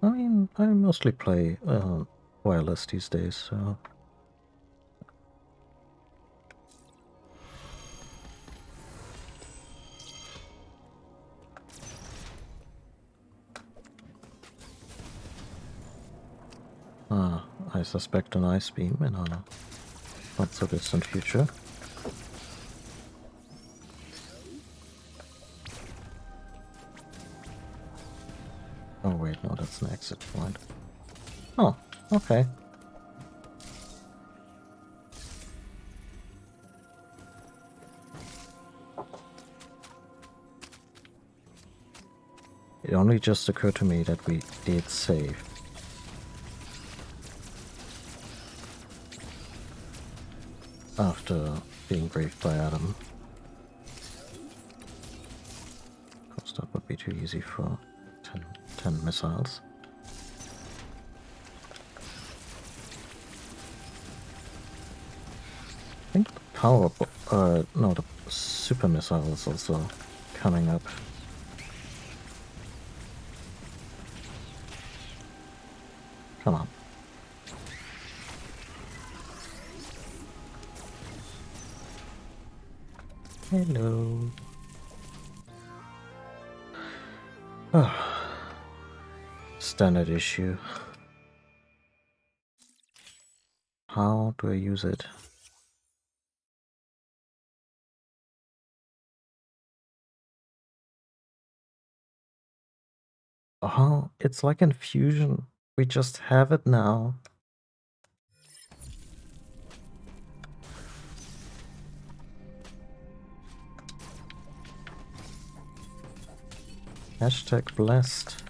I mean, I mostly play wireless these days, so... I suspect an ice beam in a not so distant future. Oh wait, no, that's an exit point. Oh, okay. It only just occurred to me that we did save. After being briefed by Adam. Of course, that would be too easy for 10 missiles. I think the power, no, the super missile is also coming up. Come on. Hello. Standard issue. How do I use it? Oh, it's like in Fusion. We just have it now. Hashtag blessed.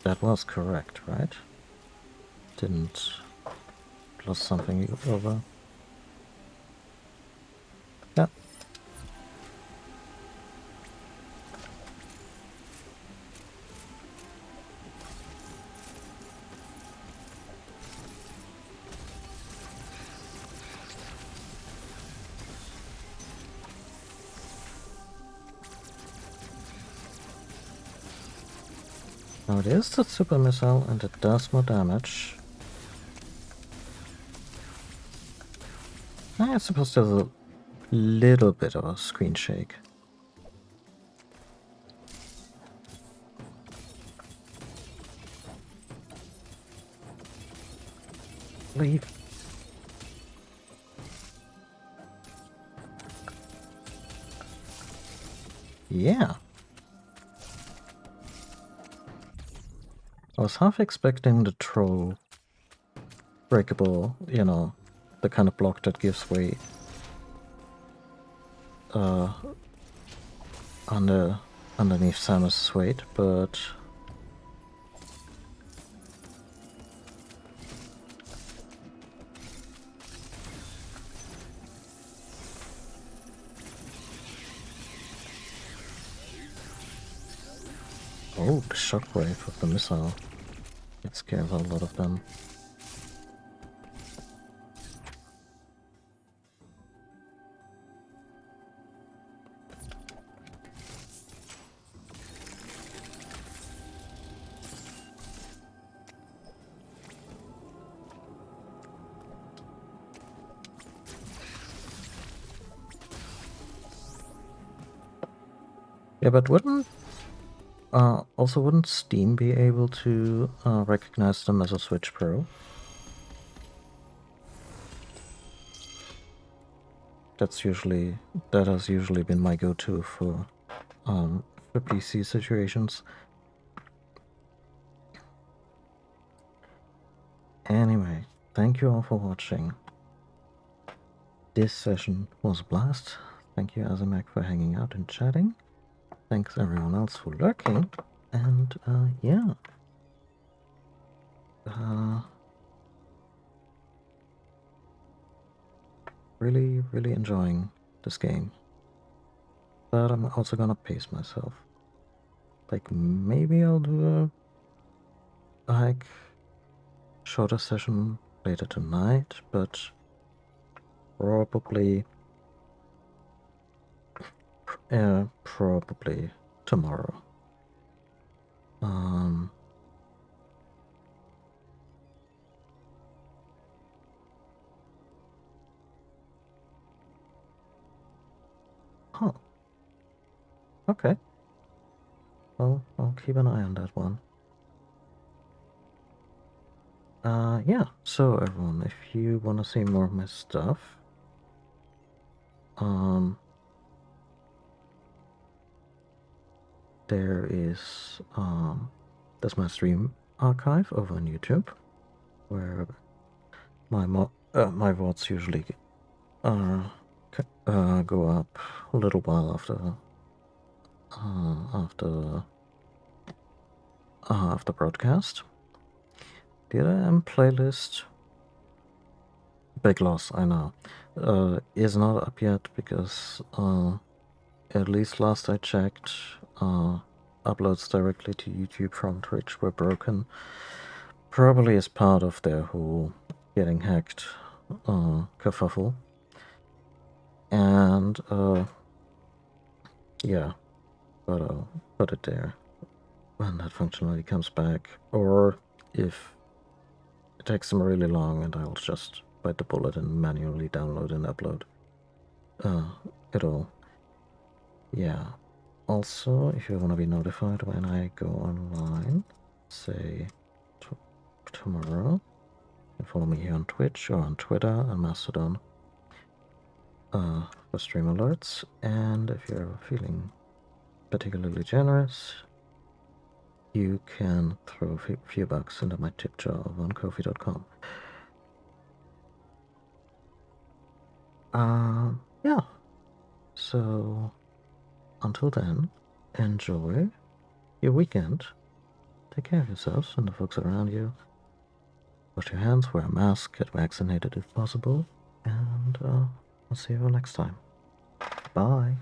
That was correct, right? Didn't plus something over. Yeah. Now it is the super missile and it does more damage. I suppose there's a little bit of a screen shake. Leave. Yeah. I was half expecting the troll breakable, you know, the kind of block that gives way underneath Samus's weight, but oh, the shockwave of the missile. It scares a lot of them. Yeah, but wouldn't Steam be able to recognize them as a Switch Pro? That has usually been my go-to for PC situations. Anyway, thank you all for watching. This session was a blast. Thank you, Azamak, for hanging out and chatting. Thanks everyone else for lurking. And yeah. Really, really enjoying this game. But I'm also gonna pace myself. Like, maybe I'll do a shorter session later tonight, but probably tomorrow. Huh. Okay. Well, I'll keep an eye on that one. Yeah, so everyone, if you want to see more of my stuff, there's my stream archive over on YouTube, where my VODs usually go up a little while after broadcast. The other playlist, big loss, I know, is not up yet because at least last I checked, uploads directly to YouTube from Twitch were broken, probably as part of their whole getting hacked kerfuffle. And yeah, but I'll put it there when that functionality comes back, or if it takes them really long, and I'll just bite the bullet and manually download and upload it all. Yeah. Also, if you want to be notified when I go online, say tomorrow, you can follow me here on Twitch or on Twitter and Mastodon for stream alerts. And if you're feeling particularly generous, you can throw a few bucks into my tip jar on Ko-fi.com. Yeah. So until then, enjoy your weekend. Take care of yourselves and the folks around you. Wash your hands, wear a mask, get vaccinated if possible, and I'll see you all next time. Bye.